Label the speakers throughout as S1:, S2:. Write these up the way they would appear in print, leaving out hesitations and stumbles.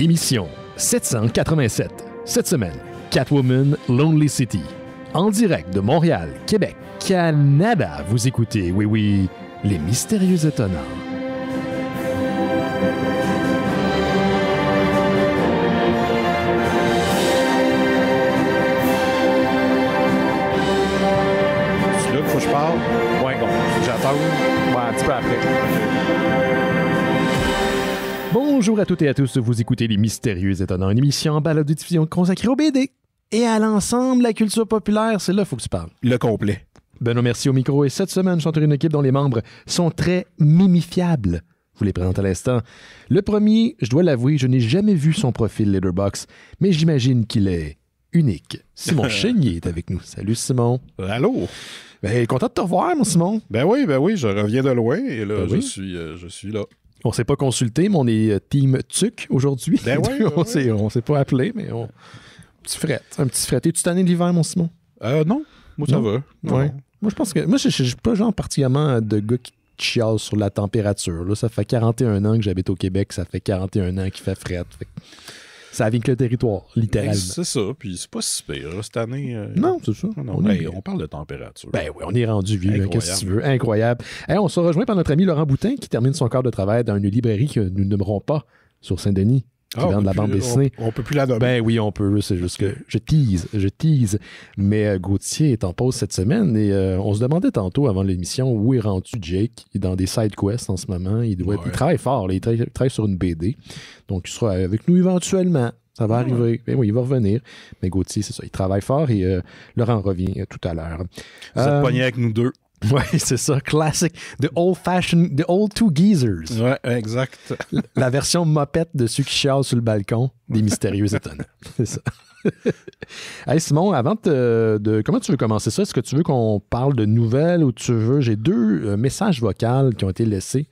S1: Émission 787. Cette semaine, Catwoman Lonely City. En direct de Montréal, Québec, Canada, vous écoutez, oui, les Mystérieux Étonnants.
S2: C'est là qu'il faut que je parle? Ouais, bon, j'attends. Ouais, un petit peu après.
S1: Bonjour à toutes et à tous, vous écoutez les Mystérieux Étonnants, une émission en balado-diffusion consacrée au BD et à l'ensemble de la culture populaire. C'est là qu'il faut que tu parles.
S2: Le complet.
S1: Benoît Mercier au micro et cette semaine, je chanterai une équipe dont les membres sont très mimifiables. Je vous les présente à l'instant. Le premier, je dois l'avouer, je n'ai jamais vu son profil Letterboxd, mais j'imagine qu'il est unique. Simon Chénier est avec nous. Salut Simon.
S2: Allô?
S1: Ben, content de te revoir, mon Simon.
S2: Ben oui, je reviens de loin et là,
S1: Ben oui.
S2: je suis là.
S1: On s'est pas consulté, mais on est team TUC aujourd'hui.
S2: Ben oui,
S1: on s'est pas appelé, mais un petit fret. Es-tu tanné de l'hiver, mon Simon?
S2: Non, moi ça va. Non.
S1: Ouais. Moi, je pense que... Moi, je suis pas genre particulièrement de gars qui chiale sur la température. Là, ça fait 41 ans que j'habite au Québec. Ça fait 41 ans qu'il fait fret. Fait que ça vient que le territoire, littéralement.
S2: C'est ça, puis c'est pas si pire. Là, cette année...
S1: Non, c'est ça.
S2: On parle de température.
S1: Ben oui, on est rendu vieux. Qu'est-ce que tu veux? Incroyable. Hey, on se rejoint par notre ami Laurent Boutin qui termine son quart de travail dans une librairie que nous nommerons pas sur Saint-Denis. Qui vend de la bande dessinée.
S2: On peut plus la nommer.
S1: Ben oui, on peut. C'est juste que je tease. Mais Gauthier est en pause cette semaine et on se demandait tantôt avant l'émission où est rendu Jake. Il est dans des side quests en ce moment. Il travaille fort. Là. Il travaille sur une BD. Donc, il sera avec nous éventuellement. Ça va arriver. Ben oui, il va revenir. Mais Gauthier, c'est ça. Il travaille fort et Laurent revient tout à l'heure.
S2: Vous êtes pognés avec nous deux.
S1: Oui, c'est ça. Classic. The old two geezers.
S2: Ouais, exact.
S1: La version mopette de ceux qui chialent sur le balcon des Mystérieux Étonnants. C'est ça. Hey Simon, avant comment tu veux commencer ça? Est-ce que tu veux qu'on parle de nouvelles ou tu veux... J'ai deux messages vocaux qui ont été laissés.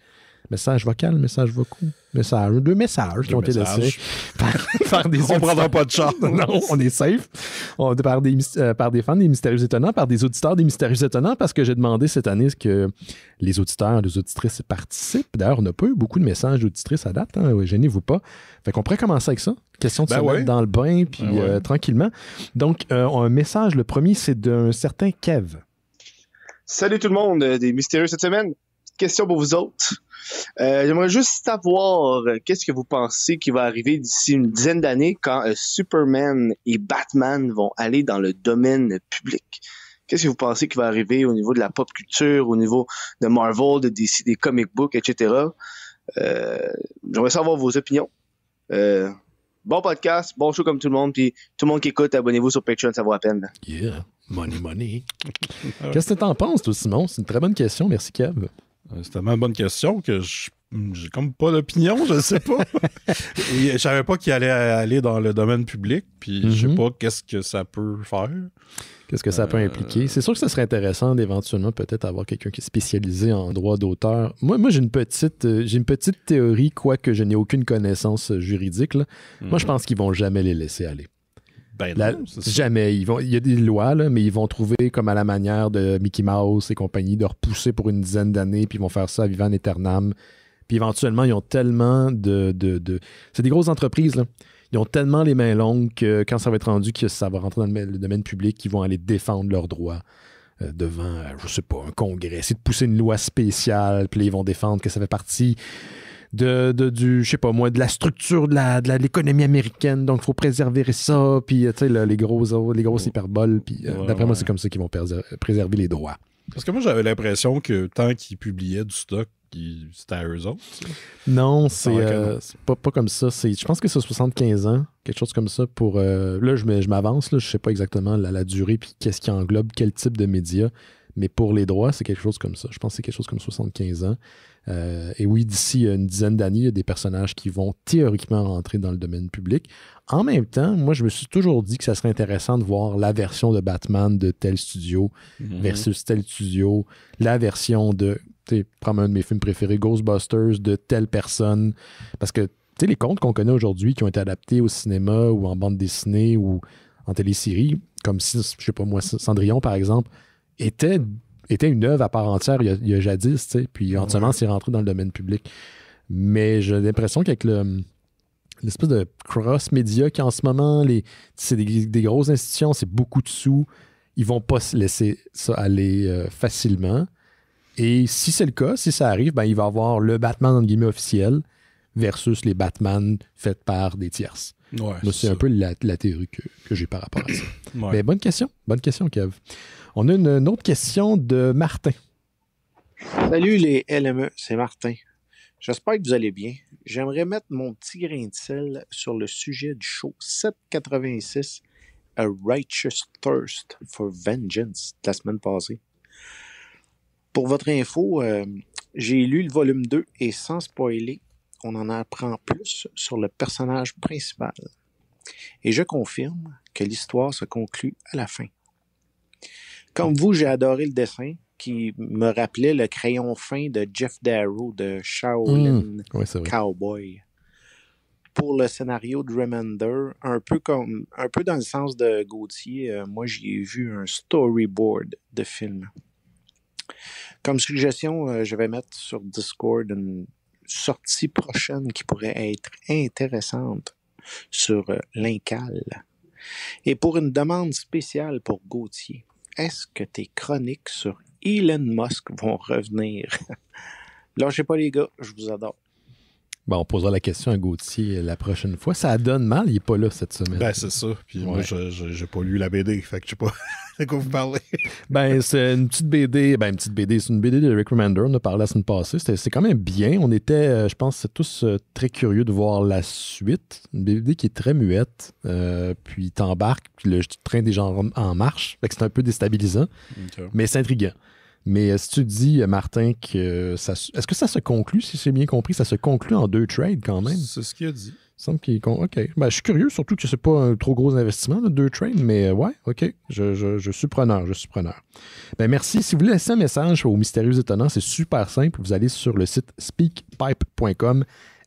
S1: Messages vocaux, messages vocaux. Deux messages qui ont été laissés par des auditeurs.
S2: On prendra pas de char.
S1: Non, on est safe. Par des fans des Mystérieux Étonnants, par des auditeurs des Mystérieux Étonnants, parce que j'ai demandé cette année que les auditeurs, les auditrices participent. D'ailleurs, on n'a pas eu beaucoup de messages d'auditrices à date. Hein, gênez-vous pas. Fait qu'on pourrait commencer avec ça. Question de se mettre dans le bain, puis tranquillement. Donc, un message, le premier, c'est d'un certain Kev.
S3: Salut tout le monde des Mystérieux cette semaine. Question pour vous autres. J'aimerais juste savoir qu'est-ce que vous pensez qui va arriver d'ici une dizaine d'années quand Superman et Batman vont aller dans le domaine public. Qu'est-ce que vous pensez qui va arriver au niveau de la pop culture, au niveau de Marvel, de DC, des comic books, etc. J'aimerais savoir vos opinions. Bon podcast, bon show comme tout le monde, puis tout le monde qui écoute, abonnez-vous sur Patreon, ça vaut la peine.
S1: Yeah, money. Qu'est-ce que t'en penses, toi, Simon? C'est une très bonne question. Merci, Kev.
S2: C'est tellement une bonne question que j'ai comme pas d'opinion, je sais pas. Je savais pas qu'il allait aller dans le domaine public, puis je sais pas qu'est-ce que ça peut faire.
S1: Qu'est-ce que ça peut impliquer? C'est sûr que ça serait intéressant d'éventuellement peut-être avoir quelqu'un qui est spécialisé en droit d'auteur. Moi j'ai une petite théorie, quoique je n'ai aucune connaissance juridique. Là. Moi, je pense qu'ils vont jamais les laisser aller.
S2: Ben non,
S1: jamais. Il y a des lois, là, mais ils vont trouver, comme à la manière de Mickey Mouse et compagnie, de repousser pour une dizaine d'années, puis ils vont faire ça à vivam aeternam. Puis éventuellement, ils ont tellement C'est des grosses entreprises, là. Ils ont tellement les mains longues que quand ça va être rendu que ça va rentrer dans le domaine public, ils vont aller défendre leurs droits devant, je sais pas, un congrès. C'est de pousser une loi spéciale, puis ils vont défendre que ça fait partie je sais pas moi, de la structure de l'économie américaine, donc il faut préserver ça, puis tu sais, les grosses hyperboles, puis d'après moi, c'est comme ça qu'ils vont préserver les droits.
S2: Parce que moi, j'avais l'impression que tant qu'ils publiaient du stock, c'était à eux autres. T'sais.
S1: Non, c'est pas comme ça. Je pense que c'est 75 ans, quelque chose comme ça. Pour là, je m'avance, là, je sais pas exactement la durée, puis qu'est-ce qui englobe, quel type de médias, mais pour les droits, c'est quelque chose comme ça. Je pense que c'est quelque chose comme 75 ans. Et oui, d'ici une dizaine d'années, il y a des personnages qui vont théoriquement rentrer dans le domaine public. En même temps, moi, je me suis toujours dit que ça serait intéressant de voir la version de Batman de tel studio versus tel studio, la version de, tu sais, prends un de mes films préférés, Ghostbusters, de telle personne. Parce que, tu sais, les contes qu'on connaît aujourd'hui qui ont été adaptés au cinéma ou en bande dessinée ou en télésérie, comme si, je sais pas moi, Cendrillon, par exemple, était une œuvre à part entière il y a jadis, tu sais, puis éventuellement, c'est rentré dans le domaine public. Mais j'ai l'impression qu'avec l'espèce de cross-média qui en ce moment, c'est des grosses institutions, c'est beaucoup de sous. Ils vont pas se laisser ça aller facilement. Et si c'est le cas, si ça arrive, ben, il va y avoir le Batman entre guillemets officiel versus les Batman faits par des tierces.
S2: Ouais,
S1: moi, c'est un peu la théorie que j'ai par rapport à ça.
S2: Ouais.
S1: Mais bonne question, Kev. On a une autre question de Martin.
S4: Salut les LME, c'est Martin. J'espère que vous allez bien. J'aimerais mettre mon petit grain de sel sur le sujet du show 786, A Righteous Thirst for Vengeance, de la semaine passée. Pour votre info, j'ai lu le volume 2 et sans spoiler, on en apprend plus sur le personnage principal. Et je confirme que l'histoire se conclut à la fin. Comme vous, j'ai adoré le dessin qui me rappelait le crayon fin de Jeff Darrow de Shaolin Cowboy. Pour le scénario de Remender, un peu dans le sens de Gauthier, moi j'y ai vu un storyboard de film. Comme suggestion, je vais mettre sur Discord une sortie prochaine qui pourrait être intéressante sur l'Incal. Et pour une demande spéciale pour Gauthier, est-ce que tes chroniques sur Elon Musk vont revenir? Lâchez pas les gars, je vous adore.
S1: Bon, on posera la question à Gauthier la prochaine fois. Ça donne mal, il n'est pas là cette semaine.
S2: Ben, c'est ça. Puis moi, j'ai pas lu la BD, fait que je sais pas de quoi vous parlez.
S1: Ben, c'est une petite BD. Ben, c'est une BD de Rick Remender. On a parlé la semaine passée. C'est quand même bien. On était, je pense, tous très curieux de voir la suite. Une BD qui est très muette. Puis t'embarques, puis le train des gens en marche. Fait que c'est un peu déstabilisant. Okay. Mais c'est intriguant. Mais si tu dis, Martin, que est-ce que ça se conclut, si j'ai bien compris, ça se conclut en 2 trades quand même?
S2: C'est ce qu'il a dit.
S1: Il semble qu'il OK. Ben, je suis curieux, surtout que c'est pas un trop gros investissement, 2 trades, mais ouais, OK. Je suis preneur, Ben, merci. Si vous voulez laisser un message aux Mystérieux Étonnants, c'est super simple. Vous allez sur le site speakpipe.com,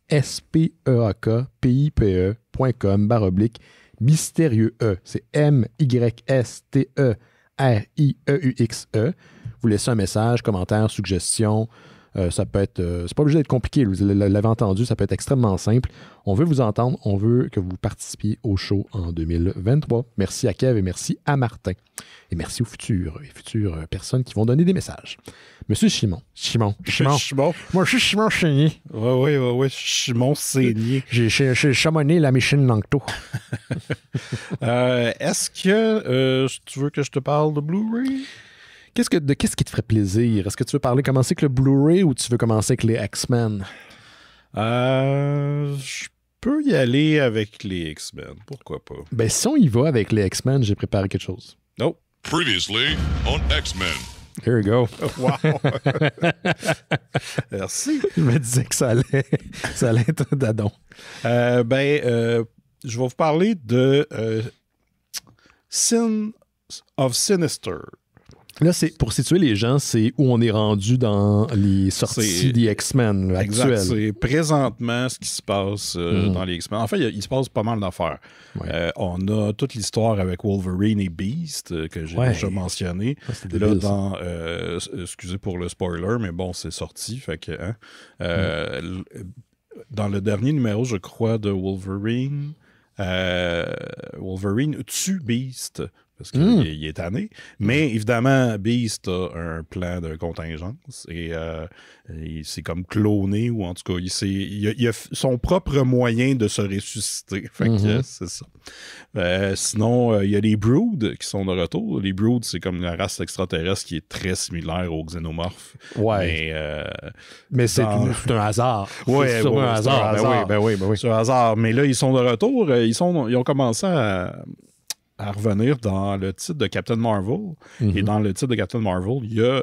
S1: speakpipe.com/mystérieux E. C'est MYSTERIEUXE. Vous laissez un message, commentaire, suggestion. Ça peut être... c'est pas obligé d'être compliqué. Vous l'avez entendu, ça peut être extrêmement simple. On veut vous entendre. On veut que vous participiez au show en 2023. Merci à Kev et merci à Martin. Et merci aux futures personnes qui vont donner des messages. Monsieur Chimon. Moi, je suis Chimon Chénier.
S2: Oui. Chimon Chénier.
S1: J'ai chamonné la machine Langto.
S2: Est-ce que tu veux que je te parle de Blu-ray?
S1: Qu'est-ce qui te ferait plaisir? Est-ce que tu veux commencer avec le Blu-ray ou tu veux commencer avec les X-Men?
S2: Je peux y aller avec les X-Men. Pourquoi pas?
S1: Ben, si on y va avec les X-Men, j'ai préparé quelque chose.
S2: Oh.
S5: Previously on X-Men.
S1: Here we go.
S2: Wow. Merci.
S1: Je me disais que ça allait être dadon.
S2: Je vais vous parler de Sin of Sinister.
S1: Là, c'est pour situer les gens, c'est où on est rendu dans les sorties des X-Men actuelles.
S2: Exact, c'est présentement ce qui se passe dans les X-Men. En fait, il se passe pas mal d'affaires. Ouais. On a toute l'histoire avec Wolverine et Beast que j'ai déjà mentionné. Là, excusez pour le spoiler, mais bon, c'est sorti. Fait que, dans le dernier numéro, je crois, de Wolverine, Wolverine tue Beast. Parce qu'il est tanné. Mais évidemment, Beast a un plan de contingence et il s'est comme cloné, ou en tout cas, il a son propre moyen de se ressusciter. Fait que c'est ça. Sinon, il y a les Brood qui sont de retour. Les Brood, c'est comme la race extraterrestre qui est très similaire aux xénomorphes.
S1: Ouais. Mais c'est un hasard.
S2: Ouais, c'est un hasard. Ben oui. C'est un hasard. Mais là, ils sont de retour. Ils ont commencé à revenir dans le titre de Captain Marvel. Et dans le titre de Captain Marvel,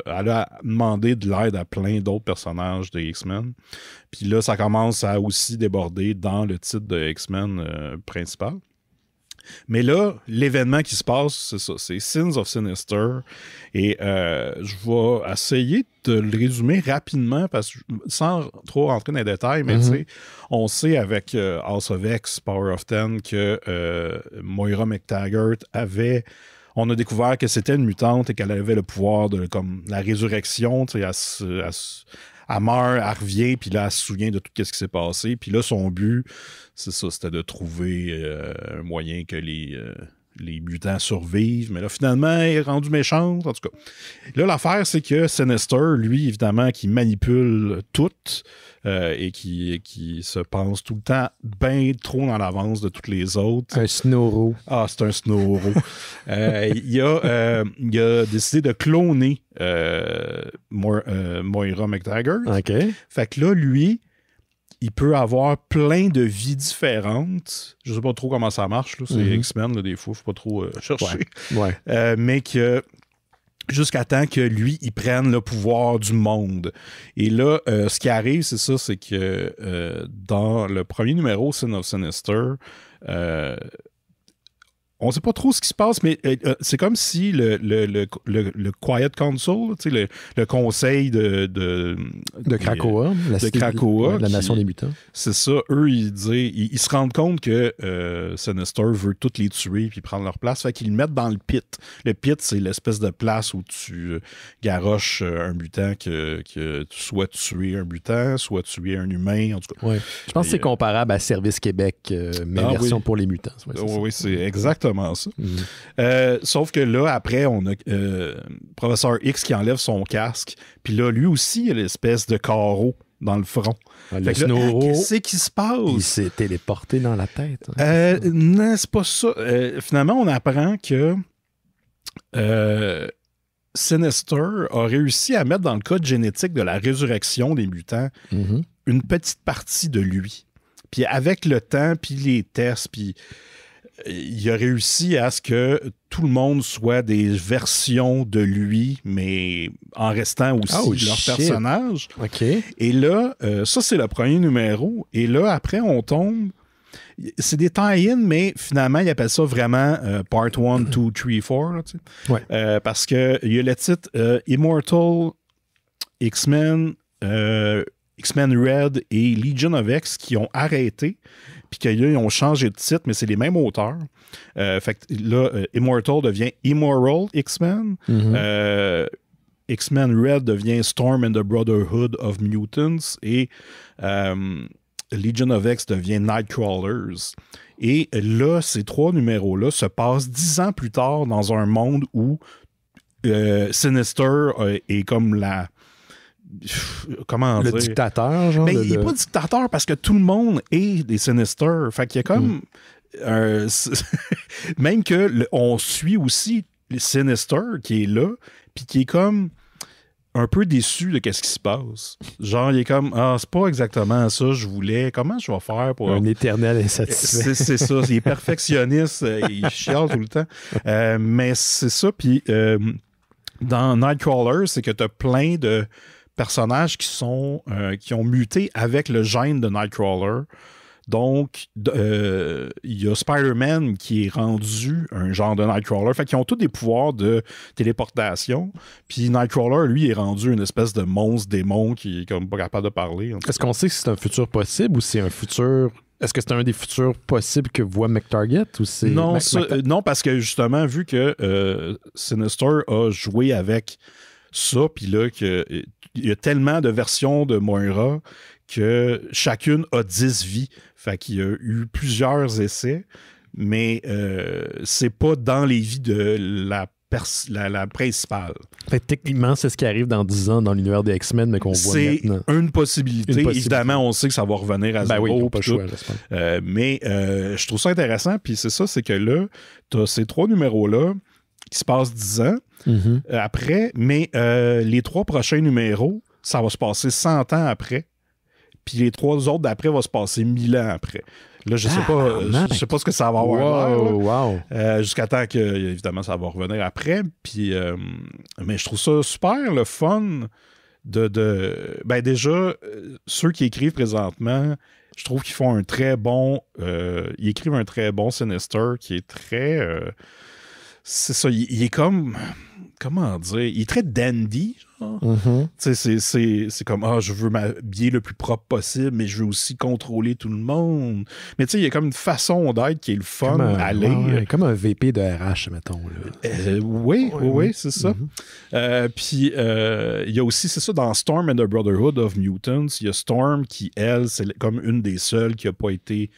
S2: elle a demandé de l'aide à plein d'autres personnages des X-Men. Puis là, ça commence à aussi déborder dans le titre de X-Men principal. Mais là, l'événement qui se passe, c'est ça, c'est Sins of Sinister. Et je vais essayer de le résumer rapidement, parce que sans trop rentrer dans les détails, mais tu sais, on sait avec House of X, Power of Ten, que Moira McTaggart on a découvert que c'était une mutante et qu'elle avait le pouvoir de comme la résurrection, tu sais, elle meurt, elle revient, puis là, elle se souvient de tout ce qui s'est passé. Puis là, son but, c'est ça, c'était de trouver un moyen que les mutants survivent. Mais là, finalement, elle est rendue méchante, en tout cas. Là, l'affaire, c'est que Sinister, lui, évidemment, qui manipule tout et qui se pense tout le temps bien trop dans l'avance de toutes les autres.
S1: Un Snorro.
S2: Ah, c'est un Snorro. Il a décidé de cloner Moira McTaggart.
S1: OK.
S2: Fait que là, lui, il peut avoir plein de vies différentes. Je sais pas trop comment ça marche. Là. C'est X-Men, là, des fois, faut pas trop chercher.
S1: Ouais.
S2: Mais que jusqu'à temps que lui, il prenne le pouvoir du monde. Et là, ce qui arrive, c'est ça, c'est que dans le premier numéro, Sin of Sinister, on sait pas trop ce qui se passe, mais c'est comme si le Quiet Council, le conseil de
S1: Krakoa, la nation des mutants.
S2: C'est ça, eux, ils se rendent compte que Sinister veut tous les tuer puis prendre leur place, fait qu'ils le mettent dans le pit. Le pit, c'est l'espèce de place où tu garoches un mutant que soit tuer un mutant, soit tuer un humain, en tout cas.
S1: Ouais. Je pense que c'est comparable à Service Québec, mais version pour les mutants.
S2: Oui, c'est exactement ça. Sauf que là, après, on a Professeur X qui enlève son casque. Puis là, lui aussi, il a l'espèce de carreau dans le front. Qu'est-ce qui se passe?
S1: Il s'est téléporté dans la tête.
S2: Non, c'est pas ça. Finalement, on apprend que Sinister a réussi à mettre dans le code génétique de la résurrection des mutants une petite partie de lui. Puis avec le temps, puis les tests, puis il a réussi à ce que tout le monde soit des versions de lui, mais en restant aussi leur personnage.
S1: OK.
S2: Et là, ça, c'est le premier numéro. Et là, après, on tombe... C'est des tie-in, mais finalement, ils appellent ça vraiment Part 1, 2, 3, 4. Là, tu sais.
S1: Ouais.
S2: Parce qu'il y a le titre Immortal, X-Men, X-Men Red et Legion of X qui ont arrêté. Puis que là, ils ont changé de titre, mais c'est les mêmes auteurs. Fait que là, Immortal devient Immoral X-Men. X-Men Red devient Storm and the Brotherhood of Mutants. Et Legion of X devient Nightcrawlers. Et là, ces trois numéros-là se passent 10 ans plus tard dans un monde où Sinister est comme comment dire?
S1: Le dictateur, genre?
S2: Mais il n'est pas dictateur parce que tout le monde est des Sinister. Fait qu'il y a comme... même que on suit aussi Sinister qui est là, puis qui est comme un peu déçu de ce qui se passe. Genre, il est comme, c'est pas exactement ça que je voulais. Comment je vais faire pour...
S1: Un éternel insatisfait.
S2: C'est ça. Il est perfectionniste. Il chiale tout le temps. Mais c'est ça. Puis dans Nightcrawler, c'est que tu as plein de personnages qui ont muté avec le gène de Nightcrawler. Donc, il y a Spider-Man qui est rendu un genre de Nightcrawler. Fait qu'ils ont tous des pouvoirs de téléportation. Puis Nightcrawler, lui, est rendu une espèce de monstre démon qui est comme pas capable de parler.
S1: Est-ce qu'on sait si c'est un futur possible ou c'est un futur... Est-ce que c'est un des futurs possibles que voit McTarget ou c'est...
S2: Non, parce que justement, vu que Sinister a joué avec ça, puis là, il y a tellement de versions de Moira que chacune a 10 vies. Fait qu'il y a eu plusieurs essais, mais c'est pas dans les vies de la principale.
S1: Fait que techniquement, c'est ce qui arrive dans 10 ans dans l'univers des X-Men, mais qu'on voit maintenant.
S2: C'est une possibilité. Évidemment, on sait que ça va revenir à zéro.
S1: Oui, ils n'ont pas le choix,
S2: mais je trouve ça intéressant. Puis c'est ça, c'est que là, tu as ces trois numéros-là qui se passent 10 ans après, mais les trois prochains numéros, ça va se passer 100 ans après. Puis les trois autres d'après vont se passer 1000 ans après. Là, je sais pas ce que ça va avoir l'air. Jusqu'à temps que, évidemment, ça va revenir après. Puis, mais je trouve ça super le fun ben déjà, ceux qui écrivent présentement, je trouve qu'ils font un très bon... ils écrivent un très bon Sinister qui est très... c'est ça, il est comme... comment dire, il est très dandy. C'est comme, je veux m'habiller le plus propre possible, mais je veux aussi contrôler tout le monde. Mais tu sais, il y a comme une façon d'être qui est le fun à lire.
S1: Comme un VP de RH, mettons.
S2: Oui, c'est ça. Puis, il y a aussi, c'est ça, dans Storm and the Brotherhood of Mutants, il y a Storm qui, elle, c'est comme une des seules qui n'a pas été...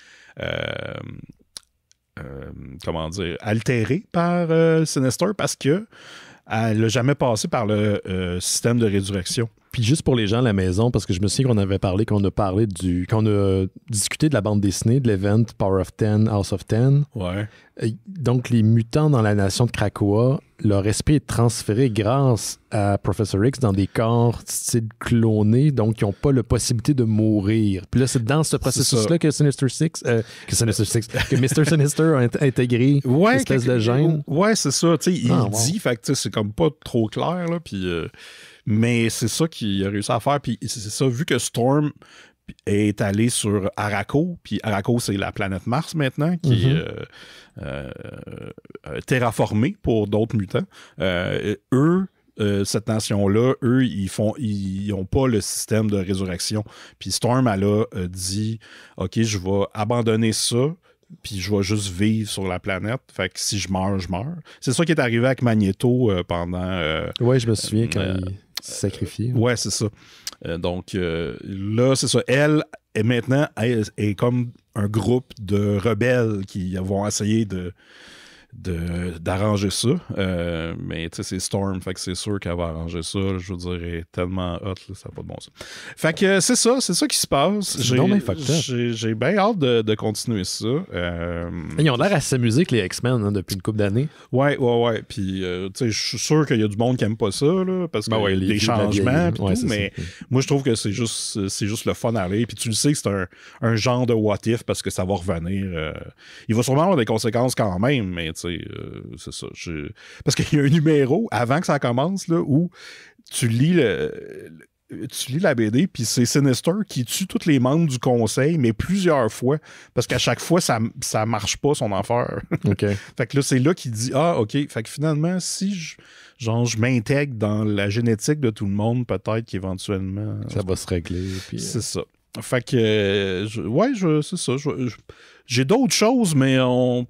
S2: comment dire, altérée par Sinister parce que elle n'a jamais passé par le système de résurrection.
S1: Puis juste pour les gens à la maison, parce que je me souviens qu'on a discuté de la bande dessinée, de l'event Power of 10, House of 10.
S2: Ouais.
S1: Donc, les mutants dans la nation de Krakoa, leur esprit est transféré grâce à Professor X dans des corps style clonés, donc ils n'ont pas la possibilité de mourir. Puis là, c'est dans ce processus-là que Mr. Sinister a intégré une espèce de gène.
S2: Ouais, c'est ça. Il dit, fait que c'est comme pas trop clair, là, puis... mais c'est ça qu'il a réussi à faire. Puis c'est ça, vu que Storm est allé sur Arakko, puis Arakko, c'est la planète Mars maintenant, qui est terraformée pour d'autres mutants. Cette nation-là, eux, ils n'ont pas le système de résurrection. Puis Storm, elle a dit, OK, je vais abandonner ça, puis je vais juste vivre sur la planète. Fait que si je meurs, je meurs. C'est ça qui est arrivé avec Magneto pendant...
S1: je me souviens quand il s'est sacrifié.
S2: Ouais, c'est ça. Donc là, c'est ça. Elle est maintenant est comme un groupe de rebelles qui vont essayer d'arranger ça. Mais tu sais, c'est Storm, fait que c'est sûr qu'elle va arranger ça. Je veux dire, elle est tellement hot, là, ça n'a pas de bon sens. Fait que c'est ça qui se passe. J'ai bien hâte de continuer ça.
S1: Ils ont l'air à s'amuser avec les X-Men depuis une couple d'années.
S2: Ouais. Puis, tu sais, je suis sûr qu'il y a du monde qui n'aime pas ça, là, parce que y a des changements, pis tout, mais moi, je trouve que c'est juste le fun à aller. Puis tu le sais que c'est un genre de what-if parce que ça va revenir. Il va sûrement avoir des conséquences quand même, mais c'est ça. Parce qu'il y a un numéro avant que ça commence là, où tu lis la BD, puis c'est Sinister qui tue tous les membres du conseil, mais plusieurs fois, parce qu'à chaque fois, ça marche pas son affaire.
S1: Okay.
S2: Fait que là, c'est là qu'il dit, OK, fait que finalement, si je m'intègre dans la génétique de tout le monde, peut-être qu'éventuellement...
S1: Ça va se régler. Puis,
S2: c'est ça. Fait que, c'est ça. J'ai d'autres choses, mais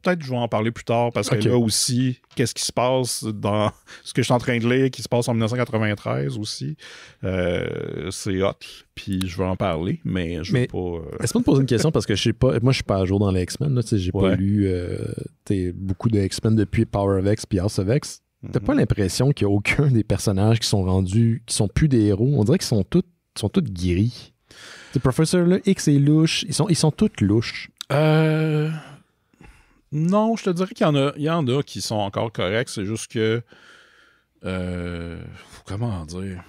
S2: peut-être je vais en parler plus tard, parce que là aussi, qu'est-ce qui se passe dans ce que je suis en train de lire, qui se passe en 1993 aussi, c'est hot, puis je vais en parler, mais je vais pas...
S1: Laisse-moi te poser une question, parce que je sais pas, moi je suis pas à jour dans les X-Men, là, j'ai pas lu beaucoup de X-Men depuis Power of X puis House of X. T'as pas l'impression qu'il y a aucun des personnages qui sont plus des héros? On dirait qu'ils sont tous gris. Le professeur là, X est louche. Ils sont tous louches.
S2: Non, je te dirais qu'il y en a qui sont encore corrects. C'est juste que... comment dire?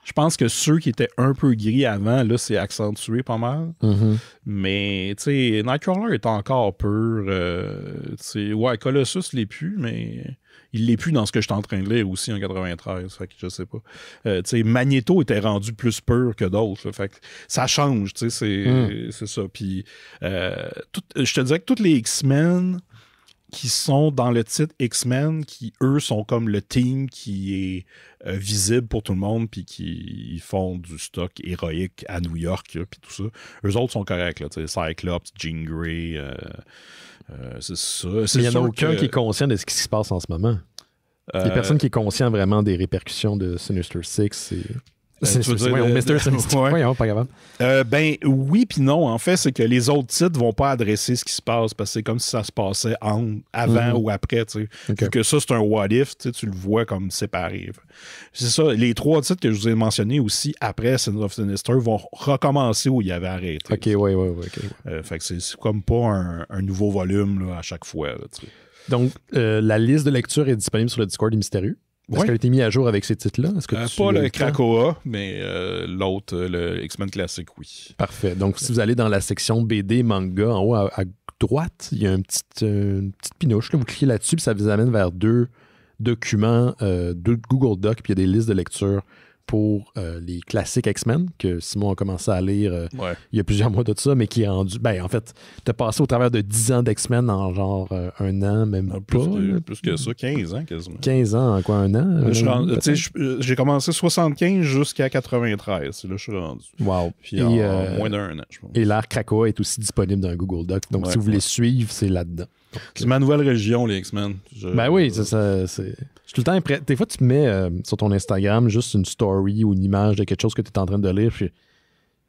S2: Je pense que ceux qui étaient un peu gris avant, là, c'est accentué pas mal.
S1: Mm-hmm.
S2: Mais, tu sais, Nightcrawler est encore pur. Colossus l'est plus, mais... Il l'est plus dans ce que je suis en train de lire aussi en 93. Fait que je sais pas. Magneto était rendu plus pur que d'autres. Fait que ça change. C'est ça. Puis, je te dirais que tous les X-Men qui sont dans le titre X-Men, qui, eux, sont comme le team qui est visible pour tout le monde, puis qui font du stock héroïque à New York, puis tout ça. Eux autres sont corrects. Là, Cyclops, Jean Grey... c'est ça.
S1: Il n'y en a aucun qui est conscient de ce qui se passe en ce moment. Il n'y a personne qui est conscient vraiment des répercussions de Sinister Six. Mr. Sinister. Pas capable.
S2: Ben oui puis non. En fait, c'est que les autres titres vont pas adresser ce qui se passe parce que c'est comme si ça se passait avant ou après. Vu que ça, c'est un what if, tu le vois comme séparé. C'est ça. Les trois titres que je vous ai mentionnés aussi après Sins of Sinister vont recommencer où il y avait arrêté. Fait que c'est comme pas un nouveau volume là, à chaque fois. Là,
S1: donc, la liste de lecture est disponible sur le Discord du Mystérieux. Est-ce qu'elle a été mise à jour avec ces titres-là?
S2: Pas le Krakoa, mais l'autre, le X-Men classique, oui.
S1: Parfait. Donc, si vous allez dans la section BD, manga, en haut à droite, il y a une petite pinouche. Là, vous cliquez là-dessus, puis ça vous amène vers deux documents, deux Google Docs, puis il y a des listes de lecture pour les classiques X-Men, que Simon a commencé à lire il y a plusieurs mois de ça, mais qui est rendu... Ben, en fait, t'as passé au travers de 10 ans d'X-Men en genre un an, même
S2: plus que ça, 15 ans quasiment.
S1: 15 ans, en quoi, un an?
S2: J'ai commencé 75 jusqu'à 93, c'est là que je suis rendu.
S1: Wow.
S2: Puis en moins d'un an, je pense.
S1: Et l'ère Krakoa est aussi disponible dans Google Doc, donc si vous voulez suivre, c'est là-dedans.
S2: C'est ma nouvelle région, les X-Men.
S1: Ben oui, c'est ça. Je suis tout le temps prêt. Des fois, tu mets sur ton Instagram juste une story ou une image de quelque chose que tu es en train de lire. Puis,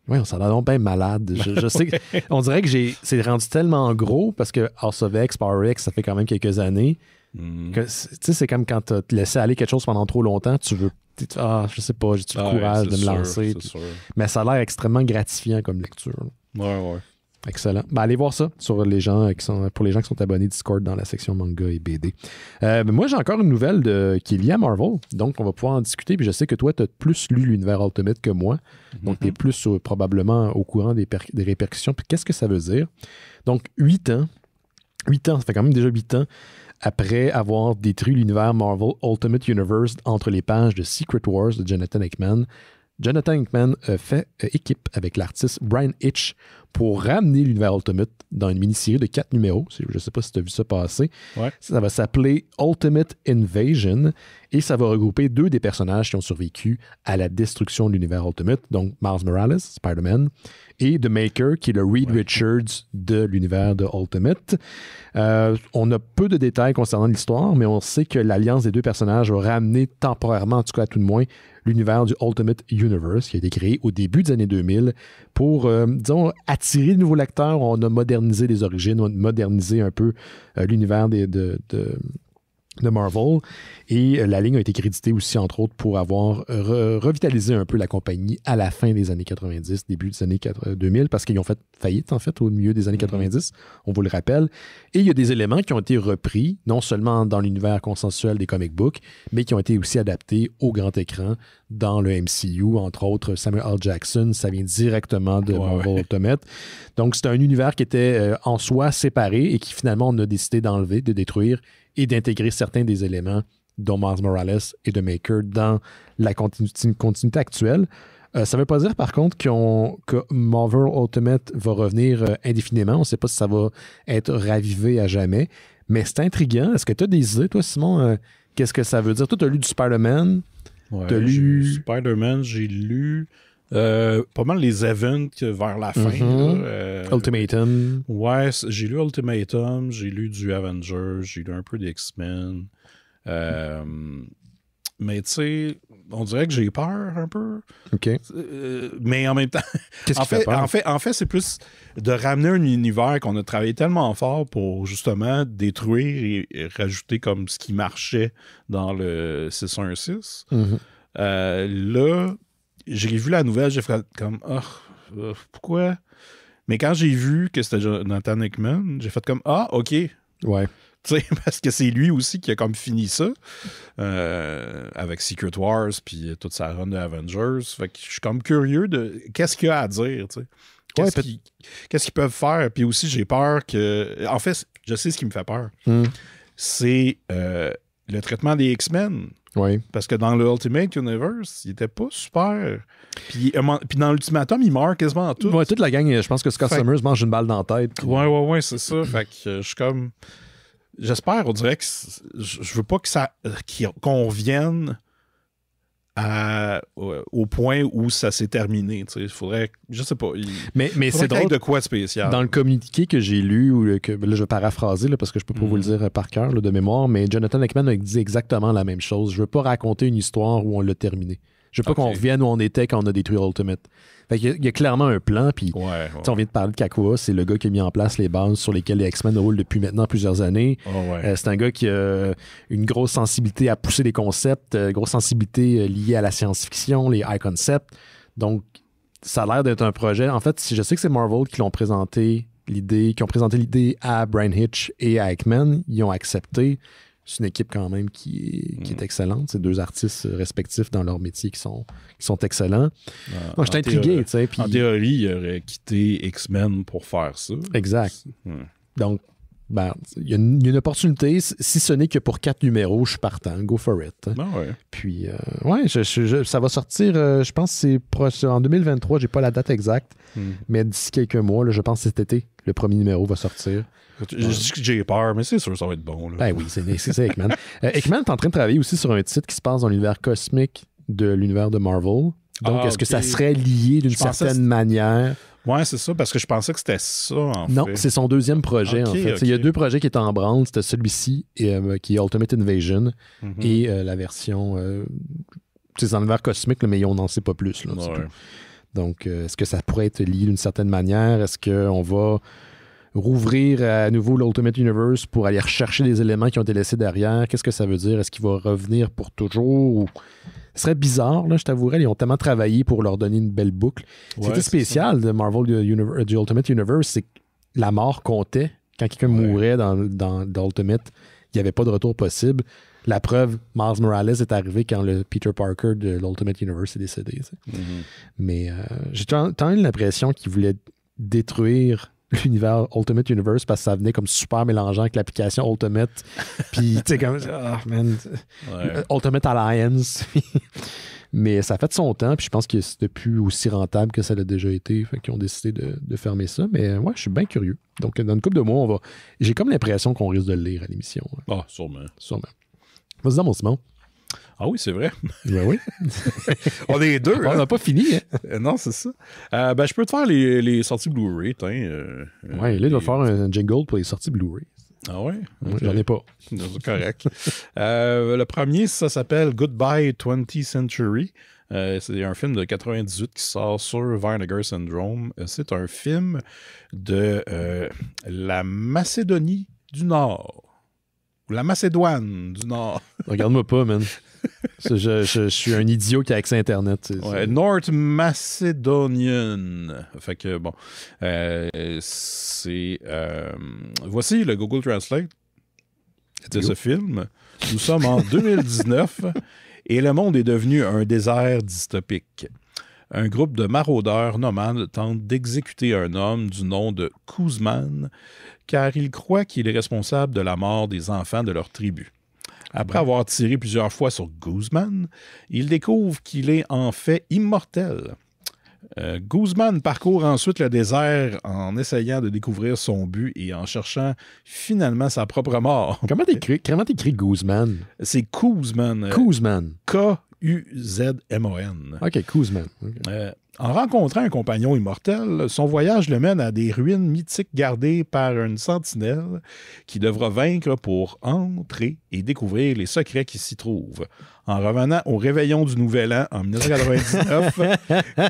S1: oui, on s'en a donc bien malade. Je sais que, on dirait que c'est rendu tellement gros parce que House of X, Power X, ça fait quand même quelques années. Tu sais, c'est comme quand tu as laissé aller quelque chose pendant trop longtemps, tu veux. Je sais pas, j'ai-tu le courage de me lancer. Mais ça a l'air extrêmement gratifiant comme lecture.
S2: Ouais.
S1: Excellent. Ben, allez voir ça pour les gens qui sont abonnés Discord dans la section manga et BD. Moi, j'ai encore une nouvelle qui est liée à Marvel. Donc, on va pouvoir en discuter. Puis je sais que toi, tu as plus lu l'univers Ultimate que moi. Donc, tu es plus probablement au courant des répercussions. Puis qu'est-ce que ça veut dire? Donc, 8 ans, ça fait quand même déjà 8 ans, après avoir détruit l'univers Marvel Ultimate Universe entre les pages de Secret Wars de Jonathan Hickman, Jonathan Hickman fait équipe avec l'artiste Brian Hitch pour ramener l'univers Ultimate dans une mini-série de 4 numéros. Je ne sais pas si tu as vu ça passer.
S2: Ouais.
S1: Ça va s'appeler Ultimate Invasion et ça va regrouper 2 des personnages qui ont survécu à la destruction de l'univers Ultimate, donc Miles Morales, Spider-Man, et The Maker, qui est le Reed Richards de l'univers de Ultimate. On a peu de détails concernant l'histoire, mais on sait que l'alliance des 2 personnages va ramener temporairement, en tout cas à tout de moins, l'univers du Ultimate Universe qui a été créé au début des années 2000 pour, disons, attirer de nouveaux lecteurs. On a modernisé les origines, on a modernisé un peu l'univers de Marvel. Et la ligne a été créditée aussi, entre autres, pour avoir revitalisé un peu la compagnie à la fin des années 90, début des années 2000, parce qu'ils ont fait faillite, en fait, au milieu des années 90, on vous le rappelle. Et il y a des éléments qui ont été repris, non seulement dans l'univers consensuel des comic books, mais qui ont été aussi adaptés au grand écran dans le MCU, entre autres Samuel L. Jackson, ça vient directement de Marvel Ultimate. Donc, c'est un univers qui était en soi séparé et qui finalement on a décidé d'enlever, de détruire et d'intégrer certains des éléments dont Miles Morales et The Maker dans la continuité actuelle. Ça ne veut pas dire, par contre, que Marvel Ultimate va revenir indéfiniment. On ne sait pas si ça va être ravivé à jamais, mais c'est intriguant. Est-ce que tu as des idées, toi, Simon? Qu'est-ce que ça veut dire? Toi, tu as lu du Spider-Man.
S2: Ouais,
S1: t'as lu...
S2: Spider-Man, j'ai lu pas mal les events vers la fin.
S1: Ultimatum.
S2: Ouais, j'ai lu Ultimatum, j'ai lu du Avengers, j'ai lu un peu d'X-Men. Mais tu sais, on dirait que j'ai peur un peu.
S1: OK.
S2: Mais en même temps,
S1: qu'est-ce qui fait peur?
S2: En fait, c'est plus de ramener un univers qu'on a travaillé tellement fort pour justement détruire et rajouter comme ce qui marchait dans le 616. Là, j'ai vu la nouvelle, j'ai fait comme pourquoi? Mais quand j'ai vu que c'était Jonathan Hickman, j'ai fait comme OK.
S1: Ouais.
S2: Tu sais, parce que c'est lui aussi qui a comme fini ça avec Secret Wars puis toute sa run de Avengers. Fait que je suis comme curieux de qu'est-ce qu'il y a à dire, tu sais. Qu'est-ce qu'ils peuvent faire? Puis aussi, j'ai peur que... En fait, je sais ce qui me fait peur. C'est le traitement des X-Men.
S1: Oui.
S2: Parce que dans le Ultimate Universe, il était pas super. Puis dans l'Ultimatum, il meurt quasiment tout.
S1: Ouais, toute la gang, je pense que Scott Summers mange une balle dans la tête. Puis...
S2: Ouais, c'est ça. Fait que je suis comme... J'espère, on dirait que je veux pas que ça qu'on revienne au point où ça s'est terminé. Il faudrait, je sais pas.
S1: Mais c'est drôle
S2: de quoi de spécial.
S1: Dans le communiqué que j'ai lu, là, je vais paraphraser là, parce que je peux pas vous le dire par cœur là, de mémoire, mais Jonathan Hickman a dit exactement la même chose. Je veux pas raconter une histoire où on l'a terminé. Je veux pas qu'on revienne où on était quand on a détruit Ultimate. Fait qu'il y a clairement un plan, puis on vient de parler de Krakoa, c'est le gars qui a mis en place les bases sur lesquelles les X-Men roulent depuis maintenant plusieurs années. C'est un gars qui a une grosse sensibilité à pousser les concepts, grosse sensibilité liée à la science-fiction, les high concepts. Donc, ça a l'air d'être un projet. En fait, je sais que c'est Marvel qui ont présenté l'idée à Brian Hitch et à Hickman. Ils ont accepté. C'est une équipe quand même qui est excellente. C'est 2 artistes respectifs dans leur métier qui sont excellents. Moi, je suis intrigué.
S2: En théorie, il aurait quitté X-Men pour faire ça.
S1: Exact. Donc, Ben, il y a une opportunité. Si ce n'est que pour 4 numéros, je suis partant. Go for it.
S2: Ouais.
S1: Puis, ça va sortir, je pense que c'est en 2023. J'ai pas la date exacte, mais d'ici quelques mois, là, je pense que cet été, le premier numéro va sortir.
S2: Je dis que j'ai peur, mais c'est sûr que ça va être bon. Là.
S1: Ben oui, c'est ça, Hickman. Hickman est en train de travailler aussi sur un titre qui se passe dans l'univers cosmique de l'univers de Marvel. Donc, est-ce que ça serait lié d'une certaine manière?
S2: Oui, c'est ça, parce que je pensais que c'était ça, en fait.
S1: Non, c'est son deuxième projet, en fait. Il y a 2 projets qui étaient en branle. C'était celui-ci, qui est Ultimate Invasion, et la version... c'est en univers cosmique, mais on n'en sait pas plus. Là, donc, est-ce que ça pourrait être lié d'une certaine manière? Est-ce qu'on va rouvrir à nouveau l'Ultimate Universe pour aller rechercher des éléments qui ont été laissés derrière? Qu'est-ce que ça veut dire? Est-ce qu'il va revenir pour toujours? Ou... Ce serait bizarre, là, je t'avouerais. Ils ont tellement travaillé pour leur donner une belle boucle. C'était spécial de Marvel du Ultimate Universe, c'est que la mort comptait. Quand quelqu'un mourait dans Ultimate, il n'y avait pas de retour possible. La preuve, Miles Morales est arrivé quand le Peter Parker de l'Ultimate Universe est décédé. Mais j'ai tant eu l'impression qu'ils voulaient détruire l'univers Ultimate Universe parce que ça venait comme super mélangeant avec l'application Ultimate. Puis, tu sais, comme... Ultimate Alliance. Mais ça a fait son temps, puis je pense que c'était plus aussi rentable que ça l'a déjà été. Fait qu'ils ont décidé de fermer ça. Mais je suis bien curieux. Donc, dans une couple de mois, j'ai comme l'impression qu'on risque de le lire à l'émission.
S2: Ah, sûrement.
S1: Vas-y, mon Simon.
S2: Ah oui, c'est vrai.
S1: Ben oui.
S2: On est 2.
S1: On n'a pas fini.
S2: Non, c'est ça. Je peux te faire les sorties Blu-ray.
S1: Oui, là, il va faire un jingle pour les sorties Blu-ray.
S2: Ah ouais?
S1: Okay. J'en ai pas.
S2: C'est correct. Le premier, ça s'appelle Goodbye 20th Century. C'est un film de 98 qui sort sur Vinegar Syndrome. C'est un film de la Macédonie du Nord. Ou la Macédoine du Nord.
S1: Regarde-moi pas, man. Je suis un idiot qui a accès à Internet.
S2: North Macedonian. Fait que, bon. Voici le Google Translate de ce film. Nous sommes en 2019 et le monde est devenu un désert dystopique. Un groupe de maraudeurs nomades tente d'exécuter un homme du nom de Kuzman car ils croient qu'il est responsable de la mort des enfants de leur tribu. Après avoir tiré plusieurs fois sur Guzman, ils découvrent qu'il est en fait immortel. Guzman parcourt ensuite le désert en essayant de découvrir son but et en cherchant finalement sa propre mort.
S1: Comment t'écris Guzman?
S2: C'est Kuzman.
S1: Kuzman.
S2: K-U-Z-M-O-N.
S1: OK, Kuzman. Okay.
S2: En rencontrant un compagnon immortel, son voyage le mène à des ruines mythiques gardées par une sentinelle qui devra vaincre pour entrer et découvrir les secrets qui s'y trouvent. En revenant au réveillon du Nouvel An en 1999,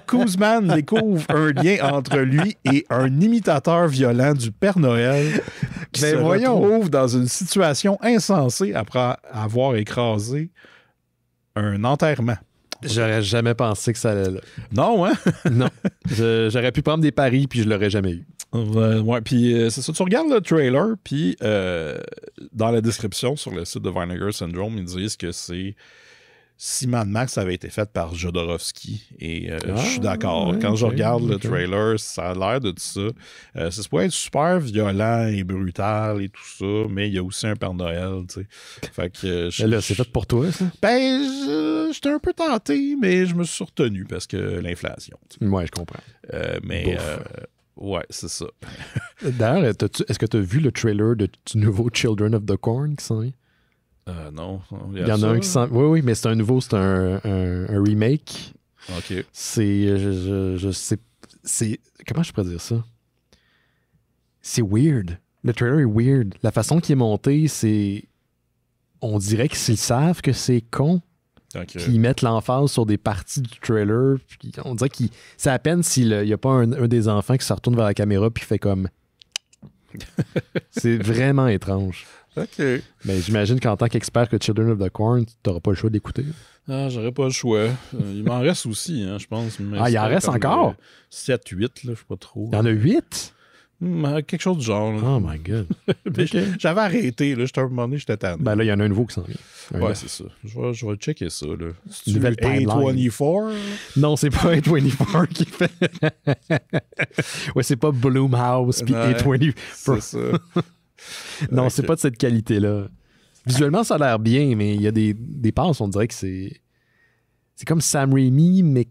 S2: Kuzman découvre un lien entre lui et un imitateur violent du Père Noël qui se retrouve dans une situation insensée après avoir écrasé un enterrement.
S1: J'aurais jamais pensé que ça allait là.
S2: Non, hein?
S1: Non. J'aurais pu prendre des paris, puis je l'aurais jamais eu.
S2: Ouais, puis c'est ça. Tu regardes le trailer, puis dans la description sur le site de Vinegar Syndrome, ils disent que c'est si Mad Max avait été fait par Jodorowsky. Et je suis d'accord. Quand je regarde le trailer, ça a l'air de tout ça. Ça se pourrait être super violent et brutal et tout ça, mais il y a aussi un Père Noël, tu sais. Fait que...
S1: là, c'est fait pour toi, ça?
S2: Ben, j'étais un peu tenté, mais je me suis retenu parce que l'inflation.
S1: Ouais, je comprends.
S2: Mais... ouais, c'est ça.
S1: D'ailleurs, est-ce que tu as vu le trailer du nouveau Children of the Corn qui s'en vient?
S2: Non.
S1: Il y en a un qui s'en... Oui, mais c'est un nouveau, c'est un remake.
S2: OK.
S1: C'est... Je sais... C'est... Comment je pourrais dire ça? C'est weird. Le trailer est weird. La façon qu'il est monté, c'est... On dirait qu'ils savent que c'est con.
S2: Okay.
S1: Puis ils mettent l'emphase sur des parties du trailer. Puis on dirait qu'il... C'est à peine s'il n'y a pas un des enfants qui se retourne vers la caméra puis fait comme... C'est vraiment étrange.
S2: OK.
S1: Mais j'imagine qu'en tant qu'expert que Children of the Corn, tu n'auras pas le choix d'écouter.
S2: Ah, j'aurais pas le choix. Il m'en reste aussi, hein, je pense. Mais
S1: il en reste encore?
S2: 7, 8, là, je sais pas trop.
S1: Il y en a 8?
S2: Quelque chose du genre. Là.
S1: Oh my God.
S2: Okay. J'avais arrêté, là. J'étais un moment donné, j'étais tanné.
S1: Ben là, il y en a un nouveau qui s'en vient.
S2: Ouais, c'est ça. Je vais checker ça, là.
S1: C'est nouvelle
S2: A24?
S1: Non, c'est pas A24 qui fait... ouais, c'est pas Blumhouse puis A24.
S2: C'est ça.
S1: Non, c'est pas de cette qualité-là. Visuellement, ça a l'air bien, mais il y a des passes, on dirait que c'est comme Sam Raimi, mais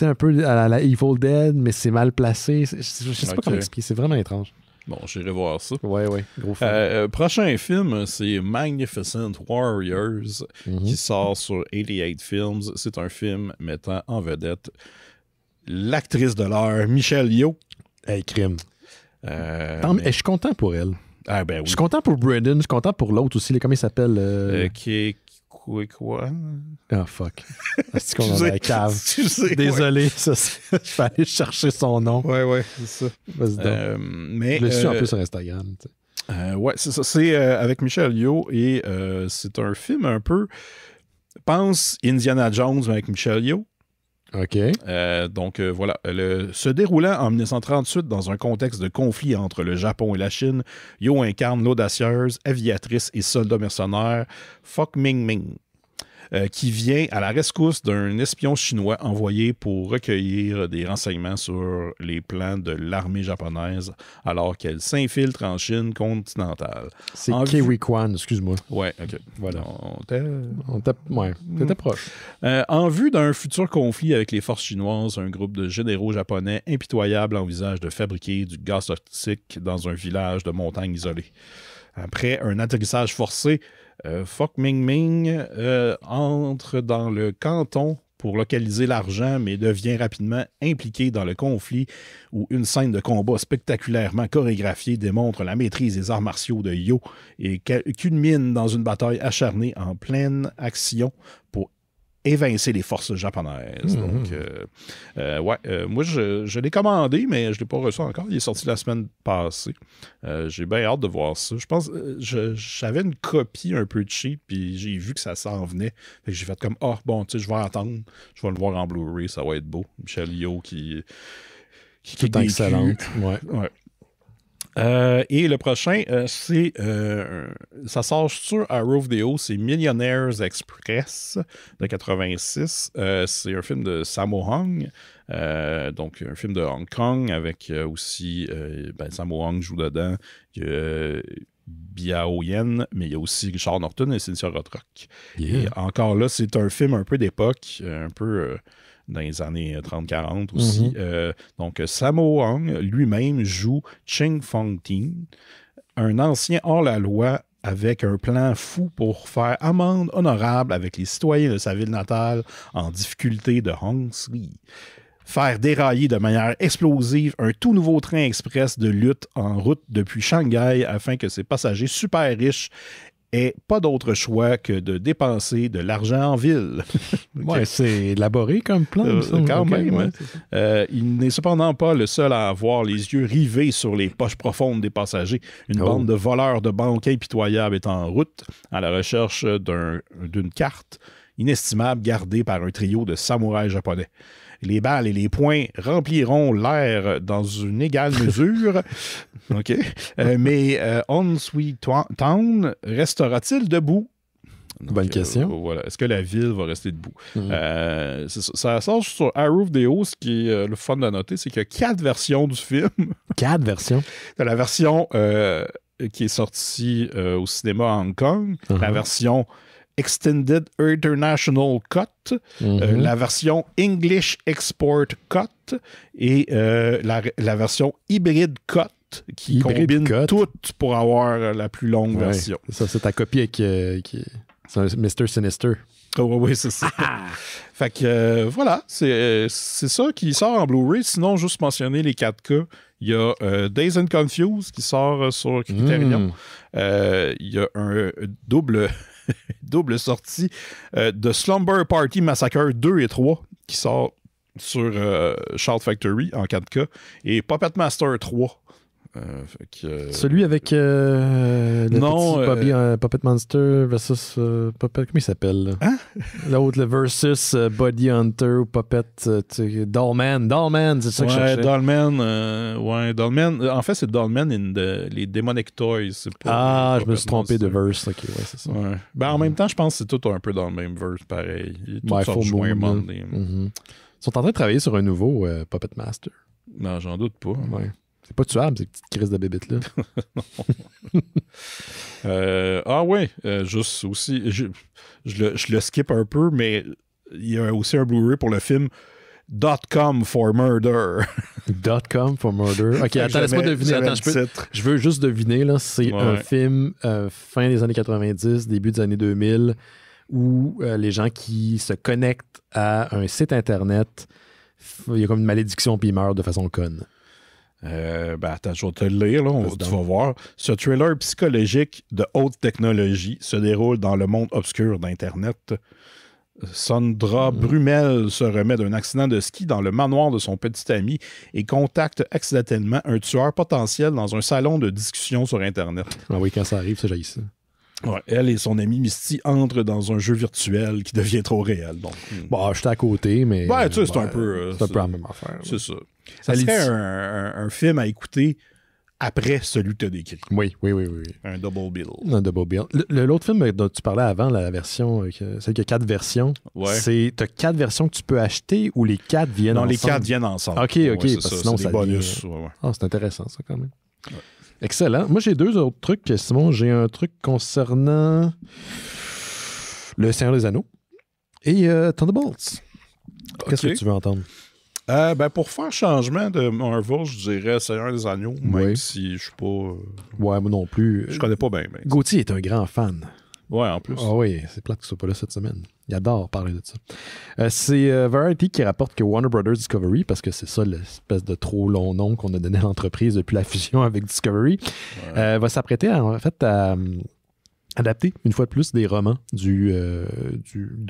S1: un peu à la Evil Dead, mais c'est mal placé. Je sais pas comment expliquer, c'est vraiment étrange.
S2: Bon, j'irai voir ça.
S1: Ouais, gros film.
S2: Prochain film, c'est Magnificent Warriors, qui sort sur 88 Films. C'est un film mettant en vedette l'actrice de l'heure, Michelle Yeoh.
S1: Hey, crime. Je suis content pour elle.
S2: Ah, ben oui.
S1: Je suis content pour Braden, je suis content pour l'autre aussi. Comment il s'appelle?
S2: Quoi?
S1: Ah, fuck. C'est qu'on a la cave. Désolé, ouais. Ça, je vais aller chercher son nom.
S2: Ouais, c'est ça.
S1: Mais, je le suis en plus sur Instagram.
S2: Ouais, c'est ça. C'est avec Michelle Yeoh et c'est un film un peu... Pense Indiana Jones avec Michelle Yeoh.
S1: OK.
S2: Donc, voilà. Se déroulant en 1938 dans un contexte de conflit entre le Japon et la Chine, Yeoh incarne l'audacieuse aviatrice et soldat mercenaire Fok Ming Ming, qui vient à la rescousse d'un espion chinois envoyé pour recueillir des renseignements sur les plans de l'armée japonaise alors qu'elle s'infiltre en Chine continentale.
S1: C'est Kiwi Kwan, excuse-moi.
S2: Ouais, OK.
S1: Voilà. T'étais proche.
S2: En vue d'un futur conflit avec les forces chinoises, un groupe de généraux japonais impitoyables envisage de fabriquer du gaz toxique dans un village de montagne isolé. Après un atterrissage forcé, Fok Ming Ming entre dans le canton pour localiser l'argent, mais devient rapidement impliqué dans le conflit où une scène de combat spectaculairement chorégraphiée démontre la maîtrise des arts martiaux de Yeoh et culmine dans une bataille acharnée en pleine action pour évincer les forces japonaises. Donc, moi, je l'ai commandé, mais je ne l'ai pas reçu encore. Il est sorti la semaine passée. J'ai bien hâte de voir ça. Je pense j'avais une copie un peu cheap, puis j'ai vu que ça s'en venait. Fait que j'ai fait comme, je vais attendre. Je vais le voir en Blu-ray, ça va être beau. Michelle Yeoh qui
S1: est excellente.
S2: Ouais. Et le prochain, ça sort sur Arrow Video, c'est Millionaires Express de 86. C'est un film de Sammo Hung, donc un film de Hong Kong avec aussi Sammo Hung joue dedans. Il y a Biao Yen, mais il y a aussi Richard Norton et Cynthia Rothrock. Yeah. Et encore là, c'est un film un peu d'époque, un peu dans les années 30-40 aussi. Donc, Sammo Hung lui-même joue Ching Fong Tin, un ancien hors-la-loi avec un plan fou pour faire amende honorable avec les citoyens de sa ville natale en difficulté de Hong Sui. Faire dérailler de manière explosive un tout nouveau train express de lutte en route depuis Shanghai afin que ses passagers super riches aient pas d'autre choix que de dépenser de l'argent en ville.
S1: Ouais, c'est élaboré comme plan.
S2: Quand même. Il n'est cependant pas le seul à avoir les yeux rivés sur les poches profondes des passagers. Une bande de voleurs de banques impitoyables est en route à la recherche d'une carte inestimable gardée par un trio de samouraïs japonais. Les balles et les poings rempliront l'air dans une égale mesure. OK. Mais Hong Sui Town restera-t-il debout? Donc,
S1: bonne question.
S2: Voilà. Est-ce que la ville va rester debout? Ça sort sur Arrow Video. Ce qui est le fun de noter, c'est qu'il y a 4 versions du film.
S1: 4 versions?
S2: T'as la version qui est sortie au cinéma à Hong Kong, la version Extended International Cut, la version English Export Cut et la version Hybrid Cut qui combine toutes pour avoir la plus longue version.
S1: Ça, c'est ta copie avec c'est un Mr. Sinister.
S2: Oui, c'est ça. Fait que voilà, c'est ça qui sort en Blu-ray. Sinon, juste mentionner les 4K. Il y a Dazed and Confused qui sort sur Criterion. Il y a un double sortie de Slumber Party Massacre 2 et 3 qui sort sur Shout Factory en 4K et Puppet Master 3.
S1: Celui avec petit Bobby, Puppet Monster versus Puppet, comment il s'appelle?
S2: Hein?
S1: L'autre, le versus Body Hunter ou Puppet Dollman, c'est ça que je cherchais.
S2: Dollman. En fait, c'est Dollman in les Demonic Toys. C'est pas
S1: je me suis trompé de verse. Ok, ouais, c'est ça.
S2: Ouais. Ben, en même temps, je pense que c'est tout un peu dans le même verse, pareil. Tout
S1: Ils sont en train de travailler sur un nouveau Puppet Master.
S2: Non, j'en doute pas.
S1: Ouais. C'est pas tuable, ces petites crises de bébête-là.
S2: Juste aussi, je le skip un peu, mais il y a aussi un Blu-ray pour le film .com for Murder.
S1: .com for Murder. OK, attends, laisse-moi deviner. Attends, je veux juste deviner, là. C'est un film fin des années 90, début des années 2000, où les gens qui se connectent à un site Internet, il y a comme une malédiction puis ils meurent de façon conne.
S2: Attends, je vais te le lire, là, tu vas voir. Ce thriller psychologique de haute technologie se déroule dans le monde obscur d'Internet. Sandra Brumel se remet d'un accident de ski dans le manoir de son petit ami et contacte accidentellement un tueur potentiel dans un salon de discussion sur Internet.
S1: Ah oui, quand ça arrive, ça jaillit ça.
S2: Ouais, elle et son ami Misty entrent dans un jeu virtuel qui devient trop réel. Donc,
S1: bon, j'étais à côté, mais...
S2: Ouais, tu sais, c'est un peu...
S1: c'est un peu la même affaire.
S2: C'est ça. Ça serait un film à écouter après celui que tu as décrit.
S1: Oui.
S2: Un double bill.
S1: Un double bill. L'autre film dont tu parlais avant, la version, celle qui a 4 versions, tu as 4 versions que tu peux acheter ou les 4 viennent ensemble?
S2: Non, les 4 viennent ensemble.
S1: OK, parce que sinon
S2: c'est des bonus.
S1: C'est intéressant, ça, quand même.
S2: Ouais.
S1: Excellent. Moi, j'ai 2 autres trucs, Simon. J'ai un truc concernant Le Seigneur des Anneaux et Thunderbolts. Qu'est-ce que tu veux entendre?
S2: Pour faire changement de Marvel, je dirais Seigneur des Anneaux, même si je suis pas...
S1: Ouais, moi non plus.
S2: Je connais pas bien.
S1: Gauthier est un grand fan.
S2: Ouais, en plus.
S1: Ah oui, c'est plate qu'il soit pas là cette semaine. Il adore parler de ça. C'est Variety qui rapporte que Warner Brothers Discovery, parce que c'est ça l'espèce de trop long nom qu'on a donné à l'entreprise depuis la fusion avec Discovery, va s'apprêter à adapter une fois de plus des romans de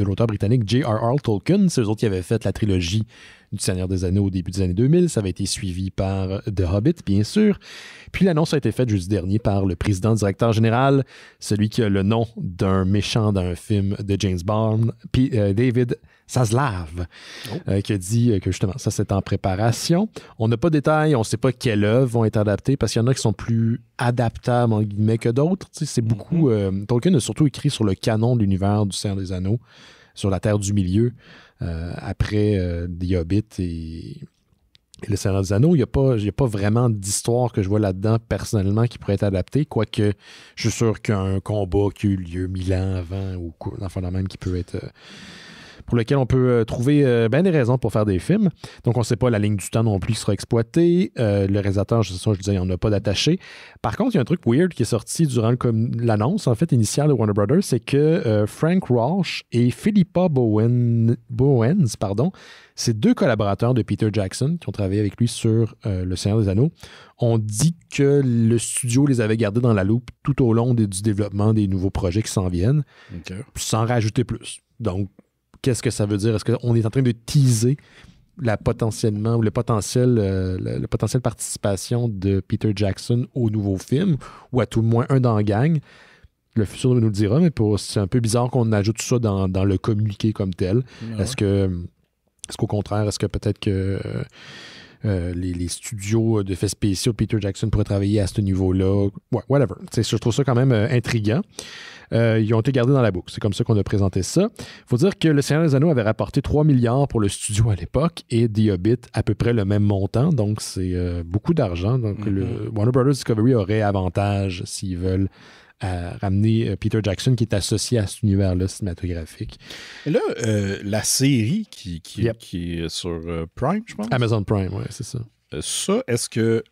S1: l'auteur britannique J.R.R. Tolkien. C'est eux autres qui avaient fait la trilogie du Seigneur des Anneaux au début des années 2000. Ça avait été suivi par The Hobbit, bien sûr. Puis l'annonce a été faite jeudi dernier par le président directeur général, celui qui a le nom d'un méchant d'un film de James Bond, puis David Zaslav, qui a dit que justement, ça c'est en préparation. On n'a pas de détails, on ne sait pas quelles œuvres vont être adaptées, parce qu'il y en a qui sont plus adaptables, en guillemets, que d'autres. Tu sais, c'est beaucoup... Tolkien a surtout écrit sur le canon de l'univers du Seigneur des Anneaux, sur la Terre du Milieu, après The Hobbit et Le Seigneur des Anneaux. Il n'y a pas vraiment d'histoire que je vois là-dedans, personnellement, qui pourrait être adaptée, quoique je suis sûr qu'un combat qui a eu lieu 1000 ans avant, ou enfin la même qui peut être... pour lequel on peut trouver bien des raisons pour faire des films. Donc, on ne sait pas la ligne du temps non plus qui sera exploitée. Le réalisateur, je disais, il n'y en a pas d'attaché. Par contre, il y a un truc weird qui est sorti durant l'annonce, en fait, initiale de Warner Brothers, c'est que Frank Walsh et Philippa Bowens, ces 2 collaborateurs de Peter Jackson qui ont travaillé avec lui sur Le Seigneur des Anneaux, ont dit que le studio les avait gardés dans la loupe tout au long du développement des nouveaux projets qui s'en viennent, sans rajouter plus. Donc, qu'est-ce que ça veut dire? Est-ce qu'on est en train de teaser la potentielle participation de Peter Jackson au nouveau film, ou à tout le moins un dans la gang? Le futur nous le dira, mais c'est un peu bizarre qu'on ajoute ça dans le communiqué comme tel. Ouais. Est-ce qu'au contraire, est-ce que peut-être que les studios d'effets spéciaux de Peter Jackson pourraient travailler à ce niveau-là? Ouais, whatever. Je trouve ça quand même intriguant. Ils ont été gardés dans la boucle. C'est comme ça qu'on a présenté ça. Il faut dire que Le Seigneur des Anneaux avait rapporté 3 milliards pour le studio à l'époque et The Hobbit à peu près le même montant. Donc, c'est beaucoup d'argent. Donc, le Warner Brothers Discovery aurait avantage s'ils veulent ramener Peter Jackson qui est associé à cet univers-là cinématographique.
S2: Et là, la série qui est sur Prime, je pense.
S1: Amazon Prime, oui, c'est ça.
S2: Ça, est-ce que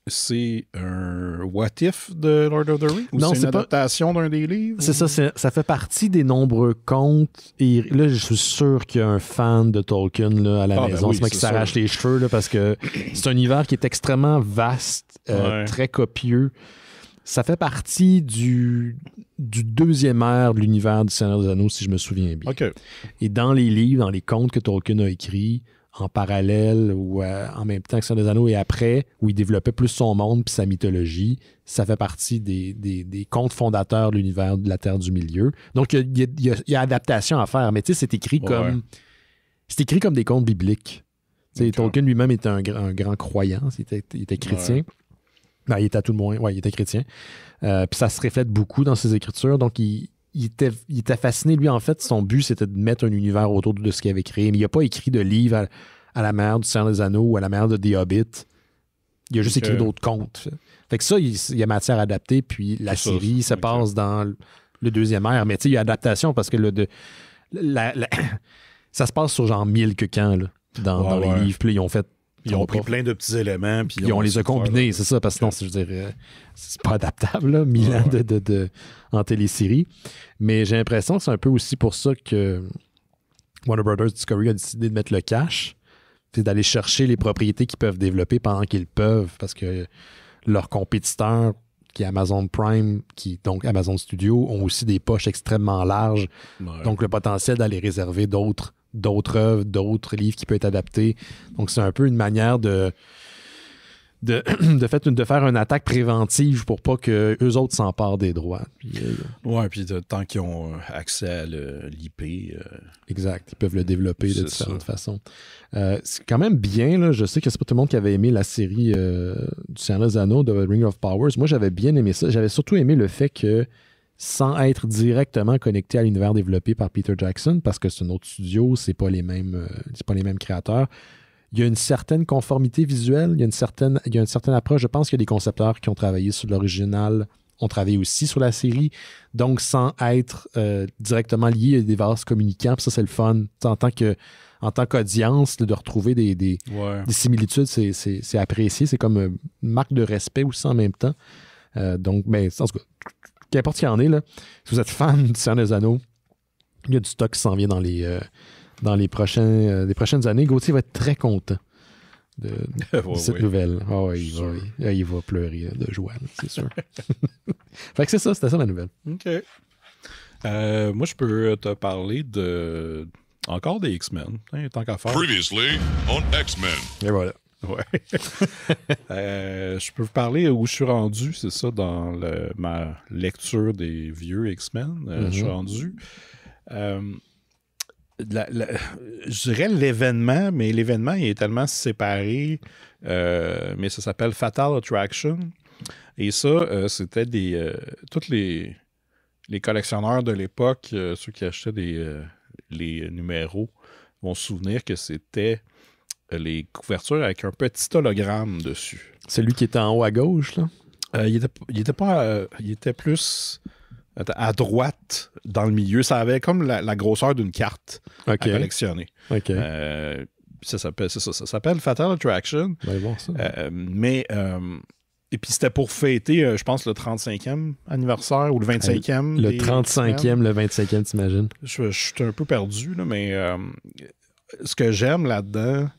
S2: c'est un what if de Lord of the Rings? Ou
S1: non,
S2: c'est une adaptation d'un des livres?
S1: C'est ça, ça fait partie des nombreux contes. Et là, je suis sûr qu'il y a un fan de Tolkien là, à la maison. C'est moi qui s'arrache les cheveux là, parce que c'est un univers qui est extrêmement vaste, très copieux. Ça fait partie du deuxième ère de l'univers du Seigneur des Anneaux, si je me souviens bien.
S2: Okay.
S1: Et dans les livres, dans les contes que Tolkien a écrits, en parallèle ou en même temps que Seigneur des Anneaux et après, où il développait plus son monde puis sa mythologie, ça fait partie des contes fondateurs de l'univers de la Terre du Milieu. Donc, il y a adaptation à faire, mais tu sais, c'est écrit comme des contes bibliques. Okay. Tolkien lui-même était un grand croyant, il était chrétien. Ouais. Ben, il était à tout le moins, il était chrétien. Puis ça se reflète beaucoup dans ses écritures. Donc, il était fasciné. Lui, en fait, son but, c'était de mettre un univers autour de ce qu'il avait créé. Mais il n'a pas écrit de livre à la manière du Seigneur des Anneaux ou à la manière de The Hobbit Il a juste écrit d'autres contes. Fait que ça, il y a matière à adapter, puis la série se passe dans le deuxième ère. Mais tu sais, il y a adaptation parce que ça se passe sur genre 1000 camps là, dans les livres. Puis
S2: ils ont pris plein de petits éléments. Puis
S1: on les a combinés, c'est ça. Parce que sinon, je veux dire, c'est pas adaptable, là, 1000 ans en télésérie. Mais j'ai l'impression que c'est un peu aussi pour ça que Warner Brothers Discovery a décidé de mettre le cash. C'est d'aller chercher les propriétés qu'ils peuvent développer pendant qu'ils peuvent, parce que leurs compétiteurs, qui est Amazon Prime, donc Amazon Studios, ont aussi des poches extrêmement larges. Ouais. Donc, le potentiel d'aller réserver d'autres œuvres, d'autres livres qui peuvent être adaptés. Donc, c'est un peu une manière de faire une attaque préventive pour pas qu'eux autres s'emparent des droits.
S2: Puis tant qu'ils ont accès à l'IP.
S1: Exact. Ils peuvent le développer de différentes façons. C'est quand même bien, là. Je sais que c'est pas tout le monde qui avait aimé la série du Seigneur des Anneaux de Ring of Powers. Moi, j'avais bien aimé ça. J'avais surtout aimé le fait que, sans être directement connecté à l'univers développé par Peter Jackson, parce que c'est un autre studio, c'est pas les mêmes créateurs, il y a une certaine conformité visuelle, il y a une certaine approche. Je pense qu'il y a des concepteurs qui ont travaillé sur l'original, ont travaillé aussi sur la série, donc sans être directement liés à des vases communicants. Puis ça, c'est le fun. En tant qu'audience, de retrouver des similitudes, c'est apprécié. C'est comme une marque de respect aussi en même temps. Donc, mais en tout cas, qu'importe ce qu'il y en est, là, si vous êtes fan du Seigneur des Anneaux, il y a du stock qui s'en vient dans les prochaines années. Gauthier va être très content de cette nouvelle. Il va pleurer de joie, là, c'est sûr. Fait que c'était ça la nouvelle.
S2: OK. Moi, je peux te parler encore des X-Men, tant qu'à faire.
S5: Previously on X-Men.
S1: Et voilà.
S2: Ouais. Je peux vous parler où je suis rendu, c'est ça, dans ma lecture des vieux X-Men. Je suis rendu... je dirais l'événement, mais l'événement il est tellement séparé, mais ça s'appelle Fatal Attraction. Et ça, c'était tous les collectionneurs de l'époque, ceux qui achetaient les numéros, vont se souvenir que c'était les couvertures avec un petit hologramme dessus.
S1: Celui qui était en haut à gauche, là?
S2: Il était plus... à droite, dans le milieu. Ça avait comme la grosseur d'une carte à collectionner.
S1: OK.
S2: Ça s'appelle Fatal Attraction.
S1: Bon, ça.
S2: Et puis c'était pour fêter, je pense, le 35e anniversaire ou le 25e.
S1: Le 35e, le 25e, t'imagines?
S2: Je suis un peu perdu, là, mais ce que j'aime là-dedans,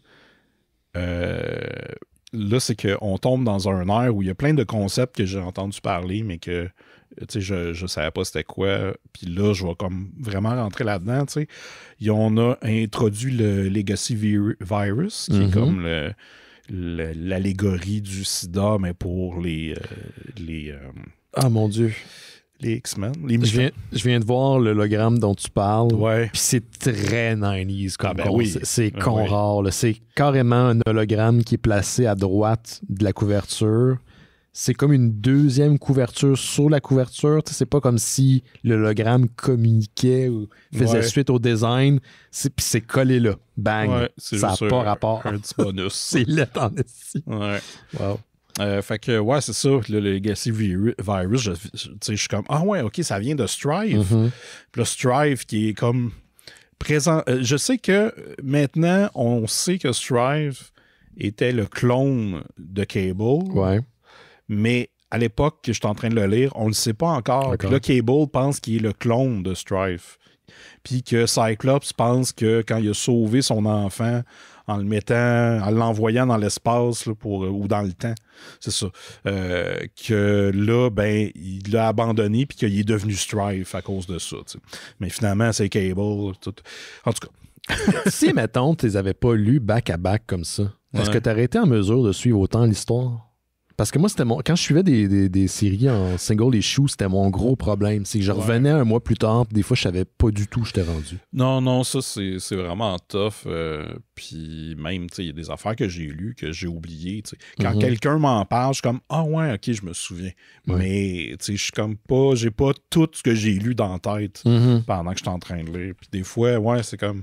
S2: là, c'est qu'on tombe dans un air où il y a plein de concepts que j'ai entendu parler, mais que je savais pas c'était quoi. Puis là, je vais comme vraiment rentrer là-dedans. On a introduit le Legacy Virus, qui est comme l'allégorie du sida, mais pour les
S1: ah, mon Dieu!
S2: Les X-Men.
S1: Je viens de voir l'hologramme dont tu parles.
S2: Ouais.
S1: Puis c'est très 90s comme
S2: oui.
S1: C'est rare. Là. C'est carrément un hologramme qui est placé à droite de la couverture. C'est comme une deuxième couverture sur la couverture. C'est pas comme si l'hologramme communiquait ou faisait suite au design. Puis c'est collé là. Bang.
S2: Ouais,
S1: ça n'a pas rapport.
S2: Un petit bonus.
S1: C'est là, t'en es ici.
S2: Ouais.
S1: Wow.
S2: Fait que, ouais, c'est ça, le Legacy Virus, je suis comme, ah ouais, ok, ça vient de Strive. Puis là, Strive qui est comme présent. Je sais que maintenant, on sait que Strive était le clone de Cable.
S1: Ouais.
S2: Mais à l'époque que je suis en train de le lire, on ne le sait pas encore. Puis là, Cable pense qu'il est le clone de Strive. Puis que Cyclops pense que quand il a sauvé son enfant en l'envoyant dans l'espace là, ou dans le temps, c'est ça, que là, ben, il l'a abandonné puis qu'il est devenu Strive à cause de ça. T'sais. Mais finalement, c'est Cable. Tout. En tout cas.
S1: Si, mettons, tu les avais pas lus back-à-back comme ça, est-ce que tu aurais été en mesure de suivre autant l'histoire? Parce que moi, quand je suivais des séries en single issue, c'était mon gros problème. C'est que je revenais un mois plus tard, puis des fois, je savais pas du tout où j'étais rendu.
S2: Non, ça, c'est vraiment tough. Puis même, tu sais, il y a des affaires que j'ai lues, que j'ai oubliées. Quand quelqu'un m'en parle, je suis comme, ah ouais, ok, je me souviens. Mais, tu sais, je suis comme pas, j'ai pas tout ce que j'ai lu dans la tête pendant que je suis en train de lire. Puis des fois, ouais, c'est comme...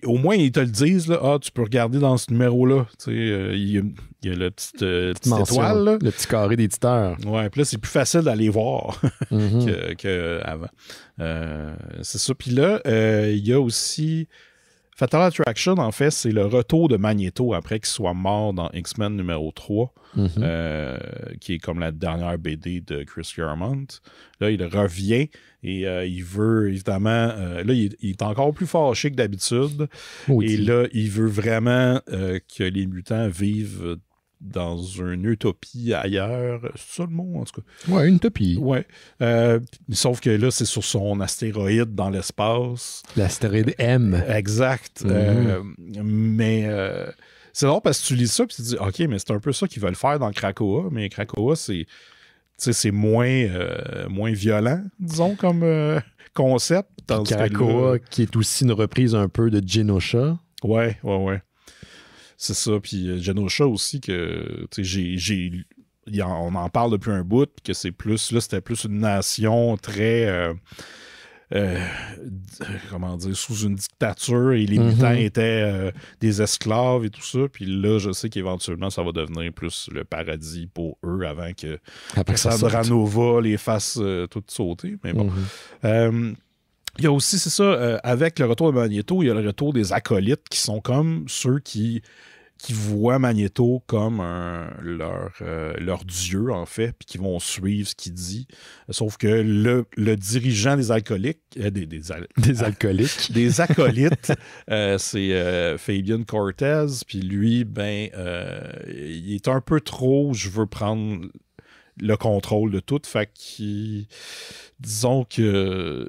S2: au moins, ils te le disent, là, tu peux regarder dans ce numéro-là. Il y a la petite étoile. Là.
S1: Le petit carré d'éditeur.
S2: Ouais, puis là, c'est plus facile d'aller voir qu'avant. C'est ça. Puis là, il y a aussi... Fatal Attraction, en fait, c'est le retour de Magneto après qu'il soit mort dans X-Men numéro 3, qui est comme la dernière BD de Chris Claremont. Là, il revient et il veut, évidemment... là, il est encore plus fâché que d'habitude. Et là, il veut vraiment que les mutants vivent dans une utopie ailleurs. C'est ça le mot, en tout cas?
S1: Ouais, une utopie.
S2: Ouais. Sauf que là, c'est sur son astéroïde dans l'espace.
S1: L'astéroïde M.
S2: Exact. Mais c'est drôle parce que tu lis ça et tu te dis, OK, mais c'est un peu ça qu'ils veulent faire dans Krakoa. Mais Krakoa, c'est moins violent, disons, comme concept.
S1: Krakoa, qui est aussi une reprise un peu de Genosha.
S2: Ouais. C'est ça. Puis Genosha aussi, que on en parle depuis un bout, que c'est plus, là, c'était plus une nation très, comment dire, sous une dictature et les mutants étaient des esclaves et tout ça. Puis là, je sais qu'éventuellement, ça va devenir plus le paradis pour eux avant que Cassandra Nova les fasse toutes sauter. Mais bon. Il y a aussi, c'est ça, avec le retour de Magneto, il y a le retour des acolytes qui sont comme ceux qui voient Magneto comme leur dieu, en fait, puis qui vont suivre ce qu'il dit. Sauf que le dirigeant des alcooliques...
S1: des alcooliques.
S2: Des acolytes, c'est Fabian Cortez, puis lui, il est un peu trop... Je veux prendre le contrôle de tout, fait qu'il... Disons que...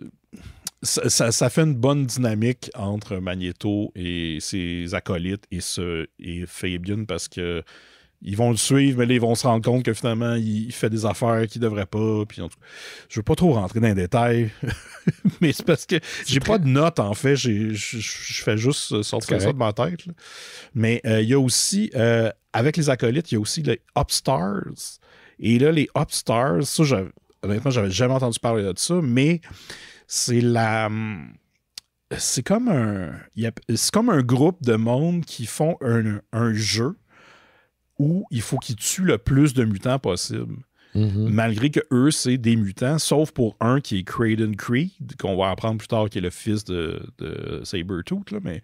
S2: Ça fait une bonne dynamique entre Magneto et ses acolytes et Fabian parce que ils vont le suivre, mais là, ils vont se rendre compte que finalement, il fait des affaires qu'il ne devrait pas. Puis, en tout cas, je ne veux pas trop rentrer dans les détails, mais c'est parce que j'ai pas de notes, en fait. Je fais juste sortir ça de ma tête. Là. Mais il y a aussi, avec les acolytes, il y a aussi les Upstars. Et là, les Upstars, ça, honnêtement, j'avais jamais entendu parler de ça, mais... C'est comme un groupe de monde qui font un jeu où il faut qu'ils tuent le plus de mutants possible. Malgré que eux, c'est des mutants, sauf pour un qui est Creighton Creed, qu'on va apprendre plus tard, qui est le fils de Sabretooth, là, mais...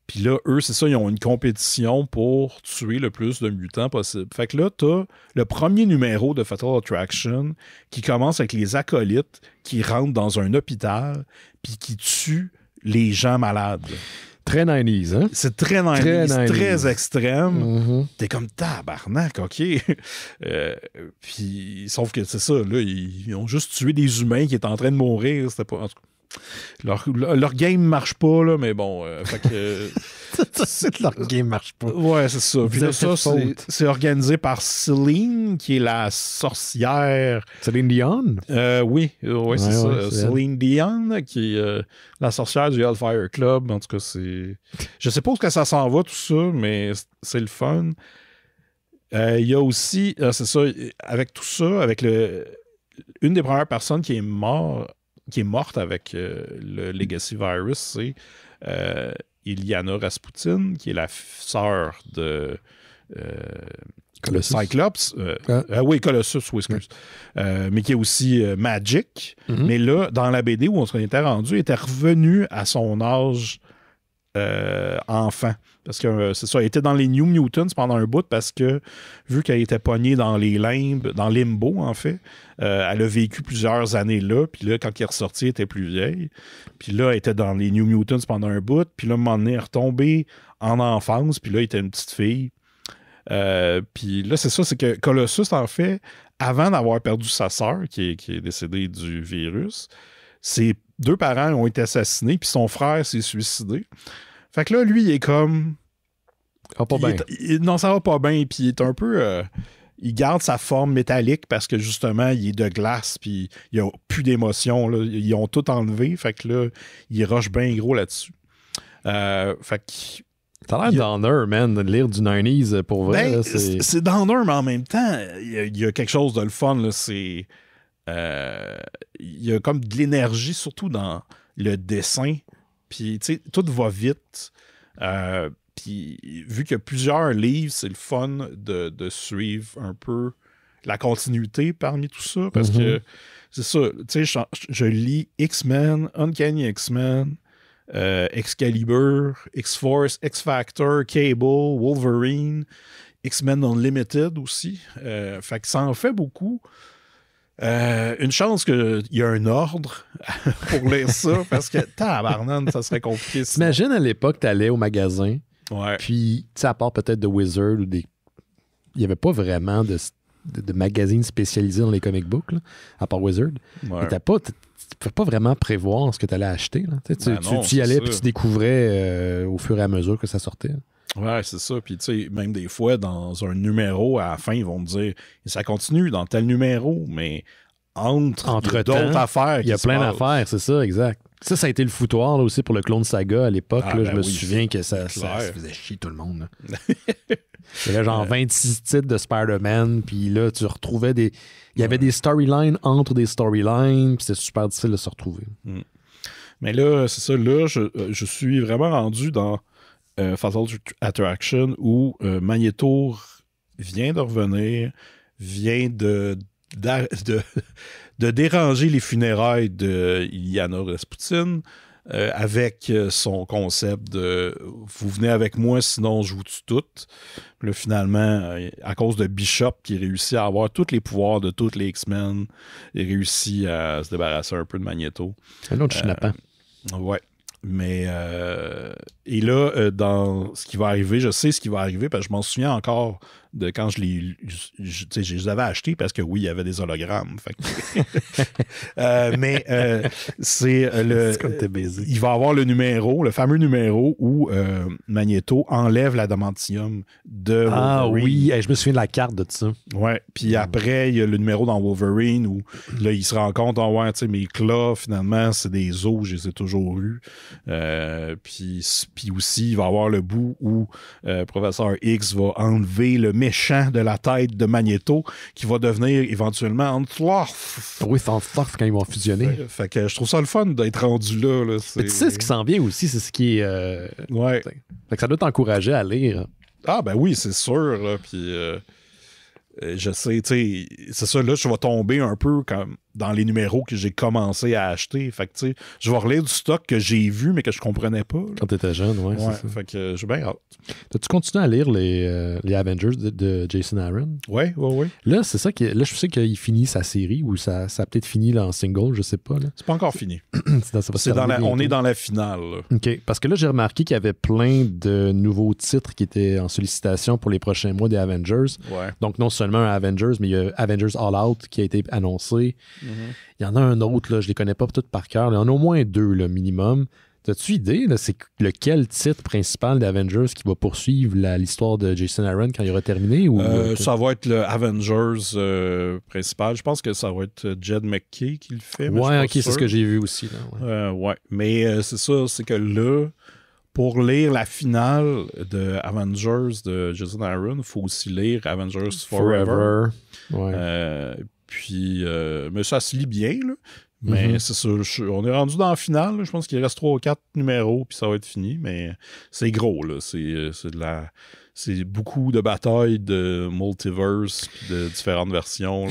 S2: Puis là, eux, c'est ça, ils ont une compétition pour tuer le plus de mutants possible. Fait que là, t'as le premier numéro de Fatal Attraction qui commence avec les acolytes qui rentrent dans un hôpital puis qui tuent les gens malades.
S1: Très 90s, hein?
S2: C'est très 90s, très extrême. T'es comme tabarnak, OK. Puis, sauf que c'est ça, là, ils ont juste tué des humains qui étaient en train de mourir. C'était pas... En tout cas, leur game marche pas, là, mais bon, fait que...
S1: leur game marche pas.
S2: Ouais, c'est ça. Puis là, ça, c'est organisé par Celine, qui est la sorcière...
S1: Celine Dion?
S2: Oui, c'est ça. Ouais, Celine Dion, qui est la sorcière du Hellfire Club. En tout cas, c'est... Je sais pas où ça s'en va, tout ça, mais c'est le fun. Il y a aussi, c'est ça, avec tout ça, avec une des premières personnes qui est morte avec le Legacy Virus, c'est Illyana Rasputin, qui est la sœur de Cyclops. Oui, Colossus, oui, excuse. Mais qui est aussi Magic. Mais là, dans la BD où on s'en était rendu, elle était revenue à son âge enfant. Parce que c'est ça, elle était dans les New Mutants pendant un bout parce que, vu qu'elle était pognée dans les limbes, dans Limbo, en fait, elle a vécu plusieurs années là, puis là, quand elle est ressortie, elle était plus vieille. Puis là, elle était dans les New Mutants pendant un bout, puis là, à un moment donné, elle est retombée en enfance, puis là, elle était une petite fille. Puis là, c'est ça, c'est que Colossus, en fait, avant d'avoir perdu sa sœur, qui est décédée du virus, ses deux parents ont été assassinés, puis son frère s'est suicidé. Fait que là, lui, il est comme...
S1: Ça va pas bien.
S2: Non, ça va pas bien, puis il est un peu... il garde sa forme métallique parce que, justement, il est de glace, puis il n'y a plus d'émotion. Là. Ils ont tout enlevé, fait que là, il rush bien gros là-dessus. Fait que...
S1: Ça a l'air downer, man, de lire du 90s, pour vrai.
S2: Ben, c'est downer, mais en même temps, il y a quelque chose de le fun, là, c'est... il y a comme de l'énergie, surtout dans le dessin. Puis, tu sais, tout va vite. Puis, vu qu'il y a plusieurs livres, c'est le fun de suivre un peu la continuité parmi tout ça. Parce que, c'est ça, tu sais, je lis X-Men, Uncanny X-Men, Excalibur, X-Force, X-Factor, Cable, Wolverine, X-Men Unlimited aussi. Fait que ça en fait beaucoup. Une chance qu'il y a un ordre pour lire ça, parce que tabarnane, ça serait compliqué.
S1: T'imagines à l'époque, t'allais au magasin,
S2: ouais.
S1: Puis, tu sais, à part peut-être de Wizard ou des... Il n'y avait pas vraiment de magazines spécialisés dans les comic books, là, à part Wizard.
S2: Ouais.
S1: Tu ne pouvais pas vraiment prévoir ce que tu allais acheter. Là. Tu y allais puis tu découvrais au fur et à mesure que ça sortait.
S2: Ouais, c'est ça. Puis, tu sais, même des fois, dans un numéro, à la fin, ils vont me dire ça continue dans tel numéro, mais entre d'autres affaires.
S1: Il y a plein d'affaires, c'est ça, exact. Ça a été le foutoir là, aussi pour le Clone Saga à l'époque. Je me souviens que ça faisait chier tout le monde. Il y avait genre 26 titres de Spider-Man, puis là, tu retrouvais des... Il y avait des storylines entre des storylines, puis c'était super difficile de se retrouver.
S2: Mais là, c'est ça, là, je suis vraiment rendu dans Fatal Attraction où Magneto vient de revenir, vient de déranger les funérailles de Illyana Rasputin avec son concept de « vous venez avec moi, sinon je vous tue toutes ». Là, finalement, à cause de Bishop qui réussit à avoir tous les pouvoirs de tous les X-Men, il réussit à se débarrasser un peu de Magneto.
S1: Un autre schnappant.
S2: Ouais. Mais et là, dans ce qui va arriver, je sais ce qui va arriver parce que je m'en souviens encore de quand je les avais achetés parce que oui, il y avait des hologrammes. Fait que... mais c'est il va avoir le fameux numéro où Magneto enlève l'adamantium de Wolverine.
S1: Ah oui, je me souviens de la carte de ça.
S2: Ouais, puis après, il y a le numéro dans Wolverine où là, il se rend compte, ouais, tu sais, mes claws, finalement, c'est des os, je les ai toujours eus. Puis aussi, il va y avoir le bout où Professeur X va enlever le méchant de la tête de Magneto qui va devenir éventuellement Onslaught.
S1: Oui, c'est Onslaught quand ils vont fusionner.
S2: Fait que je trouve ça le fun d'être rendu là.
S1: Mais tu sais, ce qui s'en vient aussi, c'est ce qui est...
S2: ouais.
S1: Fait que ça doit t'encourager à lire.
S2: Ah, ben oui, c'est sûr. Puis... je sais, tu sais, c'est ça, là, je vais tomber un peu comme dans les numéros que j'ai commencé à acheter. Fait que, tu sais, je vais relire du stock que j'ai vu, mais que je comprenais pas. Là.
S1: Quand t'étais jeune, ouais.
S2: Ouais, fait que j'ai bien hâte.
S1: T'as-tu continué à lire les Avengers de Jason Aaron?
S2: Ouais.
S1: Là, c'est ça là, je sais qu'il finit sa série ou ça a peut-être fini là, en single, je sais pas. Là.
S2: C'est pas encore fini. On est dans la finale. Là.
S1: OK. Parce que là, j'ai remarqué qu'il y avait plein de nouveaux titres qui étaient en sollicitation pour les prochains mois des Avengers.
S2: Ouais.
S1: Donc, non seulement un Avengers, mais il y a Avengers All Out qui a été annoncé. Il y en a un autre, là, je les connais pas toutes par cœur. Il y en a au moins 2, là, minimum. T'as-tu idée, là, c'est lequel titre principal d'Avengers qui va poursuivre l'histoire de Jason Aaron quand il aura terminé? Ou,
S2: ça va être le Avengers principal. Je pense que ça va être Jed McKay qui le fait.
S1: Ouais, ok, c'est ce que j'ai vu aussi. Là,
S2: ouais. Mais c'est ça, c'est que là, pour lire la finale de Avengers de Jason Aaron, il faut aussi lire Avengers Forever.
S1: Ouais.
S2: Puis, mais ça se lit bien, là. Mais c'est ça, on est rendu dans la finale. Là. Je pense qu'il reste 3 ou 4 numéros, puis ça va être fini. Mais c'est gros, là. C'est beaucoup de batailles de multiverse, puis de différentes versions.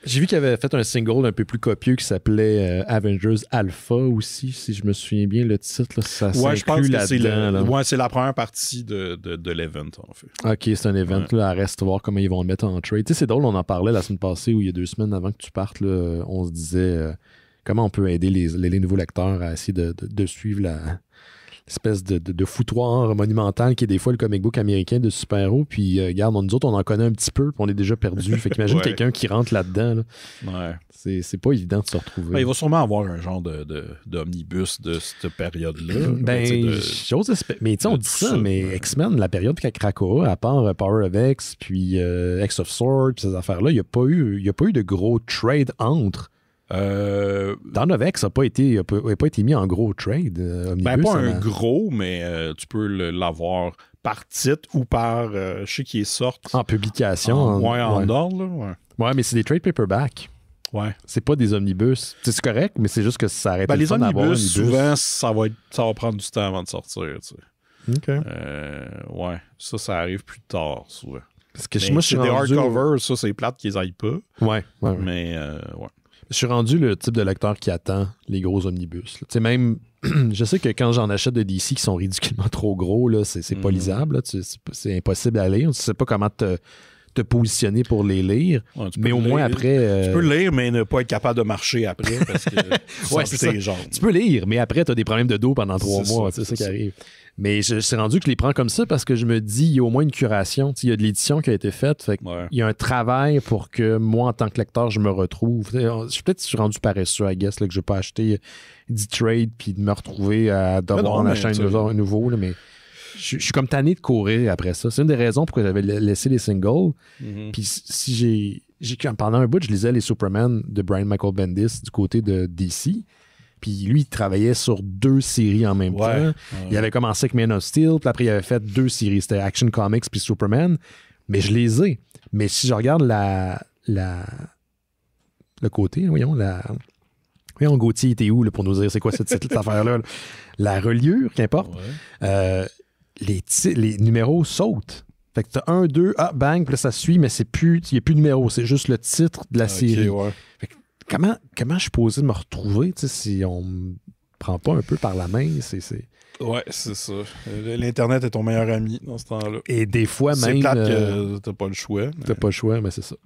S1: J'ai vu qu'il avait fait un single un peu plus copieux qui s'appelait Avengers Alpha aussi, si je me souviens bien le titre. Là, ça
S2: je pense que
S1: là.
S2: c'est la première partie de l'event, en fait.
S1: OK, c'est un event.
S2: Ouais.
S1: Là, reste voir comment ils vont le mettre en trade. Tu sais, c'est drôle, on en parlait la semaine passée ou il y a 2 semaines avant que tu partes. Là, on se disait comment on peut aider les nouveaux lecteurs à essayer de suivre l'espèce de foutoir monumental qui est des fois le comic book américain de super-héros. Puis, regarde, nous autres, on en connaît un petit peu, puis on est déjà perdu. Fait qu'imagine quelqu'un qui rentre là-dedans. Là.
S2: Ouais.
S1: C'est pas évident de se retrouver.
S2: Il va sûrement avoir un genre d'omnibus de cette période-là.
S1: J'ose espérer. Mais tu sais, on dit ça, mais X-Men, la période Krakoa, à part Power of X, puis X of Sword, puis ces affaires-là, il n'y a pas eu de gros trade entre. Dawn of X n'a pas été mis en gros trade. Omnibus,
S2: pas un gros, mais tu peux l'avoir par titre ou par je sais qui est sorti.
S1: En publication.
S2: En ordre. Là,
S1: ouais, mais c'est des trade paperback.
S2: Ouais.
S1: C'est pas des omnibus. C'est correct, mais c'est juste que ça arrête
S2: les omnibus, souvent, ça va prendre du temps avant de sortir. Tu sais.
S1: OK.
S2: Ouais. Ça arrive plus tard, souvent.
S1: Parce que moi, je suis
S2: des
S1: rendu...
S2: hardcovers, ça, c'est plate qu'ils aillent pas.
S1: Ouais.
S2: Mais, ouais.
S1: Je suis rendu le type de lecteur qui attend les gros omnibus. Tu sais, même, je sais que quand j'en achète de DC qui sont ridiculement trop gros, là, c'est pas lisable. Là, c'est impossible à lire. Tu sais pas comment te positionner pour les lire.
S2: Ouais,
S1: mais au moins après...
S2: Tu peux le lire, mais ne pas être capable de marcher après parce que
S1: ouais, c'est ça. Tu peux lire, mais après, tu as des problèmes de dos pendant 3 mois. C'est ça qui arrive. Mais je suis rendu que je les prends comme ça parce que je me dis, il y a au moins une curation. Il y a de l'édition qui a été faite. Fait il y a un travail pour que moi, en tant que lecteur, je me retrouve. Je suis rendu paresseux, I guess, là, que je ne vais pas acheter 10 trades puis de me retrouver à devoir en acheter un nouveau. Là, mais je suis comme tanné de courir après ça. C'est une des raisons pourquoi j'avais laissé les singles. Puis si pendant un bout, je lisais les Superman de Brian Michael Bendis du côté de DC. Puis lui, il travaillait sur 2 séries en même temps. Il avait commencé avec Man of Steel, puis après, il avait fait 2 séries. C'était Action Comics puis Superman. Mais je les ai. Mais si je regarde le côté, voyons, Gauthier était où là, pour nous dire c'est quoi cette affaire-là? Là? La reliure, qu'importe. Les numéros sautent. Fait que t'as 1, 2, bang, puis là, ça suit, mais il n'y a plus de numéro. C'est juste le titre de la série. Fait que comment je suis posé de me retrouver si on me prend pas un peu par la main?
S2: Ouais, c'est ça. L'Internet est ton meilleur ami dans ce temps-là.
S1: Et des fois même...
S2: C'est plate que t'as pas le choix. Mais...
S1: T'as pas le choix, mais c'est ça.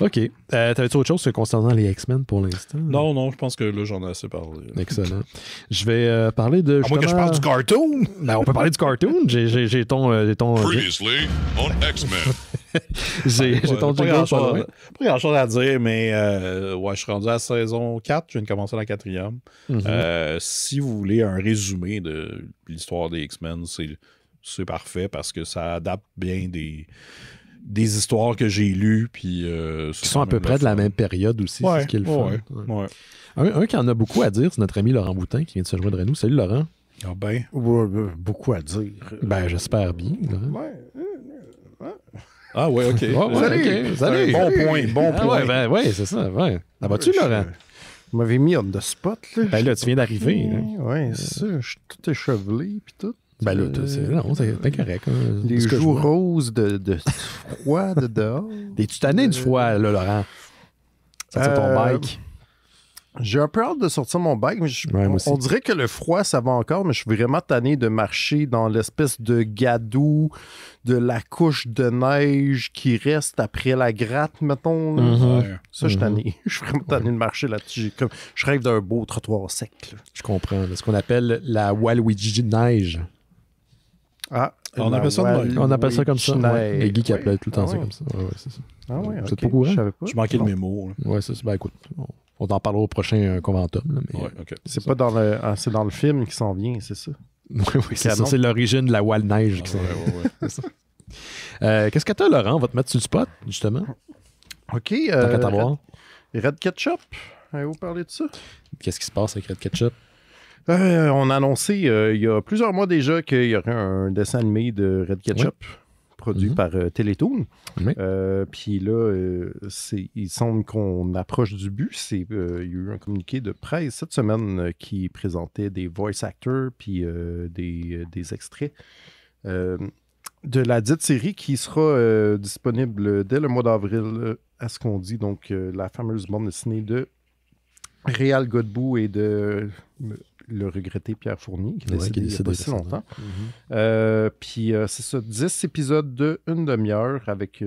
S1: OK. T'avais-tu autre chose concernant les X-Men pour l'instant?
S2: Non, je pense que là, j'en ai assez parlé.
S1: Excellent. Je vais parler de...
S2: À moins que je parle du cartoon!
S1: Ben, on peut parler du cartoon. J'ai ton...
S5: Previously on X-Men.
S1: J'ai ton jingle.
S2: Pas grand-chose à dire, mais je suis rendu à la saison 4. Je viens de commencer la 4e. Si vous voulez un résumé de l'histoire des X-Men, c'est parfait parce que ça adapte bien des histoires que j'ai lues. Puis,
S1: qui sont à peu près de la même période aussi, c'est ce qui est le fun.
S2: Ouais.
S1: Un qui en a beaucoup à dire, c'est notre ami Laurent Boutin qui vient de se joindre à nous. Salut Laurent.
S2: Ah ben.
S4: Beaucoup à dire.
S1: Ben, j'espère bien.
S2: Ah ouais, OK.
S1: Salut.
S2: Bon point.
S1: Ouais, c'est ça. Ouais. Ça va-tu, Laurent?
S4: Vous m'avez mis on the spot, là.
S1: Ben là, tu viens d'arriver.
S4: Ouais, c'est ça. Je suis tout échevelé, puis tout.
S1: Ben là, c'est correct. Hein.
S4: Les joues roses de froid de dehors.
S1: T'es-tu tanné du froid, là, Laurent? Ça c'est ton bike.
S4: J'ai un peu hâte de sortir mon bike, mais on dirait que le froid, ça va encore, mais je suis vraiment tanné de marcher dans l'espèce de gadou de la couche de neige qui reste après la gratte, mettons. Ça, je suis tanné. Je suis vraiment tanné de marcher là-dessus. Je rêve d'un beau trottoir sec. Là.
S1: Je comprends. Ce qu'on appelle la Waluigi de neige.
S2: On appelle
S1: ça comme ça. Les geeks qui appellent tout le temps ça comme ça. Ouais, c'est ça.
S4: Ah ouais,
S1: vous êtes pas au courant?
S2: Je manquais le mémo.
S1: Ouais, c'est ça. Ben écoute, on t'en parlera au prochain Conventum. Là, mais,
S4: c'est pas c'est dans le film qui s'en vient, c'est ça?
S1: Oui, c'est ça. C'est l'origine de la Wal Neige qui s'en vient. C'est ça. Qu'est-ce que t'as, Laurent? On va te mettre sur le spot, justement.
S4: OK.
S1: Tant qu'à t'avoir.
S4: Red Ketchup. Allez-vous parler de ça?
S1: Qu'est-ce qui se passe avec Red Ketchup?
S4: On a annoncé il y a plusieurs mois déjà qu'il y aurait un dessin animé de Red Ketchup produit par Télétoon. Puis là, il semble qu'on approche du but. Il y a eu un communiqué de presse cette semaine qui présentait des voice actors puis des extraits de la dite série qui sera disponible dès le mois d'avril, à ce qu'on dit. Donc, la fameuse bande dessinée de Réal Godbout et de le regretté Pierre Fournier, qui est décédé il n'y a pas si longtemps. Puis c'est ça, 10 épisodes de 1 demi-heure avec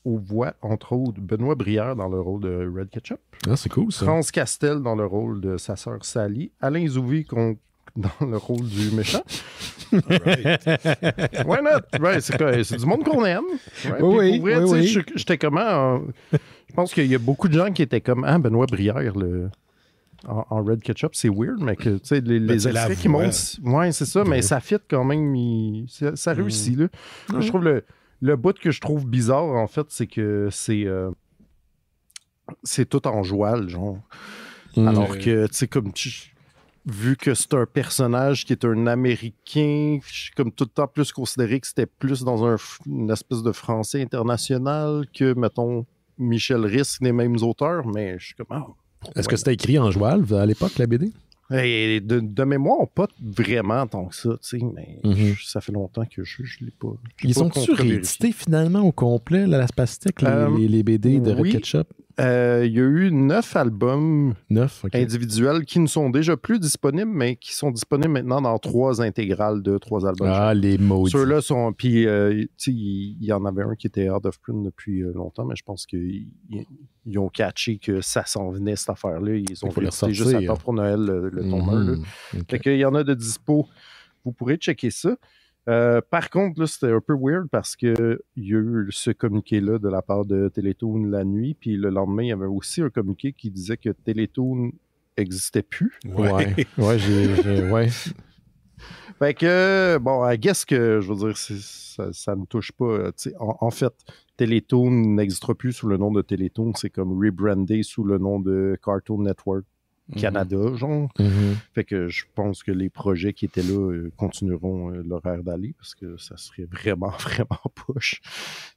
S4: aux voix, entre autres, Benoît Brière dans le rôle de Red Ketchup.
S1: Ah, c'est cool, ça.
S4: France Castel dans le rôle de sa sœur Sally. Alain Zouvi dans le rôle du méchant. Why not? Ouais, c'est du monde qu'on aime. Ouais, pour vrai, j'étais comment... je pense qu'il y a beaucoup de gens qui étaient comme Benoît Brière, en Red Ketchup, c'est weird, mais que les extraits qui montent. Ouais, c'est ça, mais ça fit quand même. Ça réussit, là. Je trouve le bout que je trouve bizarre, en fait, c'est que c'est tout en joual, genre. Alors que, tu sais, comme vu que c'est un personnage qui est un Américain, je suis comme tout le temps plus considéré que c'était plus dans une espèce de français international que, mettons,
S6: Michel Risse, les mêmes auteurs, mais je suis comme...
S1: Est-ce que c'était écrit en joual à l'époque, la BD?
S6: Et de mémoire, pas vraiment tant que ça, tu sais, mais ça fait longtemps que je l'ai pas.
S1: Ils sont-tu réédités finalement au complet, la Spastique, les BD de Red Ketchup?
S6: Il y a eu 9 albums individuels qui ne sont déjà plus disponibles, mais qui sont disponibles maintenant dans 3 intégrales de 3 albums.
S1: Ah, les maudits.
S6: Ceux-là sont... Puis, il y en avait un qui était out of print depuis longtemps, mais je pense qu'ils ont catché que ça s'en venait, cette affaire-là. Ils ont fait juste à temps pour Noël, le tombeur. Fait qu'il y en a de dispo. Vous pourrez checker ça. Par contre, là, c'était un peu weird parce qu'il y a eu ce communiqué-là de la part de Télétoon la nuit, puis le lendemain, il y avait aussi un communiqué qui disait que Télétoon n'existait plus.
S1: Ouais.
S6: Fait que, bon, I guess que, je veux dire, ça ne touche pas. En fait, Télétoon n'existera plus sous le nom de Télétoon, c'est comme rebrandé sous le nom de Cartoon Network Canada, genre. Fait que je pense que les projets qui étaient là continueront leur air d'aller parce que ça serait vraiment, vraiment poche.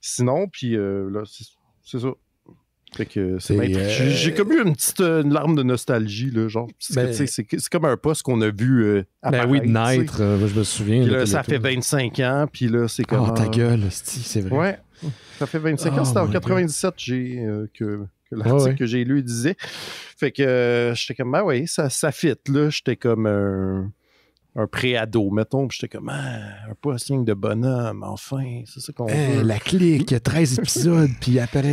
S6: Sinon, puis là, c'est ça. Fait que j'ai comme eu une petite larme de nostalgie, là, genre. C'est comme un poste qu'on a vu apparaître.
S1: Oui, de naître, je me souviens.
S6: Puis là, ça fait 25 ans, puis là, c'est comme...
S1: Oh, ta gueule, c'est vrai.
S6: Ouais, ça fait 25 ans. C'était en 97 que l'article que j'ai lu disait. Fait que j'étais comme, ça fit, là. J'étais comme un pré-ado, mettons. Puis j'étais comme, un posting de bonhomme, enfin. C'est ça qu'on veut.
S1: La clique, 13 épisodes, puis après,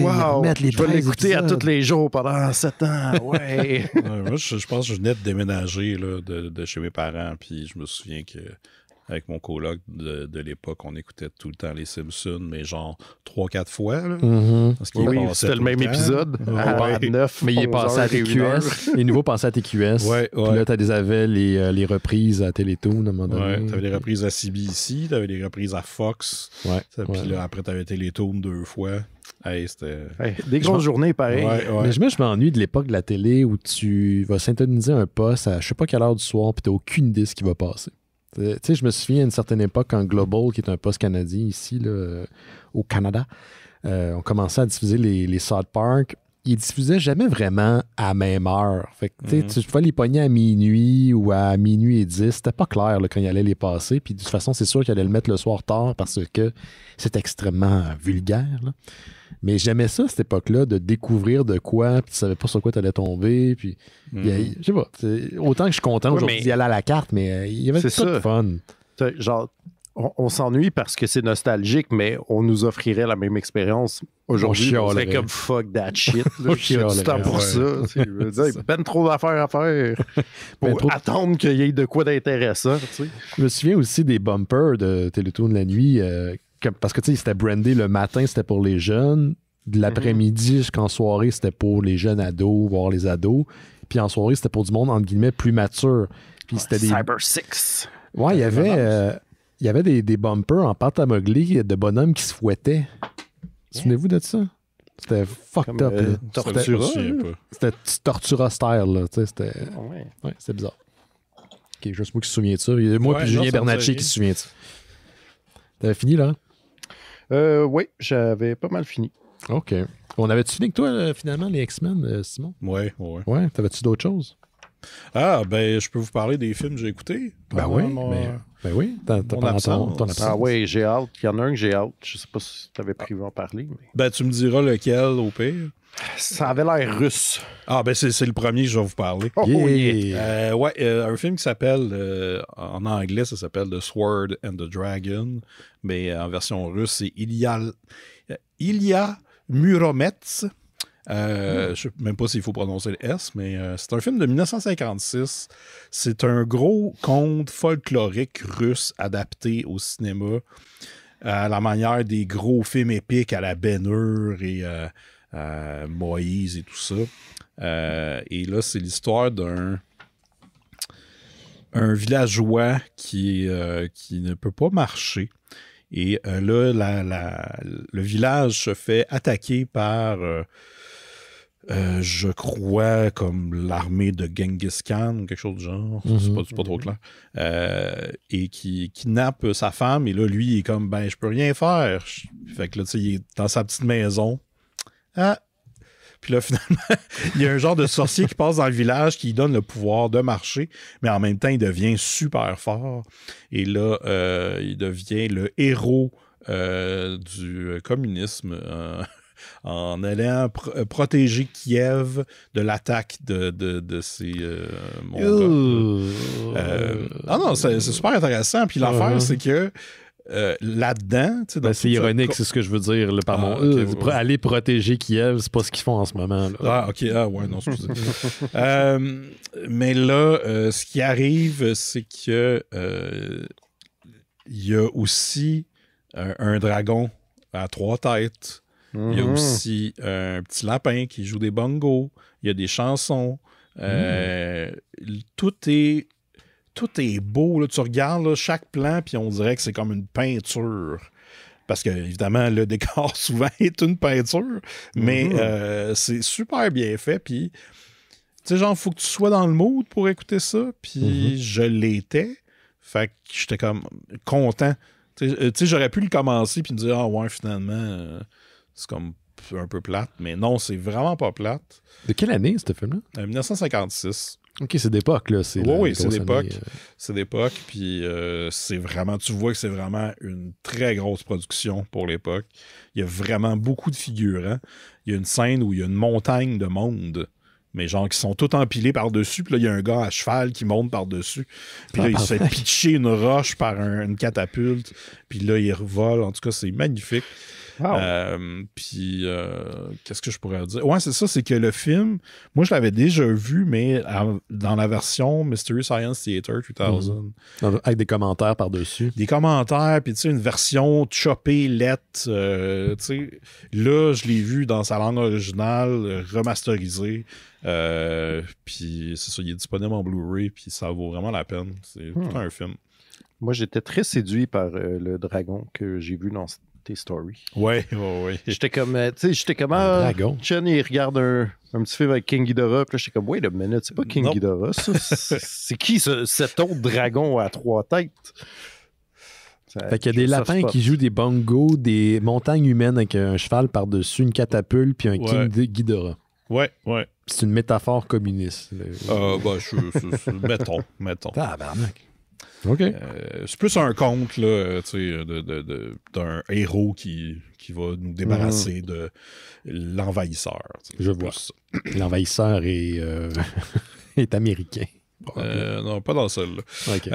S1: mettre les 13 épisodes.
S6: Je vais l'écouter à tous les jours pendant 7 ans, ouais.
S2: Moi, je pense que je venais de déménager là, de chez mes parents, puis je me souviens que avec mon coloc de l'époque, on écoutait tout le temps les Simpsons, mais genre 3-4 fois. Là,
S6: parce c'était le même épisode. À 9,
S1: mais il est passé à TQS. Les nouveaux passaient à TQS. Puis là, tu avais les reprises à Télétoon à un moment donné.
S2: Tu avais les reprises à CBC, tu avais les reprises à Fox. Puis là, après, tu avais Télétoon 2 fois. C'était...
S6: des grosses journées, pareil.
S1: Mais je m'ennuie de l'époque de la télé où tu vas syntoniser un poste à je sais pas quelle heure du soir, puis tu n'as aucune idée de ce qui va passer. Tu sais, je me souviens à une certaine époque, quand Global, qui est un poste canadien ici, là, au Canada, on commençait à diffuser les South Park. Ils diffusaient jamais vraiment à même heure. Fait que, tu pouvais les pogner à minuit ou à minuit et 10. C'était pas clair là, quand ils allaient les passer. Puis de toute façon, c'est sûr qu'ils allaient le mettre le soir tard parce que c'est extrêmement vulgaire. Là. Mais j'aimais ça, à cette époque-là, de découvrir de quoi, puis tu savais pas sur quoi tu allais tomber. Puis, je sais pas. Autant que je suis content aujourd'hui d'y aller à la carte, mais il y avait tout de fun.
S6: Genre, on s'ennuie parce que c'est nostalgique, mais on nous offrirait la même expérience aujourd'hui. On serait comme fuck that shit. J'ai du temps pour ça. Il y a ben trop d'affaires à faire pour attendre qu'il y ait de quoi d'intéressant.
S1: Je me souviens aussi des bumpers de Télétoon de la nuit. Parce que c'était brandé le matin, c'était pour les jeunes. De l'après-midi jusqu'en soirée, c'était pour les jeunes ados, voire les ados. Puis en soirée, c'était pour du monde, entre guillemets, plus mature. Puis c'était
S6: Cyber 6.
S1: Ouais, il y avait des bumpers en pâte à modeler de bonhommes qui se fouettaient. Souvenez-vous de ça? C'était fucked up.
S6: Tortura.
S1: C'était Tortura style. Là. C'était bizarre. OK, juste moi qui se souviens de ça. Il y a moi et Julien Bernatchez qui se souvient de ça. T'avais fini, là?
S6: Oui, j'avais pas mal fini.
S1: OK. On avait-tu fini avec toi, finalement, les X-Men, Simon?
S2: Ouais.
S1: Ouais, t'avais-tu d'autres choses?
S2: Ah, ben, je peux vous parler des films que j'ai écoutés.
S1: Ben oui, t'as ton absence.
S6: Ah oui, j'ai hâte. Il y en a un que j'ai hâte. Je sais pas si t'avais prévu en parler. Mais...
S2: Ben, tu me diras lequel, au pire.
S6: Ça avait l'air russe.
S2: Ah, ben, c'est le premier que je vais vous parler. Un film qui s'appelle, en anglais, ça s'appelle The Sword and the Dragon, mais en version russe, c'est Ilya Muromets. Je ne sais même pas s'il faut prononcer le S, mais c'est un film de 1956. C'est un gros conte folklorique russe adapté au cinéma à la manière des gros films épiques à la Ben-Hur et Moïse et tout ça. Et là, c'est l'histoire d'un villageois qui ne peut pas marcher. Et là, le village se fait attaquer par... je crois comme l'armée de Genghis Khan ou quelque chose du genre, c'est pas trop clair, et qui kidnappe sa femme, et là lui il est comme je peux rien faire, fait que là tu sais il est dans sa petite maison, Puis là, finalement, il y a un genre de sorcier qui passe dans le village qui lui donne le pouvoir de marcher, mais en même temps, il devient super fort. Et là, il devient le héros du communisme en allant protéger Kiev de l'attaque de ces Mongols. Non, c'est super intéressant. Puis l'affaire, c'est que là-dedans...
S1: c'est ironique, c'est ce que je veux dire. Là, aller protéger Kiev, c'est pas ce qu'ils font en ce moment. Là.
S2: OK. Ouais, non, excusez. Mais là, ce qui arrive, c'est que il y a aussi un dragon à 3 têtes. Il y a aussi un petit lapin qui joue des bongos. Il y a des chansons. Tout est beau. Là. Tu regardes là, chaque plan, puis on dirait que c'est comme une peinture. Parce que, évidemment, le décor, souvent, est une peinture. Mais c'est super bien fait. Puis, tu sais, genre, il faut que tu sois dans le mood pour écouter ça. Puis, je l'étais. Fait que j'étais comme content. Tu sais, j'aurais pu le commencer puis me dire, ouais, finalement, c'est comme un peu plate. Mais non, c'est vraiment pas plate.
S1: De quelle année, ce film-là?
S2: 1956.
S1: OK, c'est d'époque, là.
S2: Oui, c'est d'époque. C'est d'époque, puis c'est vraiment... Tu vois que c'est vraiment une très grosse production pour l'époque. Il y a vraiment beaucoup de figurants. Il y a une scène où il y a une montagne de monde, mais genre qui sont tous empilés par-dessus, puis là, il y a un gars à cheval qui monte par-dessus. Puis là, il se fait pitcher une roche par une catapulte, puis là, il revole. En tout cas, c'est magnifique. Wow. Puis, qu'est-ce que je pourrais dire? Ouais, c'est ça, c'est que le film, moi, je l'avais déjà vu, mais dans la version Mystery Science Theater 2000.
S1: Avec des commentaires par-dessus.
S2: Des commentaires, puis tu sais, une version choppée, lettre. Tu sais, là, je l'ai vu dans sa langue originale, remasterisée. Puis, c'est ça, il est disponible en Blu-ray, puis ça vaut vraiment la peine. C'est tout un film.
S6: Moi, j'étais très séduit par le dragon que j'ai vu dans tes stories.
S2: Ouais.
S6: J'étais comme, dragon. Chen, il regarde un petit film avec King Ghidorah, puis là, j'étais comme, wait a minute, c'est pas King Ghidorah, ça. C'est qui cet autre dragon à 3 têtes?
S1: Fait qu'il y a des lapins qui jouent des bongos, des montagnes humaines avec un cheval par-dessus, une catapulte, puis un King Ghidorah.
S2: Ouais.
S1: C'est une métaphore communiste.
S2: Mettons.
S1: Tabarnak. OK.
S2: C'est plus un conte là, d'un héros qui va nous débarrasser de l'envahisseur.
S1: Je vois ça. L'envahisseur est américain.
S2: Non, pas dans celle-là.
S1: Okay.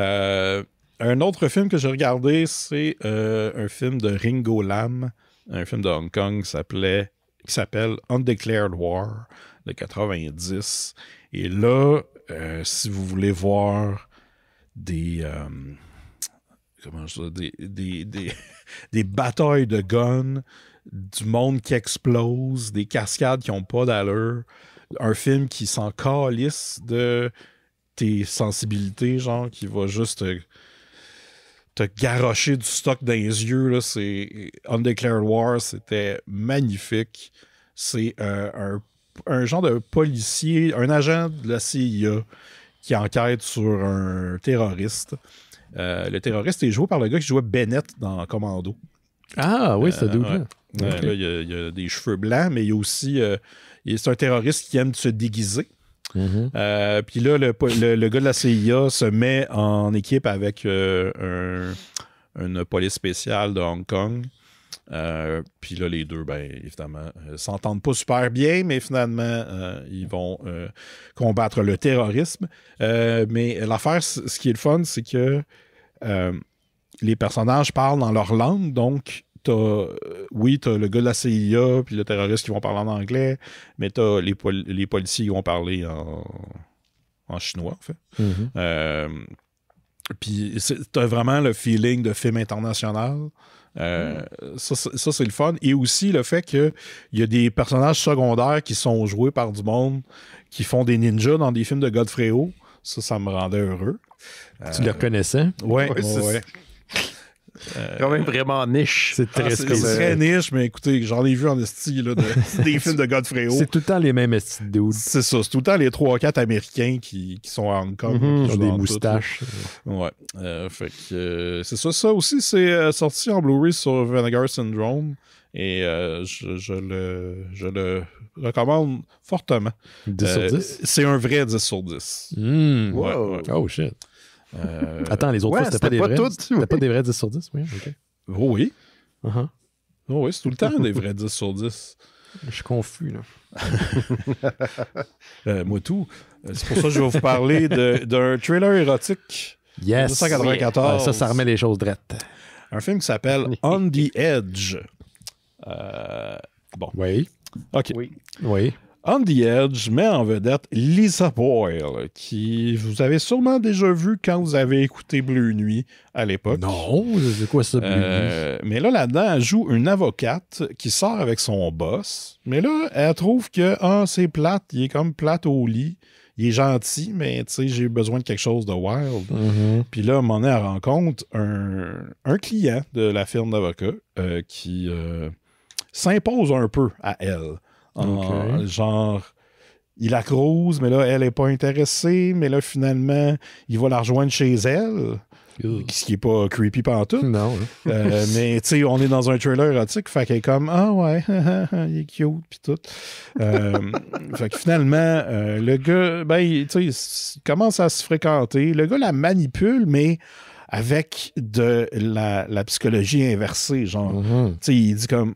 S2: Un autre film que j'ai regardé, c'est un film de Ringo Lam, un film de Hong Kong qui s'appelle Undeclared War de 90. Et là, si vous voulez voir des batailles de guns, du monde qui explose, des cascades qui n'ont pas d'allure, un film qui s'en calisse de tes sensibilités, genre qui va juste te garrocher du stock dans les yeux, là, c'est Undeclared War, c'était magnifique. C'est un genre de policier, un agent de la CIA qui enquête sur un terroriste. Le terroriste est joué par le gars qui jouait Bennett dans Commando.
S1: Ah oui, c'est double.
S2: Ouais. Okay. Là, il y a des cheveux blancs, mais il y a aussi... c'est un terroriste qui aime se déguiser.
S1: Mm-hmm.
S2: Puis là, le gars de la CIA se met en équipe avec une police spéciale de Hong Kong. Puis là, les deux, ben évidemment, s'entendent pas super bien, mais finalement, ils vont combattre le terrorisme. Mais l'affaire, ce qui est le fun, c'est que les personnages parlent dans leur langue, donc t'as le gars de la CIA puis le terroriste qui vont parler en anglais, mais t'as les policiers qui vont parler en chinois, en fait.
S1: Mm-hmm.
S2: Puis t'as vraiment le feeling de film international. Ça, c'est le fun. Et aussi le fait qu'il y a des personnages secondaires qui sont joués par du monde qui font des ninjas dans des films de Godfredo. Ça me rendait heureux.
S1: Tu le reconnaissais?
S2: Ouais.
S6: Quand même vraiment niche.
S1: C'est
S2: très niche, mais écoutez, j'en ai vu en esti des films de Godfredo.
S1: C'est tout le temps les mêmes estis de dudes.
S2: C'est ça, c'est tout le temps les 3-4 Américains qui sont à Hong Kong.
S1: Qui ont des moustaches.
S2: Ouais. Fait que c'est ça. Ça aussi, c'est sorti en Blu-ray sur Vinegar Syndrome. Et je le recommande fortement.
S1: 10 sur 10?
S2: C'est un vrai 10 sur 10.
S1: Wow. Oh, shit. Attends, les autres fois, c'était pas des vrais? C'était pas des vrais 10 sur 10? Oui, OK.
S2: Oh oui.
S1: Uh-huh.
S2: Oh oui, c'est tout le temps des vrais 10 sur 10.
S1: Je suis confus, là.
S2: Moi, tout. C'est pour ça que je vais vous parler d'un thriller érotique.
S1: Yes!
S2: 1994.
S1: Ça remet les choses drettes.
S2: Un film qui s'appelle On the Edge. Bon.
S1: Oui.
S2: OK.
S1: Oui.
S2: On the Edge met en vedette Lisa Boyle, qui vous avez sûrement déjà vu quand vous avez écouté Bleu Nuit à l'époque.
S1: Non, c'est quoi ça, Bleu Nuit?
S2: Mais là-dedans, elle joue une avocate qui sort avec son boss. Mais là, elle trouve que c'est plate, il est comme plate au lit. Il est gentil, mais tu sais, j'ai besoin de quelque chose de wild.
S1: Mm-hmm.
S2: Puis là, à un moment donné, elle rencontre un client de la firme d'avocats qui s'impose un peu à elle. Genre, il la crouse, mais là, elle n'est pas intéressée, mais là, finalement, il va la rejoindre chez elle, ce qui n'est pas creepy pantoute.
S1: Non.
S2: Mais, tu sais, on est dans un trailer érotique, fait qu'elle est comme, ouais, il est cute, puis tout. Fait que finalement, le gars, tu sais, il commence à se fréquenter. Le gars la manipule, mais avec de la psychologie inversée, genre, tu sais, il dit comme,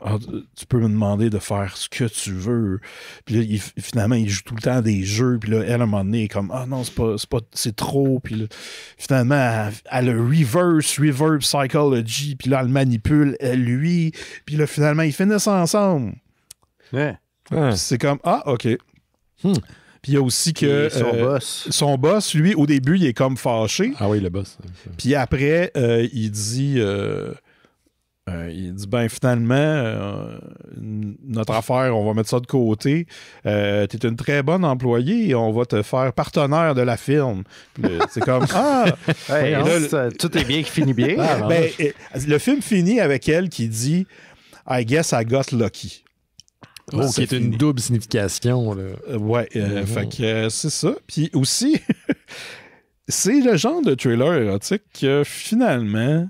S2: tu peux me demander de faire ce que tu veux. Puis là, finalement, il joue tout le temps des jeux, puis là, elle, à un moment donné, est comme, non, c'est trop. Puis là, finalement, elle a reverb psychology, puis là, elle manipule, lui, puis là, finalement, ils finissent ensemble.
S6: Ouais.
S2: C'est comme, OK. Puis il y a aussi que son boss, lui, au début, il est comme fâché.
S1: Ah oui, le boss.
S2: Puis après, il dit, ben finalement, notre affaire, on va mettre ça de côté. T'es une très bonne employée et on va te faire partenaire de la firme. C'est comme,
S6: tout est bien qui finit bien.
S2: Le film finit avec elle qui dit, I guess I got lucky.
S1: Qui est une double signification. Là.
S2: Fait que c'est ça. Puis aussi, c'est le genre de trailer érotique que finalement,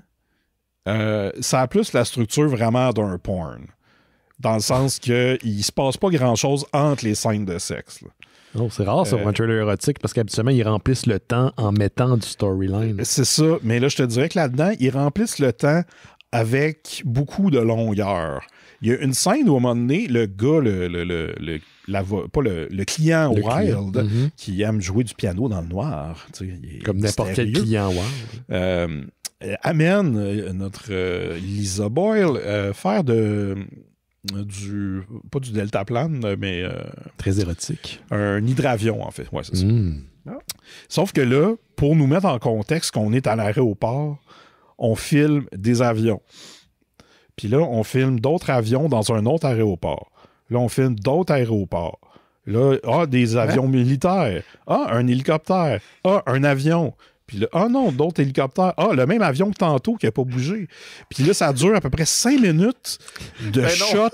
S2: ça a plus la structure vraiment d'un porn. Dans le sens qu'il se passe pas grand-chose entre les scènes de sexe.
S1: Oh, c'est rare ça pour un trailer érotique parce qu'habituellement, ils remplissent le temps en mettant du storyline.
S2: C'est ça. Mais là, je te dirais que là-dedans, ils remplissent le temps avec beaucoup de longueur. Il y a une scène où, à un moment donné, le gars, le client Wild, qui aime jouer du piano dans le noir.
S1: Comme n'importe quel client Wild.
S2: Amène notre Lisa Boyle faire pas du deltaplane, mais...
S1: très érotique.
S2: Un hydravion, en fait. Ouais, c'est ça. Sauf que là, pour nous mettre en contexte qu'on est à l'aéroport, on filme des avions. Puis là, on filme d'autres avions dans un autre aéroport. Là, on filme d'autres aéroports. Là, des avions militaires. Un hélicoptère. Un avion. Puis là, non, d'autres hélicoptères. Le même avion que tantôt qui n'a pas bougé. Puis là, ça dure à peu près 5 minutes de shot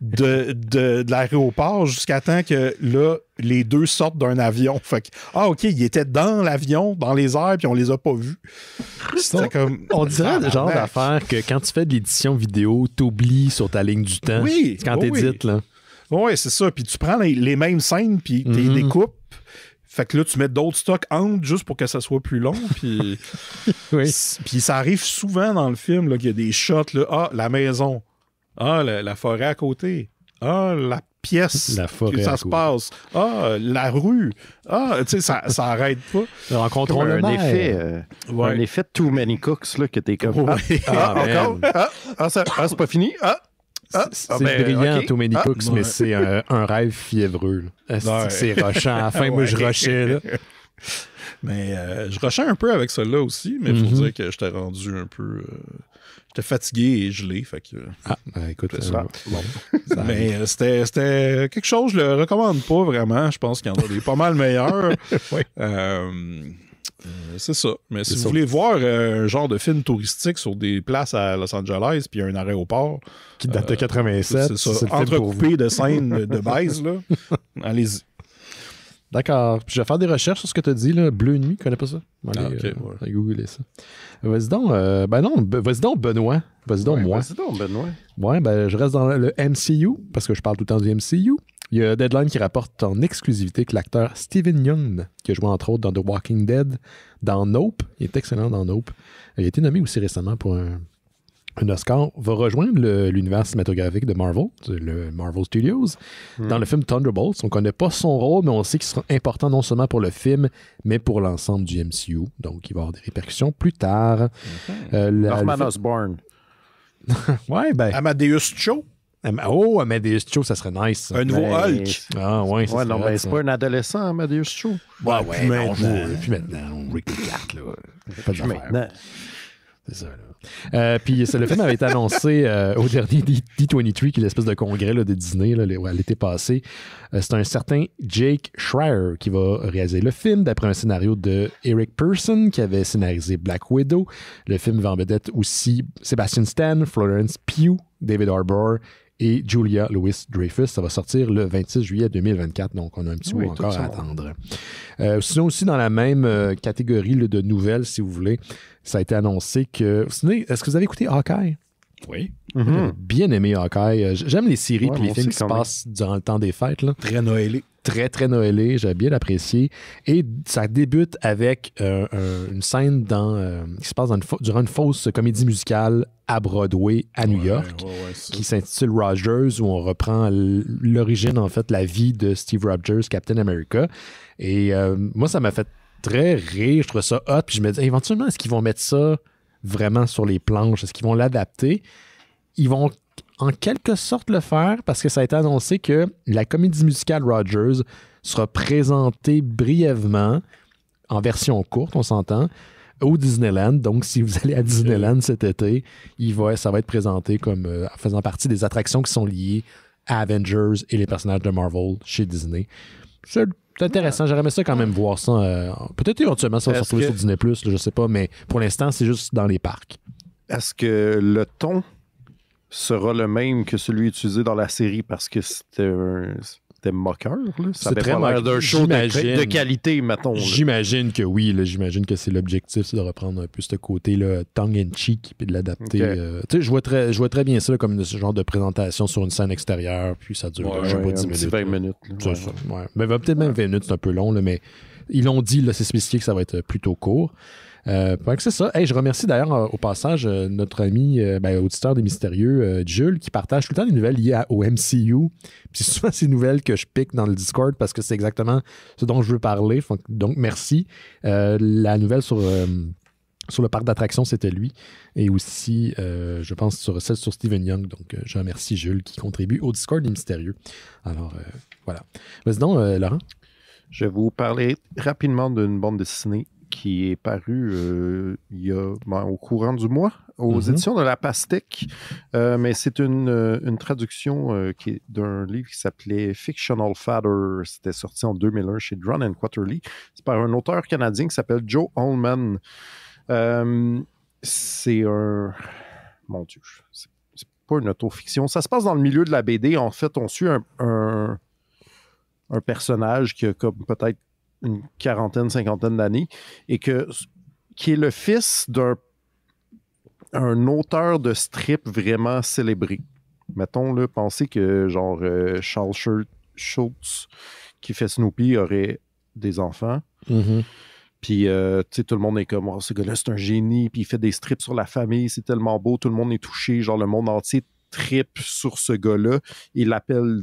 S2: de l'aéroport jusqu'à temps que là, les deux sortent d'un avion. Fait que, OK, ils étaient dans l'avion, dans les airs, puis on les a pas vus. C'était comme...
S1: On dirait le genre d'affaire que quand tu fais de l'édition vidéo, t'oublies sur ta ligne du temps.
S2: Oui.
S1: Quand t'édites, là.
S2: Oui, c'est ça. Puis tu prends les mêmes scènes, puis tu les découpes. Fait que là, tu mets d'autres stocks entre juste pour que ça soit plus long. Puis puis ça arrive souvent dans le film qu'il y a des shots. Là, la maison. La forêt à côté. La pièce.
S1: La forêt.
S2: Ça se passe. La rue. Tu sais, ça arrête pas.
S1: Rencontrons le maire.
S6: Un effet de Too Many Cooks là, que t'es comme. Encore. C'est pas fini.
S1: C'est brillant, Too Many Cooks, mais c'est un rêve fiévreux. C'est rushant. À la fin, moi, je rushais. Là.
S2: Mais je rushais un peu avec celle-là aussi, mais il faut dire que j'étais rendu un peu... j'étais fatigué et gelé. Fait que,
S1: écoute,
S2: ça. Mais c'était quelque chose, je le recommande pas vraiment. Je pense qu'il y en a des pas mal meilleurs. C'est ça. Mais si vous voulez voir un genre de film touristique sur des places à Los Angeles puis un aéroport...
S1: Qui date de 87.
S2: C'est ça. Entrecoupé de scènes de base, là. Allez-y.
S1: D'accord. Puis je vais faire des recherches sur ce que tu as dit, là. Bleu Nuit, tu connais pas ça? Allez, googler ça. Vas-y donc, vas-y donc, Benoît. Vas-y donc, moi.
S6: Vas-y donc, Benoît.
S1: Ouais, je reste dans le MCU, parce que je parle tout le temps du MCU. Il y a Deadline qui rapporte en exclusivité que l'acteur Steven Yeun, qui a joué entre autres dans The Walking Dead, dans Nope, il est excellent dans Nope. Il a été nommé aussi récemment pour un Oscar, va rejoindre l'univers cinématographique de Marvel, le Marvel Studios, dans le film Thunderbolts. On ne connaît pas son rôle, mais on sait qu'il sera important non seulement pour le film, mais pour l'ensemble du MCU. Donc, il va y avoir des répercussions plus tard.
S6: Norman Osborn.
S1: Ouais,
S2: Amadeus Cho.
S1: Amadeus Cho, ça serait nice.
S2: Un nouveau Hulk.
S1: Ah, ouais,
S6: ouais, non, mais c'est pas un adolescent, Amadeus Cho.
S1: Ouais, puis maintenant, on Rick Descartes, là. Pas de maintenant. C'est ça, là. Puis le film avait été annoncé au dernier D23, qui est l'espèce de congrès là, de Disney l'été passé. C'est un certain Jake Schreier qui va réaliser le film d'après un scénario de Eric Pearson qui avait scénarisé Black Widow. Le film va en vedette aussi Sebastian Stan, Florence Pugh, David Harbour et Julia Louis-Dreyfus. Ça va sortir le 26 juillet 2024, donc on a un petit bout encore à attendre. Sinon aussi dans la même catégorie là, de nouvelles, si vous voulez, ça a été annoncé que... Est-ce que vous avez écouté Hawkeye?
S2: Oui.
S1: J'ai bien aimé Hawkeye. J'aime les séries et les films qui se passent durant le temps des fêtes. Là.
S2: Très noëlé.
S1: Très, très noëlé. J'ai bien apprécié. Et ça débute avec une scène qui se passe durant une fausse comédie musicale à Broadway, à New York, qui s'intitule Rogers, où on reprend l'origine, en fait, la vie de Steve Rogers, Captain America. Et moi, ça m'a fait très rire. Je trouve ça hot. Puis je me dis, éventuellement, est-ce qu'ils vont mettre ça vraiment sur les planches? Est-ce qu'ils vont l'adapter? Ils vont en quelque sorte le faire parce que ça a été annoncé que la comédie musicale Rogers sera présentée brièvement en version courte, on s'entend, au Disneyland. Donc, si vous allez à Disneyland cet été, ça va être présenté comme faisant partie des attractions qui sont liées à Avengers et les personnages de Marvel chez Disney. C'est intéressant. J'aurais aimé ça quand même voir ça. Peut-être éventuellement ça va se retrouver sur Disney+, je sais pas, mais pour l'instant, c'est juste dans les parcs.
S6: Est-ce que le ton sera le même que celui utilisé dans la série parce que c'était moqueur? Là? Ça avait pas l'air d'un show de qualité, mettons. Là.
S1: J'imagine que oui. Là, j'imagine que c'est l'objectif, c'est de reprendre un peu ce côté-là tongue-in-cheek et de l'adapter. Okay. Je vois très bien ça là, comme ce genre de présentation sur une scène extérieure, puis ça dure, je sais pas, 10 minutes.
S6: 20 minutes.
S1: C'est ça. Ouais. Mais peut-être même 20 minutes, c'est un peu long, là, mais ils l'ont dit, là, c'est spécifié que ça va être plutôt court. C'est ça. Hey, je remercie d'ailleurs au passage notre ami auditeur des Mystérieux, Jules, qui partage tout le temps des nouvelles liées au MCU. Puis souvent, ces nouvelles que je pique dans le Discord parce que c'est exactement ce dont je veux parler. Donc, merci. La nouvelle sur le parc d'attractions, c'était lui. Et aussi, je pense, celle sur Steven Yeun. Donc, je remercie Jules qui contribue au Discord des Mystérieux. Alors, voilà. Vas-y donc, Laurent.
S6: Je vais vous parler rapidement d'une bande dessinée qui est paru au courant du mois aux éditions de La Pastèque. Mais c'est une traduction qui est d'un livre qui s'appelait Fictional Father. C'était sorti en 2001 chez Drun & Quarterly. C'est par un auteur canadien qui s'appelle Joe Allman. C'est un... Mon Dieu, c'est pas une autofiction. Ça se passe dans le milieu de la BD. En fait, on suit un personnage qui a comme peut-être une quarantaine, cinquantaine d'années, et qui est le fils d'un auteur de strip vraiment célébré. Mettons, là, pensez que genre Charles Schultz, qui fait Snoopy, aurait des enfants. Puis, tout le monde est comme, oh, ce gars-là, c'est un génie, puis il fait des strips sur la famille, c'est tellement beau, tout le monde est touché, genre le monde entier tripe sur ce gars-là. Il l'appelle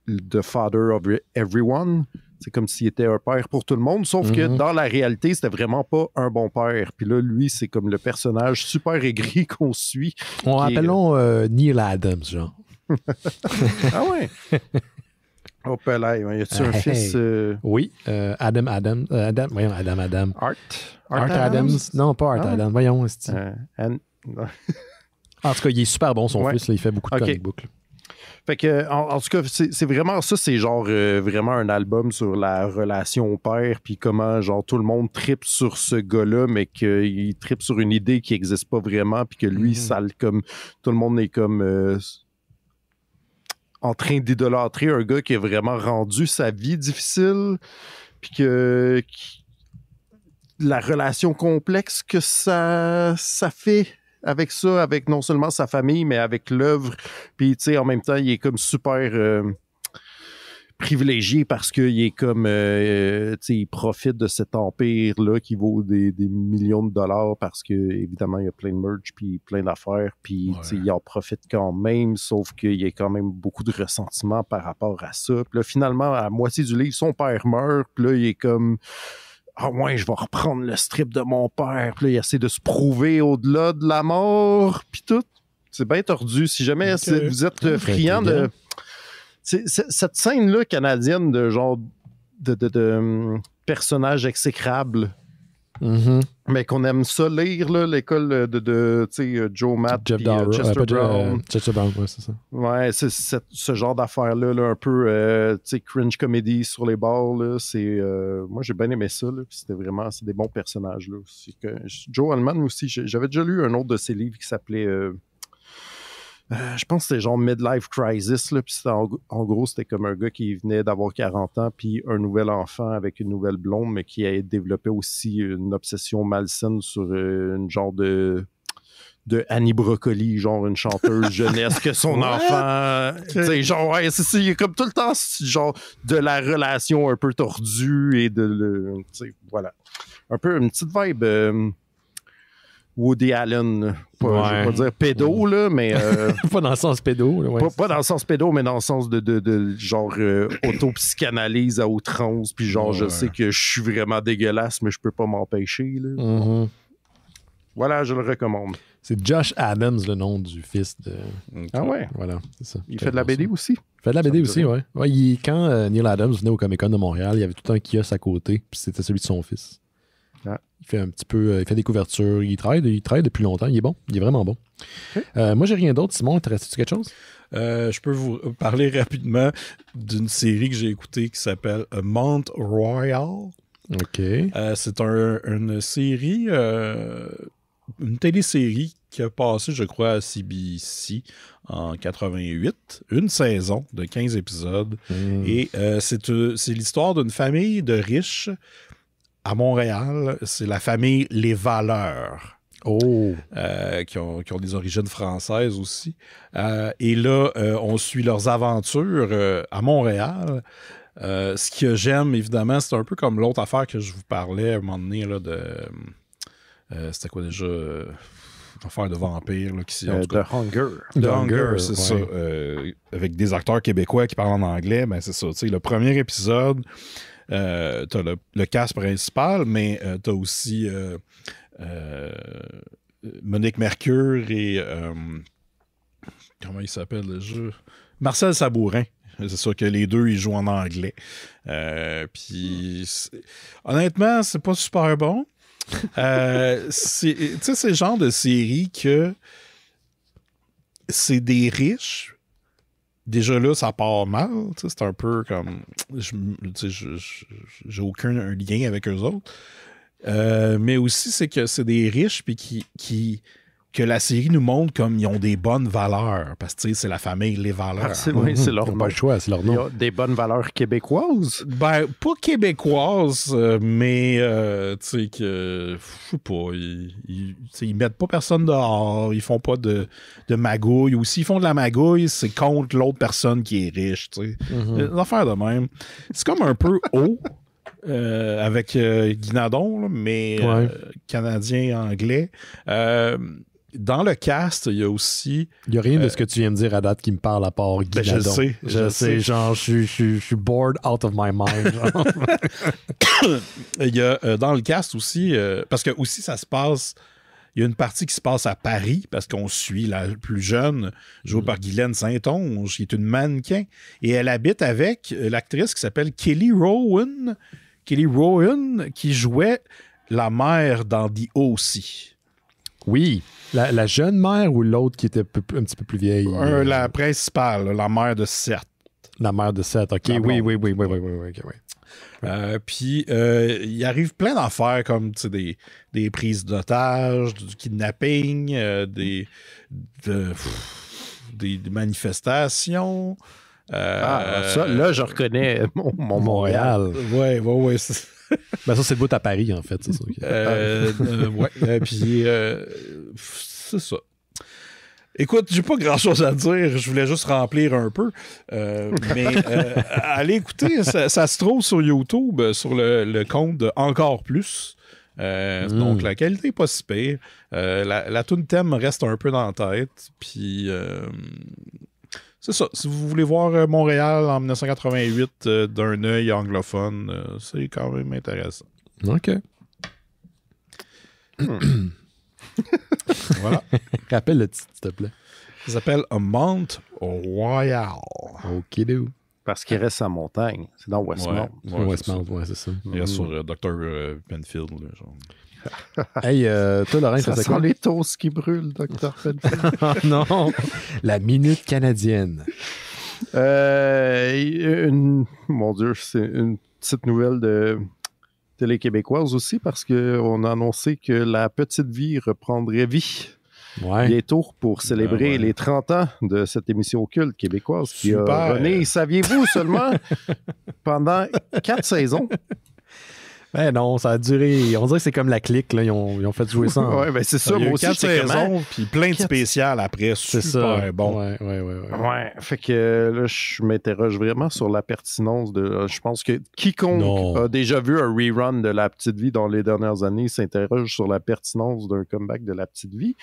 S6: The Father of Everyone. C'est comme s'il était un père pour tout le monde, sauf que dans la réalité, c'était vraiment pas un bon père. Puis là, lui, c'est comme le personnage super aigri qu'on suit.
S1: Appelons Neil Adams, genre.
S6: Ah ouais? Oh, Pelay, y a-tu un fils?
S1: Oui, Adam. Voyons, Adam.
S6: Art
S1: Adams? Non, pas Art Adams. Voyons, c'est en tout cas, il est super bon, son fils. Là, il fait beaucoup de comic books.
S6: Fait que, en tout cas, c'est vraiment ça, c'est genre vraiment un album sur la relation au père, puis comment genre tout le monde tripe sur ce gars-là, mais qu'il tripe sur une idée qui n'existe pas vraiment, puis que lui, ça comme tout le monde est comme en train d'idolâtrer un gars qui a vraiment rendu sa vie difficile, puis que la relation complexe que ça fait avec ça, avec non seulement sa famille, mais avec l'œuvre. Puis, tu sais, en même temps, il est comme super privilégié parce qu'il est comme, tu sais, il profite de cet empire-là qui vaut des millions de dollars parce que, évidemment, il y a plein de merch puis plein d'affaires, puis, tu sais, il en profite quand même, sauf qu'il y a quand même beaucoup de ressentiment par rapport à ça. Puis là, finalement, à moitié du livre, son père meurt, puis là, il est comme... Ah ouais, je vais reprendre le strip de mon père. Puis là, il essaie de se prouver au-delà de la mort. Puis tout. C'est bien tordu. Si jamais vous êtes friand de... cette scène-là canadienne de genre de personnage exécrable.
S1: Mm-hmm.
S6: Mais qu'on aime ça lire, là, l'école de Joe Matt et Chester Brown.
S1: Chester Brown, ouais, c'est ça.
S6: Ouais, c'est ce genre d'affaires-là, là, un peu cringe comedy sur les bords. Là, moi, j'ai bien aimé ça. Là, c'est des bons personnages. Là, aussi. Joe Allman aussi, j'avais déjà lu un autre de ses livres qui s'appelait... je pense que c'était genre Midlife Crisis, là, puis en gros, c'était comme un gars qui venait d'avoir 40 ans, puis un nouvel enfant avec une nouvelle blonde, mais qui a développé aussi une obsession malsaine sur une genre de Annie Brocoli, genre une chanteuse jeunesse que son enfant... Tu sais, genre, ouais, c'est comme tout le temps, genre, de la relation un peu tordue et tu sais, voilà. Un peu une petite vibe... Woody Allen, je vais pas dire pédo, là, mais...
S1: pas dans le sens pédo. Là, ouais.
S6: Pas dans le sens pédo, mais dans le sens de genre autopsychanalyse à outrance, puis genre, je sais que je suis vraiment dégueulasse, mais je peux pas m'empêcher. Là.
S1: Mm-hmm.
S6: Voilà, je le recommande.
S1: C'est Josh Adams, le nom du fils de...
S6: Okay. Ah ouais?
S1: Voilà, c'est ça.
S6: Il fait de la BD aussi?
S1: Il fait de la BD aussi, ouais. Quand Neil Adams venait au Comic-Con de Montréal, il y avait tout un kiosque à côté, puis c'était celui de son fils.
S6: Ah.
S1: Il fait un petit peu, il fait des couvertures, il travaille depuis longtemps, il est bon, il est vraiment bon. Okay. Moi, j'ai rien d'autre. Simon, t'intéresse-tu quelque chose?
S2: Je peux vous parler rapidement d'une série que j'ai écoutée qui s'appelle Mount Royal.
S1: OK.
S2: C'est une série, une télésérie qui a passé, je crois, à CBC en 88. Une saison de 15 épisodes. Et c'est l'histoire d'une famille de riches à Montréal. C'est la famille Les Valeurs. Qui ont des origines françaises aussi. Et là, on suit leurs aventures à Montréal. Ce que j'aime, évidemment, c'est un peu comme l'autre affaire que je vous parlais à un moment donné, là, c'était quoi déjà? Affaire de vampire. Là,
S6: The Hunger.
S2: The Hunger, c'est ça. Avec des acteurs québécois qui parlent en anglais, ben c'est ça. Tu sais, le premier épisode, t'as le cast principal, mais t'as aussi Monique Mercure et comment il s'appelle le jeu? Marcel Sabourin. C'est sûr que les deux, ils jouent en anglais. Puis, honnêtement, c'est pas super bon. C'est le genre de série que c'est des riches. Déjà là, ça part mal. C'est un peu comme... j'ai aucun lien avec eux autres. Mais aussi, c'est que c'est des riches puis que la série nous montre comme ils ont des bonnes valeurs. Parce que c'est la famille Les Valeurs.
S6: C'est leur
S1: pas le choix, c'est leur nom.
S6: Ils ont des bonnes valeurs québécoises?
S2: Ben, pas québécoises, mais tu sais que, je sais pas, ils mettent pas personne dehors, ils font pas de magouille. Ou s'ils font de la magouille, c'est contre l'autre personne qui est riche, tu sais. Des affaires de même. C'est comme un peu haut. Avec Guy Nadon, là, mais canadien-anglais. Dans le cast, il y a aussi... Il
S1: n'y a rien de ce que tu viens de dire à date qui me parle à part Guy Nadon. Je sais, genre, je suis bored out of my mind.
S2: Il y a dans le cast aussi, parce que aussi ça se passe... Il y a une partie qui se passe à Paris, parce qu'on suit la plus jeune, jouée par Guylaine Saint-Onge, qui est une mannequin, et elle habite avec l'actrice qui s'appelle Kelly Rowan, qui jouait la mère dans The O.C.
S1: Oui, la jeune mère ou l'autre qui était un petit peu plus vieille?
S2: La principale, la mère de Seth.
S1: La mère de Seth, OK. Oui.
S2: Puis, il arrive plein d'affaires comme des prises d'otages, du kidnapping, des manifestations.
S6: Ça, là, je reconnais mon Montréal.
S2: Ouais.
S1: Ben ça, c'est le bout à Paris, en fait. C'est ça.
S2: Ouais. Puis, c'est ça. Écoute, j'ai pas grand-chose à dire. Je voulais juste remplir un peu. Mais allez écouter. Ça se trouve sur YouTube, sur le compte de Encore Plus. Donc, la qualité n'est pas si pire. La toune thème reste un peu dans la tête. Puis, c'est ça. Si vous voulez voir Montréal en 1988 d'un œil anglophone, c'est quand même intéressant.
S1: OK.
S2: Voilà.
S1: Rappelle le titre, s'il te plaît.
S2: Ça s'appelle A Mount Royal.
S1: OK, do.
S6: Parce qu'il reste à montagne. C'est dans Westmount.
S1: Westmount, c'est ça.
S2: Il reste sur Dr. Penfield. Là, genre.
S1: Hey, toi, Laurent,
S6: ça sent les toasts qui brûlent, Dr. Penfield.
S1: Oh non! La minute canadienne.
S6: Mon Dieu, c'est une petite nouvelle de télé québécoise aussi parce qu'on a annoncé que La Petite Vie reprendrait vie bientôt pour célébrer les 30 ans de cette émission culte québécoise qui a rené, saviez-vous, seulement pendant 4 saisons.
S1: Ben non, ça a duré. On dirait que c'est comme la clique, là. Ils ont fait jouer ça.
S6: Ouais, ben c'est ça.
S2: Il y a
S6: moi
S2: eu
S6: aussi,
S2: 4 saisons, puis plein de spéciales après.
S1: C'est
S2: super
S1: ça.
S2: bon.
S6: Ouais, fait que là, je m'interroge vraiment sur la pertinence de. Je pense que quiconque a déjà vu un rerun de La Petite Vie dans les dernières années s'interroge sur la pertinence d'un comeback de La Petite Vie.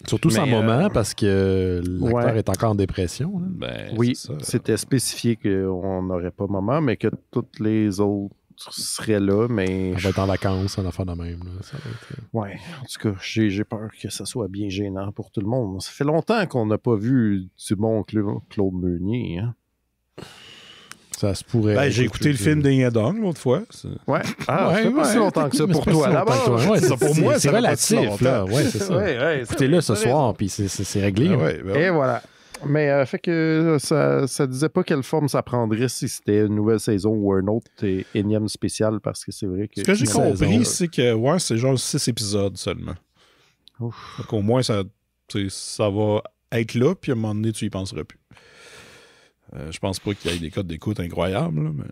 S1: Surtout sans moment, parce que l'acteur est encore en dépression.
S2: Ben,
S6: oui, c'était spécifié qu'on n'aurait pas moment, mais que toutes les autres serait là, mais...
S1: On va être en vacances, en affaire de même. Là. Ça va être...
S6: Ouais, en tout cas, j'ai peur que ça soit bien gênant pour tout le monde. Ça fait longtemps qu'on n'a pas vu du bon Claude Meunier. Hein?
S1: Ça se pourrait...
S2: Ben, j'ai écouté le film Ding Dong l'autre fois.
S6: Ouais. Ah, ça fait pas si longtemps que ça pour toi. D'abord,
S1: pour moi, c'est relatif.
S2: Là.
S1: Ouais, c'est ça. Écoutez-le ce soir, puis c'est réglé.
S6: Et voilà. Mais fait que ça disait pas quelle forme ça prendrait si c'était une nouvelle saison ou un autre énième spécial, parce que c'est vrai que...
S2: Ce que j'ai compris, c'est que c'est genre 6 épisodes seulement. Donc au moins, ça va être là, puis à un moment donné, tu y penseras plus. Je pense pas qu'il y ait des codes d'écoute incroyables, là, mais...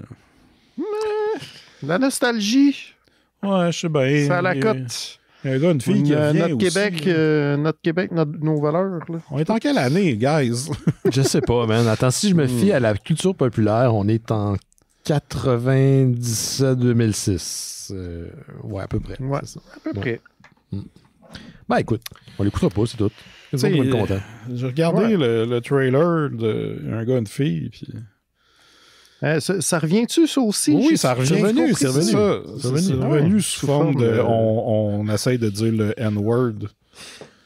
S6: La nostalgie.
S2: Ouais, je sais bien.
S6: Ça a la cote.
S2: Il y a un gars, une fille qui revient
S6: notre Québec, nos valeurs. Là.
S2: On est en quelle année, guys?
S1: Je sais pas, man. Attends, si je me fie à la culture populaire, on est en 97-2006. Ouais, à peu près.
S6: Ouais, à peu près.
S1: Ben écoute, on l'écoutera pas, c'est tout. C'est bon, content.
S2: J'ai regardé le trailer d'un gars, une fille, puis...
S6: ça revient-tu, ça aussi?
S2: Oui, ça revient. C'est revenu sous forme de... On essaye de dire le N-word.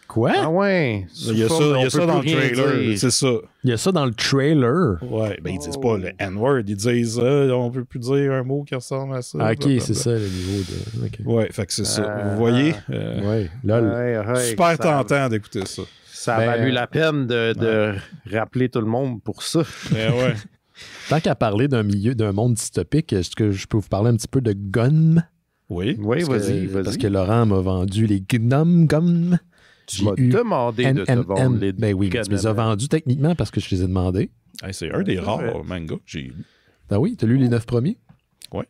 S1: Quoi?
S6: Ah ouais.
S2: Il y a ça dans le trailer. C'est ça.
S1: Il y a ça dans le trailer.
S2: Ouais, ben ils disent pas le N-word. Ils disent on peut plus dire un mot qui ressemble à ça.
S1: Ah, ok, c'est ça le niveau de... Okay.
S2: Ouais, fait que c'est ça. Vous voyez?
S1: Ouais, là,
S2: super tentant d'écouter ça.
S6: Ça a valu la peine de rappeler tout le monde pour ça.
S2: Ouais.
S1: Tant qu'à parler d'un monde dystopique, est-ce que je peux vous parler un petit peu de Gun?
S2: Oui,
S6: vas-y.
S1: Parce que Laurent m'a vendu les Gnome Gun.
S6: Tu m'as demandé de te vendre les
S1: Ben oui, tu me les as vendus techniquement parce que je les ai demandés.
S2: C'est un des rares mangas que j'ai lu.
S1: Ben oui, t'as lu les 9 premiers?
S2: Oui.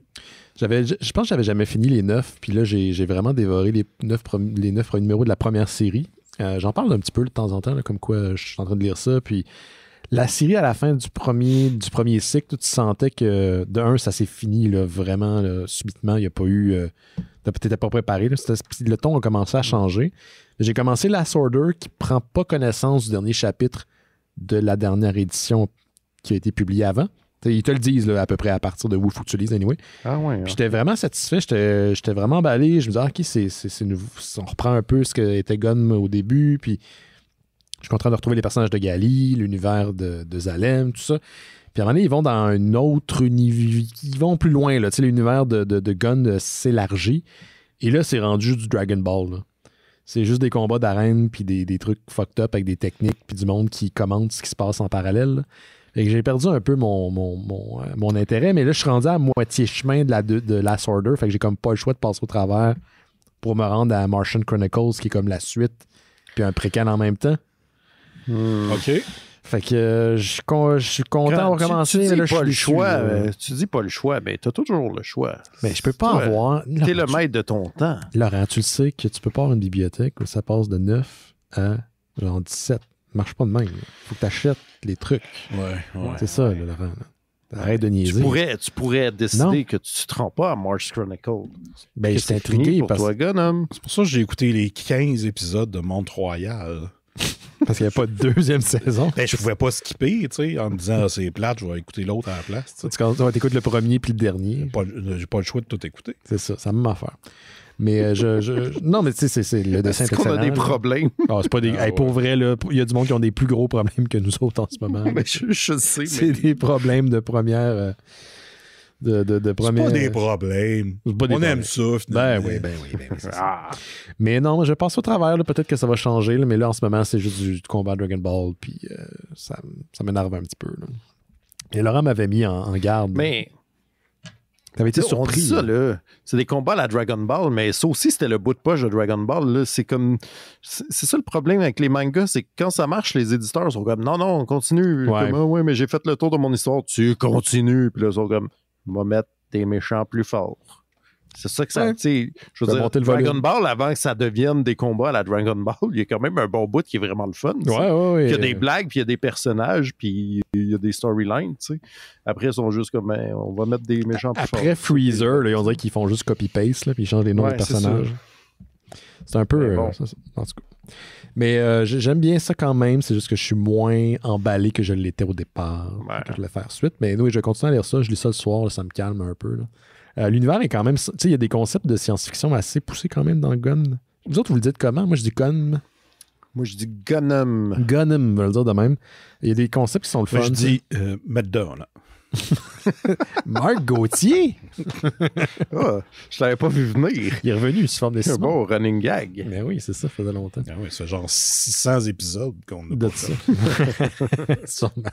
S1: Je pense que j'avais jamais fini les 9, puis là, j'ai vraiment dévoré les 9 numéros de la première série. J'en parle un petit peu de temps en temps, là, comme quoi je suis en train de lire ça, puis la série, à la fin du premier cycle, tu sentais que, de un, ça s'est fini là, vraiment là, subitement. Il n'y a pas eu... t'étais pas préparé. Là, le ton a commencé à changer. J'ai commencé Last Order qui prend pas connaissance du dernier chapitre de la dernière édition qui a été publiée avant. Ils te le disent là, à peu près à partir de où il faut que tu lises, anyway.
S6: Ah ouais.
S1: Puis j'étais vraiment satisfait. J'étais vraiment emballé. Je me disais, OK, c'est nouveau. On reprend un peu ce qu'était Gun au début, puis... Je suis en train de retrouver les personnages de Gali, l'univers de Zalem, tout ça. Puis à un moment donné, ils vont dans un autre univers. Ils vont plus loin, là. Tu sais, l'univers de Gun s'élargit. Et là, c'est rendu du Dragon Ball, là. C'est juste des combats d'arène, puis des trucs fucked up avec des techniques, puis du monde qui commente ce qui se passe en parallèle, là. Fait que j'ai perdu un peu mon intérêt, mais là, je suis rendu à moitié chemin de Last Order. Fait que j'ai comme pas le choix de passer au travers pour me rendre à Martian Chronicles, qui est comme la suite, puis un préquel en même temps.
S2: OK.
S1: Fait que je suis content de recommencer.
S6: Tu dis pas le choix. Tu dis pas le choix, mais tu as toujours le choix.
S1: Mais je peux pas avoir.
S6: Tu es le maître de ton temps.
S1: Laurent, tu le sais que tu peux pas avoir une bibliothèque où ça passe de 9 à genre 17. Ça marche pas de même. Faut que tu achètes les trucs.
S2: Ouais.
S1: C'est ça, là, Laurent. Arrête de niaiser.
S6: Tu pourrais décider que tu te rends pas à Mars Chronicle.
S1: Ben, je suis intrigué
S6: pour toi, Gunham.
S2: C'est pour ça que j'ai écouté les 15 épisodes de Monde Royal.
S1: Parce qu'il n'y a pas de deuxième saison.
S2: Ben, je pouvais pas skipper, tu sais, en me disant c'est plate, je vais écouter l'autre à la place.
S1: Tu écoutes le premier puis le dernier.
S2: J'ai pas le choix de tout écouter.
S1: C'est ça, ça m'a affaire. Mais non, mais tu sais, c'est le dessin est excellent.
S6: On a des problèmes.
S1: C'est pas des. Pour vrai, il y a du monde qui ont des plus gros problèmes que nous autres en ce moment.
S6: Mais je sais.
S1: C'est des problèmes de première.
S2: C'est pas des problèmes. On aime ça, finalement.
S1: Ben oui. Mais non, je passe au travers. Peut-être que ça va changer. Mais là, en ce moment, c'est juste du combat Dragon Ball. Puis ça m'énerve un petit peu. Là. Et Laurent m'avait mis en garde.
S6: Mais.
S1: T'avais été surpris.
S6: On dit ça, là. C'est des combats à la Dragon Ball, mais ça aussi, c'était le bout de poche de Dragon Ball. Là. C'est comme. C'est ça le problème avec les mangas, c'est que quand ça marche, les éditeurs sont comme non, on continue.
S1: Ouais.
S6: Comme, ouais, mais j'ai fait le tour de mon histoire. Tu continues. Puis là, ils sont comme on va mettre des méchants plus forts. C'est ça que ça. Je veux dire, Dragon Ball, avant que ça devienne des combats à la Dragon Ball, il y a quand même un bon bout qui est vraiment le fun.
S1: Ouais.
S6: Il y a des blagues, puis il y a des personnages, puis il y a des storylines. Tu sais. Après, ils sont juste comme on va mettre des méchants plus forts.
S1: Après Freezer, là, on dirait qu'ils font juste copy-paste, puis ils changent les noms des personnages. C'est un peu. En tout cas. Mais j'aime bien ça quand même. C'est juste que je suis moins emballé que je l'étais au départ. Que je voulais faire suite. Mais oui, je vais continuer à lire ça. Je lis ça le soir. Là, ça me calme un peu. L'univers est quand même. Tu sais, il y a des concepts de science-fiction assez poussés quand même dans Gun. Vous autres, vous le dites comment? Moi, je dis Gun.
S6: Moi, je dis Gunham.
S1: Gunham, je vais le dire de même. Il y a des concepts qui sont le fun.
S2: Moi, je dis Madonna.
S1: Marc Gauthier?
S6: Je l'avais pas vu venir.
S1: Il est revenu sous forme de
S6: C'est un bon running gag.
S1: Ben oui, c'est ça, ça faisait longtemps.
S2: Ah oui, c'est genre 600 épisodes qu'on a
S1: de
S2: pas
S1: ça. Sûrement.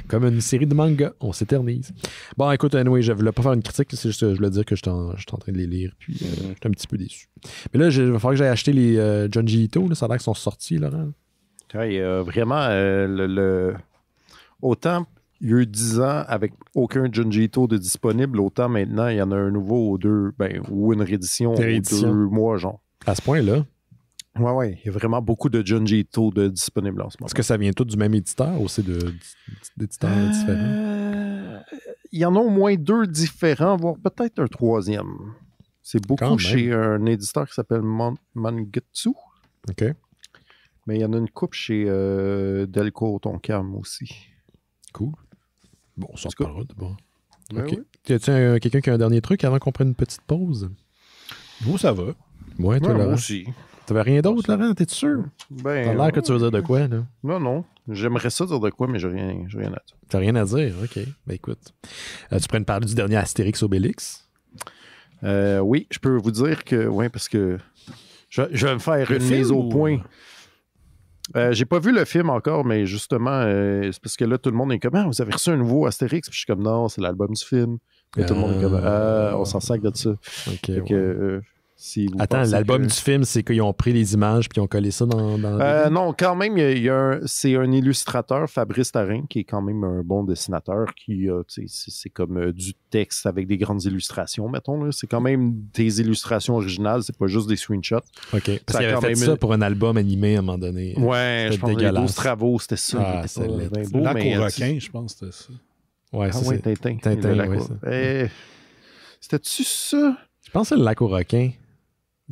S1: Comme une série de mangas, on s'éternise. Bon, écoute, anyway, je voulais pas faire une critique, c'est juste que je voulais dire que je suis en train de les lire, puis j'étais un petit peu déçu. Mais là, il va falloir que j'aille acheter les Junji Ito, là, ça a l'air qu'ils sont sortis, Laurent.
S6: Ouais, vraiment, autant il y a eu 10 ans avec aucun Junji Ito de disponible, autant maintenant, il y en a un nouveau ou une réédition aux 2 mois, genre.
S1: À ce point-là?
S6: Ouais, il y a vraiment beaucoup de Junji Ito de disponibles en ce moment.
S1: Est-ce que ça vient tout du même éditeur ou c'est d'éditeurs différents?
S6: Il y en a au moins 2 différents, voire peut-être un 3e. C'est beaucoup chez un éditeur qui s'appelle Mangetsu.
S1: OK.
S6: Mais il y en a une coupe chez Delco Tonkam aussi.
S1: Cool. Bon, ça se parlera d'abord.
S6: Ben
S1: OK. Y a-t-il quelqu'un qui a un dernier truc avant qu'on prenne une petite pause?
S2: Moi, ça va.
S1: Ouais, toi, Laurent.
S6: Moi aussi.
S1: T'avais rien d'autre, Laurent? T'es sûr? T'as l'air que tu veux dire de quoi, là?
S6: Non. J'aimerais ça dire de quoi, mais j'ai rien à dire.
S1: T'as rien à dire? OK. Ben écoute. Tu pourrais me parler du dernier Astérix Obélix?
S6: Oui, je peux vous dire que... Oui, parce que je vais me faire une mise au point. J'ai pas vu le film encore, mais justement, c'est parce que là, tout le monde est comme « vous avez reçu un nouveau Astérix? » Puis je suis comme « Non, c'est l'album du film. » Et tout le monde est comme « on s'en sac de ça. »
S1: OK.
S6: Attends,
S1: l'album du film, c'est qu'ils ont pris les images puis ils ont collé ça dans
S6: non, quand même, c'est un illustrateur, Fabrice Tarin, qui est quand même un bon dessinateur, qui c'est comme du texte avec des grandes illustrations, mettons. Là. C'est quand même des illustrations originales, c'est pas juste des screenshots.
S1: OK. Parce qu'il avait fait ça pour un album animé à un moment donné.
S6: Ouais, je pense que les 12 travaux, c'était ça.
S2: C'est beau, mais requin, je pense que c'était ça.
S1: Ouais, c'est
S6: Tintin. C'était-tu ça?
S1: Je pense que c'est le lac aux requins.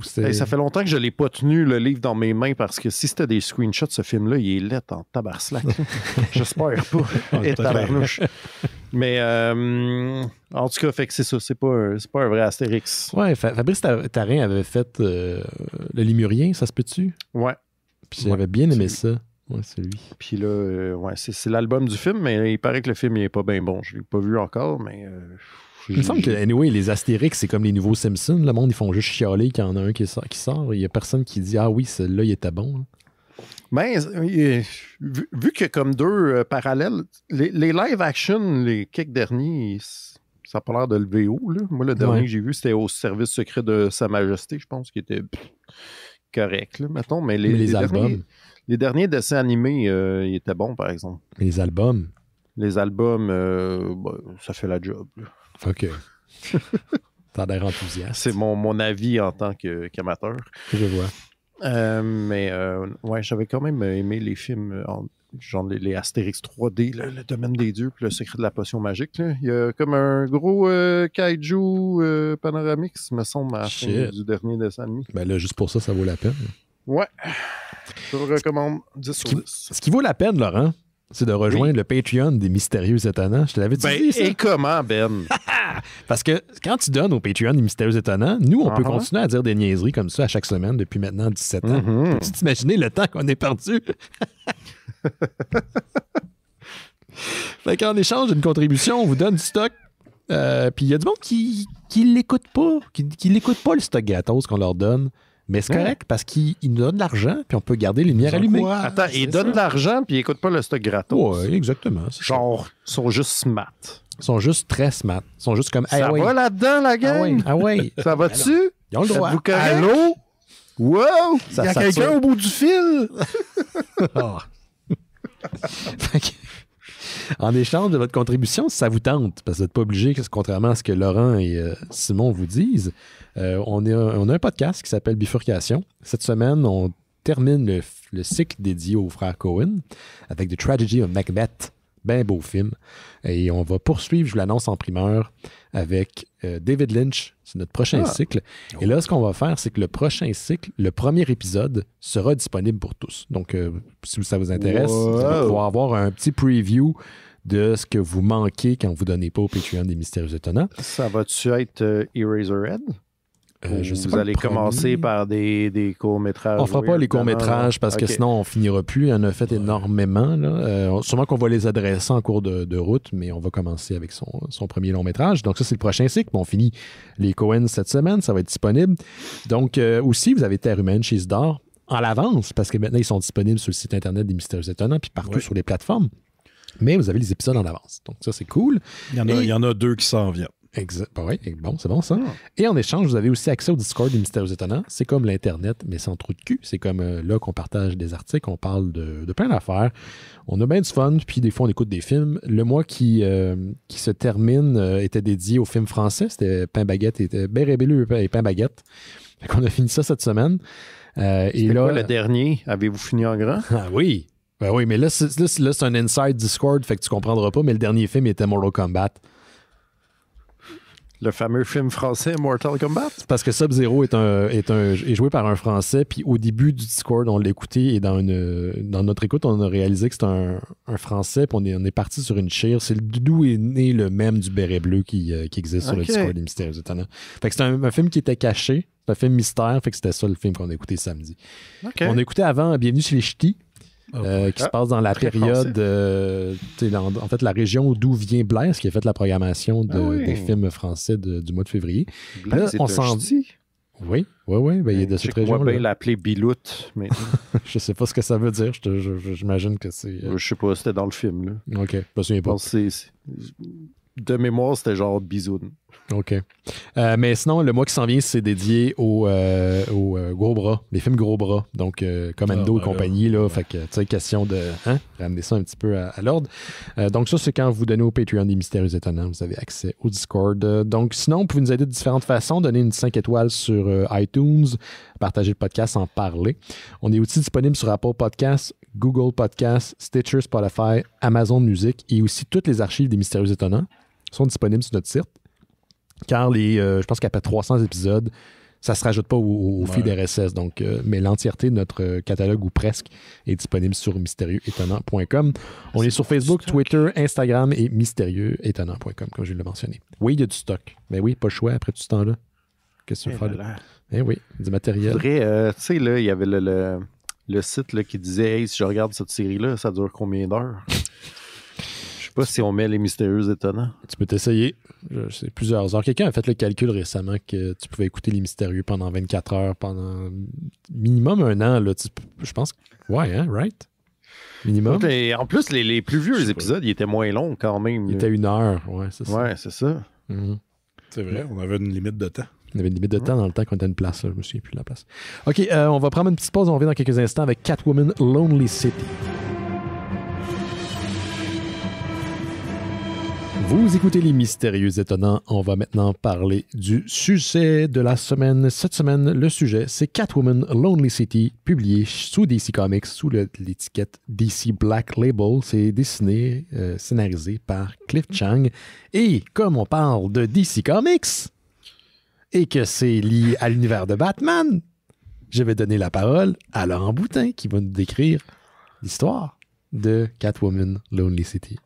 S6: Ça fait longtemps que je ne l'ai pas tenu, le livre, dans mes mains, parce que si c'était des screenshots, ce film-là, il est laid en tabarslac. J'espère pas. Et tabarnouche. Mais en tout cas, fait que c'est ça. C'est pas un vrai Astérix.
S1: Ouais, Fabrice Tarin avait fait le Lémurien, ça se peut-tu?
S6: Ouais.
S1: Puis j'avais bien aimé ça. Ouais, c'est lui.
S6: Puis là, c'est l'album du film, mais il paraît que le film n'est pas bien bon. Je ne l'ai pas vu encore, mais...
S1: il me semble que, anyway, les Astérix, c'est comme les nouveaux Simpsons. Le monde, ils font juste chialer qu'il y en a un qui sort. Il n'y a personne qui dit « Ah oui, celui-là, il était bon. »
S6: Ben, vu qu'il y a comme 2 parallèles, les live-action, les quelques derniers, ça n'a pas l'air de lever haut. Là. Moi, le dernier que j'ai vu, c'était au service secret de Sa Majesté, je pense, qui était correct, là, mettons. Mais les
S1: albums...
S6: Les derniers dessins animés, ils étaient bons, par exemple.
S1: Les albums?
S6: Les albums, ça fait la job.
S1: OK. T'as l'air enthousiaste.
S6: C'est mon avis en tant qu'amateur.
S1: Je vois.
S6: Ouais, j'avais quand même aimé les films, genre les Astérix 3D, là, le domaine des dieux, puis le secret de la potion magique. Là. Il y a comme un gros kaiju panoramique, me semble, à la fin du dernier dessin animé.
S1: Ben là, juste pour ça, ça vaut la peine.
S6: Ouais. Je le recommande 10 sur 10.
S1: Ce qui vaut la peine, Laurent, c'est de rejoindre le Patreon des Mystérieux Étonnants. Je te l'avais dit, ça.
S6: Et comment, Ben?
S1: Parce que quand tu donnes au Patreon des Mystérieux Étonnants, nous, on peut continuer à dire des niaiseries comme ça à chaque semaine depuis maintenant 17 ans. Peux-tu t'imaginer le temps qu'on est perdu? Fait qu'en échange d'une contribution, on vous donne du stock. Puis il y a du monde qui l'écoute pas, qui l'écoute pas le stock gratos qu'on leur donne. Mais c'est correct parce qu'ils nous donnent de l'argent puis on peut garder les lumières allumées.
S6: Attends, ils donnent de l'argent puis ils n'écoutent pas le stock gratos.
S1: Oui, exactement.
S6: Genre, ils sont juste smart.
S1: Ils sont juste très smart. Ils sont juste comme...
S6: Ça va là-dedans, la gang?
S1: Ah ouais.
S6: Ça va-tu?
S1: Ils ont le droit.
S6: Allô? Wow! Il y a quelqu'un au bout du fil!
S1: En échange de votre contribution, si ça vous tente, parce que vous n'êtes pas obligé, contrairement à ce que Laurent et Simon vous disent, on a un podcast qui s'appelle Bifurcation. Cette semaine, on termine le cycle dédié aux frères Coen avec The Tragedy of Macbeth. Ben beau film. Et on va poursuivre, je vous l'annonce en primeur, avec David Lynch. C'est notre prochain cycle. Et là, ce qu'on va faire, c'est que le prochain cycle, le premier épisode, sera disponible pour tous. Donc, si ça vous intéresse, vous allez pouvoir avoir un petit preview de ce que vous manquez quand vous ne donnez pas au Patreon des Mystérieux Étonnants.
S6: Ça va-tu être Eraserhead?
S1: Je sais
S6: vous allez commencer par des courts-métrages.
S1: On ne fera pas les courts-métrages parce que sinon, on ne finira plus. Il y en a fait énormément. Là. Sûrement qu'on va les adresser en cours de route, mais on va commencer avec son premier long-métrage. Donc ça, c'est le prochain cycle. On finit les Coen cette semaine. Ça va être disponible. Donc aussi, vous avez Terre humaine chez Isidore en l'avance parce que maintenant, ils sont disponibles sur le site Internet des Mystérieux Étonnants puis partout sur les plateformes. Mais vous avez les épisodes en avance. Donc ça, c'est cool.
S2: Il y en a 2 qui s'en viennent.
S1: Exact. Oui, bon, c'est bon ça. Et en échange, vous avez aussi accès au Discord des Mystérieux Étonnants. C'est comme l'Internet, mais sans trou de cul. C'est comme là qu'on partage des articles, on parle de plein d'affaires. On a bien du fun, puis des fois, on écoute des films. Le mois qui se termine était dédié aux films français. C'était Pain Baguette, Bérébélu et Pain Baguette. Fait qu'on a fini ça cette semaine.
S6: Et là, quoi, le dernier? Avez-vous fini en grand?
S1: Ah oui. Ben oui, mais là, c'est un inside Discord, fait que tu comprendras pas, mais le dernier film était Mortal Kombat.
S6: Le fameux film français Mortal Kombat?
S1: Parce que Sub-Zero est joué par un Français, puis au début du Discord, on l'a écouté, et dans notre écoute, on a réalisé que c'était un Français, puis on est parti sur une chire. C'est d'où est né le mème du béret bleu qui existe sur le Discord des Mystérieux Étonnants. Fait que c'est un film qui était caché, c'est un film mystère, fait que c'était ça le film qu'on a écouté samedi. On a écouté avant Bienvenue chez les Ch'tis. Qui se passe dans la période, en fait, la région d'où vient Blaise, qui a fait la programmation des films français du mois de févririe.
S6: Blaise, on s'en dit.
S1: Oui. Ben, il est de cette région.
S6: On va bien l'appeler Biloute. Mais...
S1: je sais pas ce que ça veut dire. J'imagine que c'est.
S6: Je sais pas, c'était dans le film. Là.
S1: OK, je me souviens pas.
S6: De mémoire, c'était genre Bisoun.
S1: OK. Mais sinon, le mois qui s'en vient, c'est dédié aux gros bras, les films gros bras. Donc, Commando et compagnie, là. Fait que, tu sais, question de ramener ça un petit peu à l'ordre. Donc, ça, c'est quand vous donnez au Patreon des Mystérieux Étonnants. Vous avez accès au Discord. Donc, sinon, vous pouvez nous aider de différentes façons. Donner une 5 étoiles sur iTunes, partager le podcast, en parler. On est aussi disponible sur Apple Podcasts, Google Podcasts, Stitcher, Spotify, Amazon Music et aussi toutes les archives des Mystérieux Étonnants sont disponibles sur notre site. Car je pense qu'après 300 épisodes, ça ne se rajoute pas au feed RSS. Donc, mais l'entièreté de notre catalogue, ou presque, est disponible sur mystérieuxétonnant.com. On est sur Facebook, Twitter, Instagram et mystérieuxétonnant.com, comme je l'ai mentionné. Oui, il y a du stock. Mais oui, pas le choix après tout ce temps-là. Qu'est-ce que tu veux faire? Eh oui, du matériel.
S6: Tu sais, là, il y avait le site là, qui disait « Hey, si je regarde cette série-là, ça dure combien d'heures? » Je sais pas si on met les Mystérieux Étonnants.
S1: Tu peux t'essayer. C'est plusieurs heures. Quelqu'un a fait le calcul récemment que tu pouvais écouter les Mystérieux pendant 24 heures, pendant minimum 1 an. Là, je pense que... Ouais, hein, right? Minimum.
S6: Et en plus, les plus vieux épisodes, ils étaient moins longs quand même.
S1: Ils étaient 1 heure, ouais, c'est ça.
S6: Ouais, c'est ça.
S1: Mm-hmm.
S2: C'est vrai, on avait une limite de temps.
S1: On avait une limite de temps dans le temps qu'on était à une place. Là. Je me souviens plus de la place. OK, on va prendre une petite pause. On revient dans quelques instants avec Catwoman Lonely City. Vous écoutez les Mystérieux Étonnants. On va maintenant parler du sujet de la semaine. Cette semaine, le sujet, c'est Catwoman Lonely City, publié sous DC Comics, sous l'étiquette DC Black Label. C'est dessiné, scénarisé par Cliff Chiang. Et comme on parle de DC Comics et que c'est lié à l'univers de Batman, je vais donner la parole à Laurent Boutin qui va nous décrire l'histoire de Catwoman Lonely City.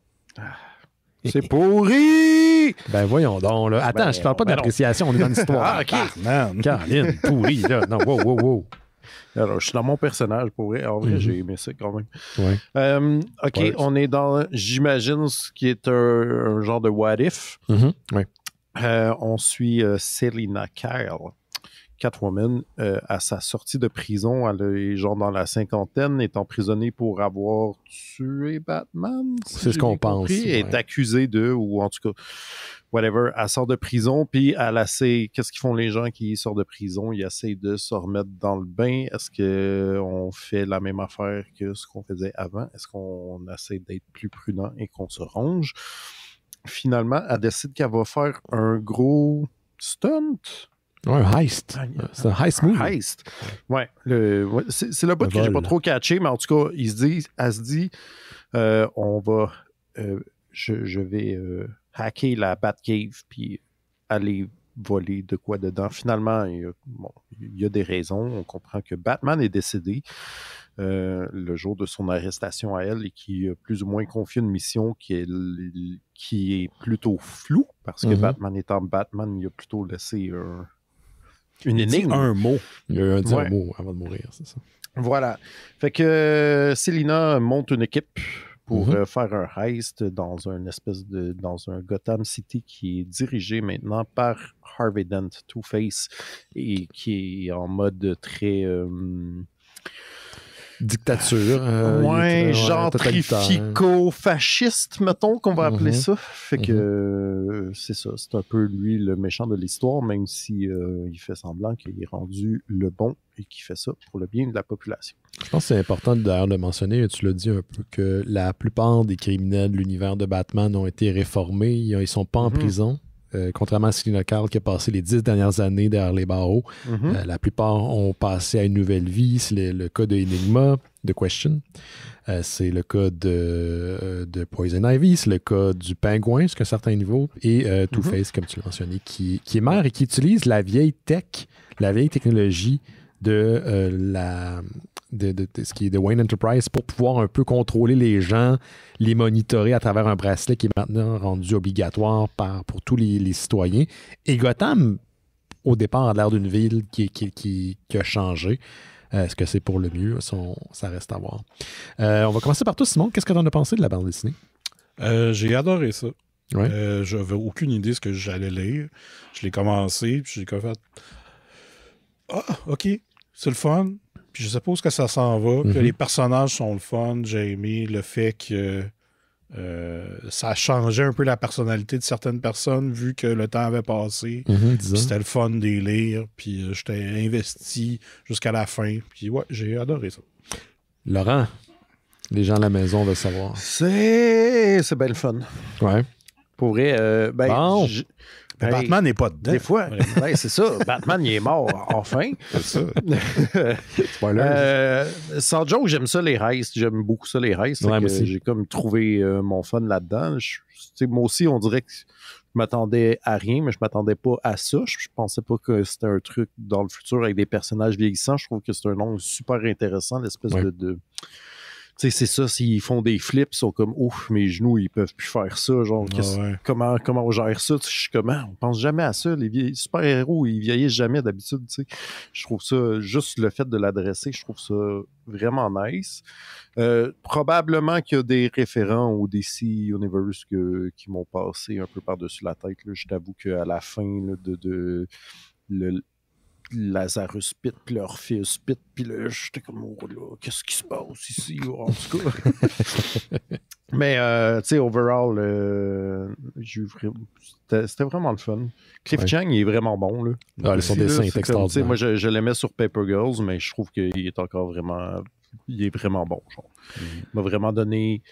S6: C'est pourri!
S1: Ben voyons donc, là. Attends, je parle pas d'appréciation, on est dans l'histoire.
S6: OK.
S1: Caroline, pourri, là. Non, wow.
S6: Alors, je suis dans mon personnage, pour vrai. En vrai, j'ai aimé ça quand même.
S1: Ouais.
S6: OK, on est dans, j'imagine, ce qui est un genre de what if.
S1: Ouais.
S6: On suit Selina Kyle, Catwoman, à sa sortie de prison. Elle est genre dans la cinquantaine, est emprisonnée pour avoir tué Batman.
S1: C'est ce qu'on pense.
S6: Elle est accusée de, ou en tout cas, whatever. Elle sort de prison, puis elle essaie. Qu'est-ce qu'ils font les gens qui sortent de prison? Ils essayent de se remettre dans le bain. Est-ce qu'on fait la même affaire que ce qu'on faisait avant? Est-ce qu'on essaie d'être plus prudent et qu'on se range? Finalement, elle décide qu'elle va faire un gros stunt.
S1: Ouais, un heist. C'est un heist movie.
S6: Heist. Ouais. C'est le bout que j'ai pas trop catché, mais en tout cas, elle se dit, on va, je vais hacker la Batcave puis aller voler de quoi dedans. Finalement, il y a des raisons. On comprend que Batman est décédé le jour de son arrestation à elle et qui a plus ou moins confié une mission qui est plutôt floue parce que Batman étant Batman, il a plutôt laissé une énigme.
S2: Un mot.
S1: Il a dit un mot avant de mourir, c'est ça.
S6: Voilà. Fait que Selina monte une équipe pour faire un heist dans un Gotham City qui est dirigé maintenant par Harvey Dent, Two-Face, et qui est en mode très...
S1: dictature.
S6: Gentrifico-fasciste, mettons, qu'on va appeler ça. Fait que c'est ça. C'est un peu lui le méchant de l'histoire, même si il fait semblant qu'il est rendu le bon et qu'il fait ça pour le bien de la population.
S1: Je pense que c'est important d'ailleurs de mentionner, tu l'as dit un peu, que la plupart des criminels de l'univers de Batman ont été réformés. Ils ne sont pas en prison. Contrairement à Selina Kyle qui a passé les 10 dernières années derrière les barreaux, la plupart ont passé à une nouvelle vie. C'est le cas de Enigma, de Question. C'est le cas de Poison Ivy. C'est le cas du Pingouin jusqu'à un certain niveau. Et Two-Face, comme tu l'as mentionné, qui est maire et qui utilise la vieille tech, la vieille technologie de ce qui est de Wayne Enterprise pour pouvoir un peu contrôler les gens, les monitorer à travers un bracelet qui est maintenant rendu obligatoire pour tous les citoyens. Et Gotham, au départ, a l'air d'une ville qui a changé. Est-ce que c'est pour le mieux? Ça reste à voir. On va commencer par toi, Simon. Qu'est-ce que tu en as pensé de la bande dessinée?
S2: J'ai adoré ça.
S1: Ouais.
S2: J'avais aucune idée de ce que j'allais lire. Je l'ai commencé, puis j'ai fait... Ah, OK, c'est le fun. Puis je sais pas où ça s'en va. Puis les personnages sont le fun. J'ai aimé le fait que ça a changé un peu la personnalité de certaines personnes vu que le temps avait passé. Puis c'était le fun de les lire. Puis j'étais investi jusqu'à la fin. Puis ouais, j'ai adoré ça.
S1: Laurent, les gens à la maison veulent savoir.
S6: C'est bien le fun.
S1: Ouais.
S6: Pour vrai,
S1: bon.
S2: Batman n'est pas dedans.
S6: Des fois, c'est ça. Batman, il est mort, enfin.
S2: C'est ça.
S6: Sans joke, j'aime ça les heists. J'aime beaucoup ça les heists.
S1: Ouais,
S6: j'ai comme trouvé mon fun là-dedans. Moi aussi, on dirait que je m'attendais à rien, mais je m'attendais pas à ça. Je pensais pas que c'était un truc dans le futur avec des personnages vieillissants. Je trouve que c'est un angle super intéressant, l'espèce de... Tu sais, c'est ça, s'ils font des flips, ils sont comme, ouf, mes genoux, ils peuvent plus faire ça. Genre, comment on gère ça? Je suis comme, on pense jamais à ça. Les super-héros, ils vieillissent jamais d'habitude, tu sais. Je trouve ça, juste le fait de l'adresser, je trouve ça vraiment nice. Probablement qu'il y a des référents au DC Universe qui m'ont passé un peu par-dessus la tête. Là. Je t'avoue qu'à la fin là, Lazarus Pit, puis Orpheus Pit, puis là, j'étais comme, oh là, qu'est-ce qui se passe ici, en tout cas. Mais, tu sais, overall, c'était vraiment le fun. Cliff Chang, il est vraiment bon, là.
S1: Son dessin est extraordinaire.
S6: Moi, je l'aimais sur Paper Girls, mais je trouve qu'il est encore vraiment... Il est vraiment bon, genre. Il m'a vraiment donné...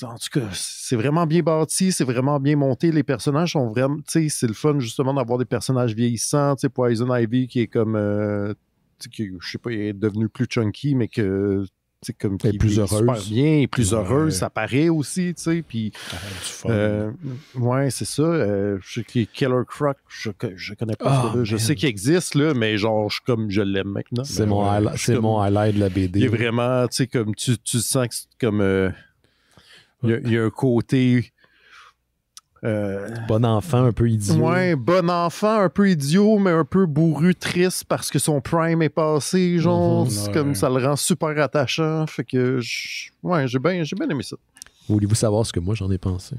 S6: En tout cas, c'est vraiment bien bâti, c'est vraiment bien monté. Les personnages sont vraiment... Tu sais, c'est le fun, justement, d'avoir des personnages vieillissants. Tu sais, Poison Ivy, qui est comme... je sais pas, il est devenu plus chunky, mais que... C'est comme
S1: qui est plus heureuse.
S6: Super bien, plus heureuse, ça paraît aussi, tu sais, puis ouais, c'est ça. Killer Croc, je connais pas ça. Je sais qu'il existe là, mais genre je l'aime maintenant.
S1: C'est mon highlight de la BD.
S6: Il est vraiment, tu sais, comme tu sens que c'est comme il y a un côté
S1: bon enfant, un peu idiot.
S6: Ouais, bon enfant, un peu idiot, mais un peu bourru, triste parce que son prime est passé, genre. C'est comme ça le rend super attachant. Fait que, j'ai bien aimé ça.
S1: Voulez-vous savoir ce que moi j'en ai pensé?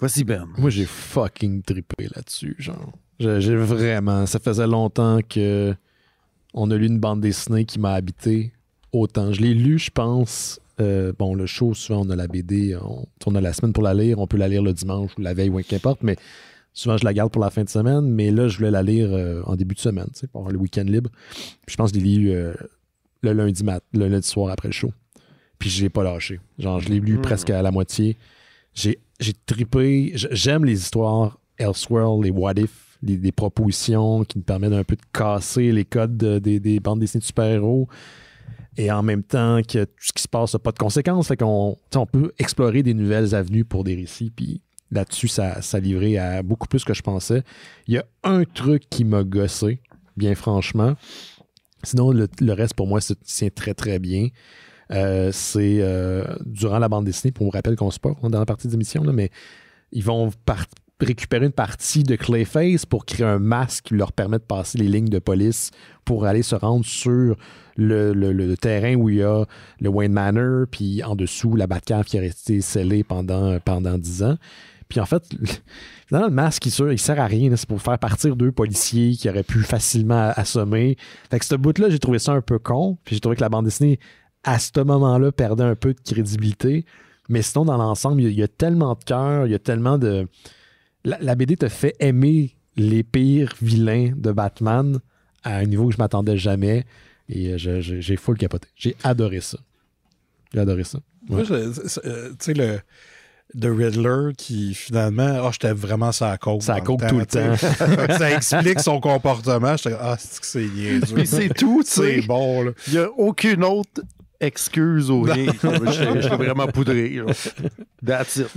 S6: Vas-y, Ben.
S1: Moi, j'ai fucking trippé là-dessus, genre. J'ai vraiment... Ça faisait longtemps que on a lu une bande dessinée qui m'a habité autant. Je l'ai lu, je pense... le show, souvent, on a la BD, on a la semaine pour la lire, on peut la lire le dimanche ou la veille ou qu'importe, mais souvent, je la garde pour la fin de semaine, mais là, je voulais la lire en début de semaine, tu sais, pour avoir le week-end libre. Puis je pense que je l'ai lu le lundi soir après le show. Puis je l'ai pas lâché. Genre, je l'ai lu presque à la moitié. J'ai trippé. J'aime les histoires Elseworld, les What If, des propositions qui nous permettent un peu de casser les codes des bandes dessinées de super-héros. Et en même temps que tout ce qui se passe n'a pas de conséquences. Fait qu'on peut explorer des nouvelles avenues pour des récits. Puis là-dessus, ça livrait à beaucoup plus que je pensais. Il y a un truc qui m'a gossé, bien franchement. Sinon, le reste, pour moi, se tient très, très bien. C'est durant la bande dessinée, puis on vous rappelle qu'on se part dans la partie d'émission, mais ils vont récupérer une partie de Clayface pour créer un masque qui leur permet de passer les lignes de police pour aller se rendre sur le terrain où il y a le Wayne Manor, puis en dessous, la Batcave qui est restée scellée pendant 10 ans. Puis en fait, finalement, le masque, il sert à rien. Là, c'est pour faire partir 2 policiers qui auraient pu facilement assommer. Fait que ce bout-là, j'ai trouvé ça un peu con. Puis j'ai trouvé que la bande dessinée, à ce moment-là, perdait un peu de crédibilité. Mais sinon, dans l'ensemble, il y a tellement de cœur, il y a tellement de... La BD te fait aimer les pires vilains de Batman à un niveau que je m'attendais jamais. Et j'ai full capoté. J'ai adoré ça. Ouais.
S2: Moi, tu sais, The Riddler qui finalement, j'étais vraiment sa coke.
S1: Ça coke tout le temps.
S2: Ça explique son comportement. J'étais c'est niaiseux.
S6: Mais c'est tout, tu sais.
S2: C'est bon, là.
S6: Il n'y a aucune autre excuse ou rien. J'étais vraiment poudré. That's it.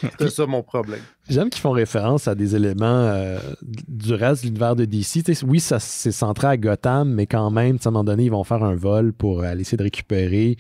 S6: C'était ça mon problème.
S1: J'aime qu'ils font référence à des éléments du reste de l'univers de DC. T'sais, oui, ça c'est centré à Gotham, mais quand même, à un moment donné, ils vont faire un vol pour aller essayer de récupérer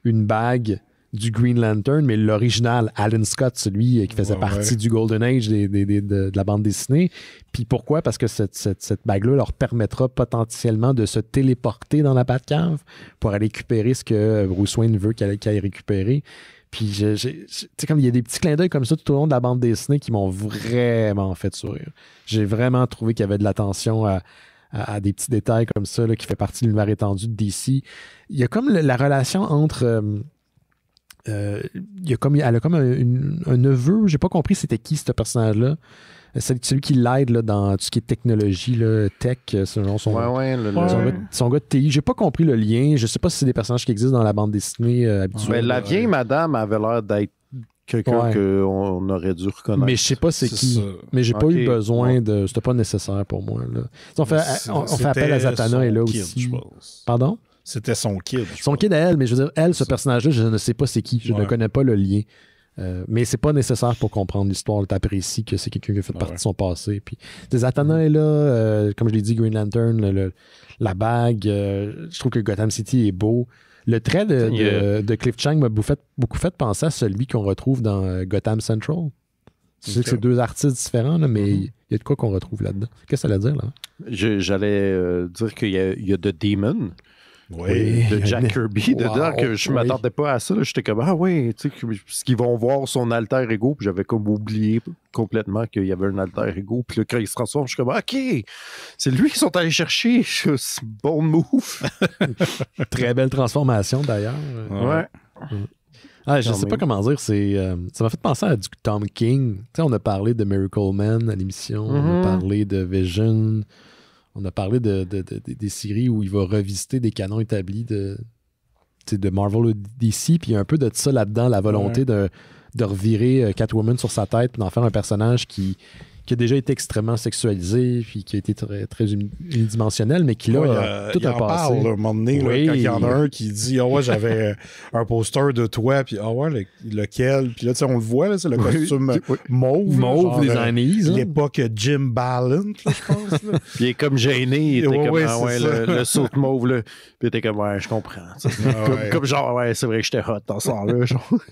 S1: une bague du Green Lantern, mais l'original, Alan Scott, celui qui faisait partie du Golden Age de la bande dessinée. Puis pourquoi? Parce que cette bague-là leur permettra potentiellement de se téléporter dans la Batcave pour aller récupérer ce que Bruce Wayne veut qu'elle aille récupérer. Puis, tu sais, comme il y a des petits clins d'œil comme ça tout au long de la bande dessinée qui m'ont vraiment fait sourire. J'ai vraiment trouvé qu'il y avait de l'attention à des petits détails comme ça là, qui fait partie de l'univers étendu de DC. Il y a comme la relation entre... elle a comme un neveu, j'ai pas compris c'était qui ce personnage-là. Celui qui l'aide là, dans tout ce qui est technologie, là, tech, selon son gars de TI. J'ai pas compris le lien. Je sais pas si c'est des personnages qui existent dans la bande dessinée habituelle.
S6: Mais la vieille madame avait l'air d'être quelqu'un qu'on aurait dû reconnaître.
S1: Mais je sais pas c'est qui. Ça. Mais j'ai pas eu besoin de... C'était pas nécessaire pour moi. Là. On fait appel à Zatanna et là aussi.
S2: Je pense.
S1: Pardon?
S2: C'était son kid.
S1: Son kid à elle, mais je veux dire, elle, ce personnage-là, je ne sais pas c'est qui. Je ne connais pas le lien. Mais c'est pas nécessaire pour comprendre l'histoire. T'apprécies que c'est quelqu'un qui a fait partie de son passé. Puis, Zatanna est là, comme je l'ai dit, Green Lantern, la bague. Je trouve que Gotham City est beau. Le trait de Cliff Chang m'a beaucoup fait penser à celui qu'on retrouve dans Gotham Central. Tu sais que c'est 2 artistes différents, là, mais il y a de quoi qu'on retrouve là-dedans. Qu'est-ce que ça veut dire, là?
S6: J'allais dire qu'il y a The Demon, de Jack Kirby dedans, que je m'attendais pas à ça. J'étais comme, tu sais, parce qu'ils vont voir son alter ego, puis j'avais comme oublié complètement qu'il y avait un alter ego. Puis là, quand il se transforme, je suis comme, OK, c'est lui qu'ils sont allés chercher. C'est bon move.
S1: Très belle transformation, d'ailleurs.
S6: Ouais.
S1: Je sais pas comment dire, ça m'a fait penser à du Tom King. Tu sais, on a parlé de Miracle Man à l'émission, on a parlé de Vision, on a parlé des séries où il va revisiter des canons établis de Marvel ou DC, puis il y a un peu de ça là-dedans, la volonté de revirer Catwoman sur sa tête et d'en faire un personnage qui a déjà été extrêmement sexualisé, puis qui a été très, très unidimensionnel, mais qui là, tout a passé.
S2: Parle, à un moment donné, là, quand il y en a un qui dit « j'avais un poster de toi, puis lequel? » Puis là, tu sais, on le voit, là, c'est le costume mauve
S1: des années.
S2: L'époque Jim Ballant, là, je pense. Là.
S6: Puis il est comme gêné, il était comme le saut mauve, là. Puis il était comme, je comprends. Comme genre, c'est vrai que j'étais hot dans ce temps-là.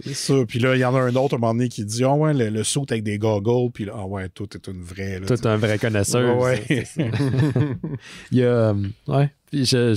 S2: C'est ça. Puis là, il y en a un autre, à un moment donné, qui dit « le saut avec des goggles, puis là, tout est une vraie. »
S1: Tout un vrai connaisseur.
S2: Ouais.
S1: Il y a... Puis c'est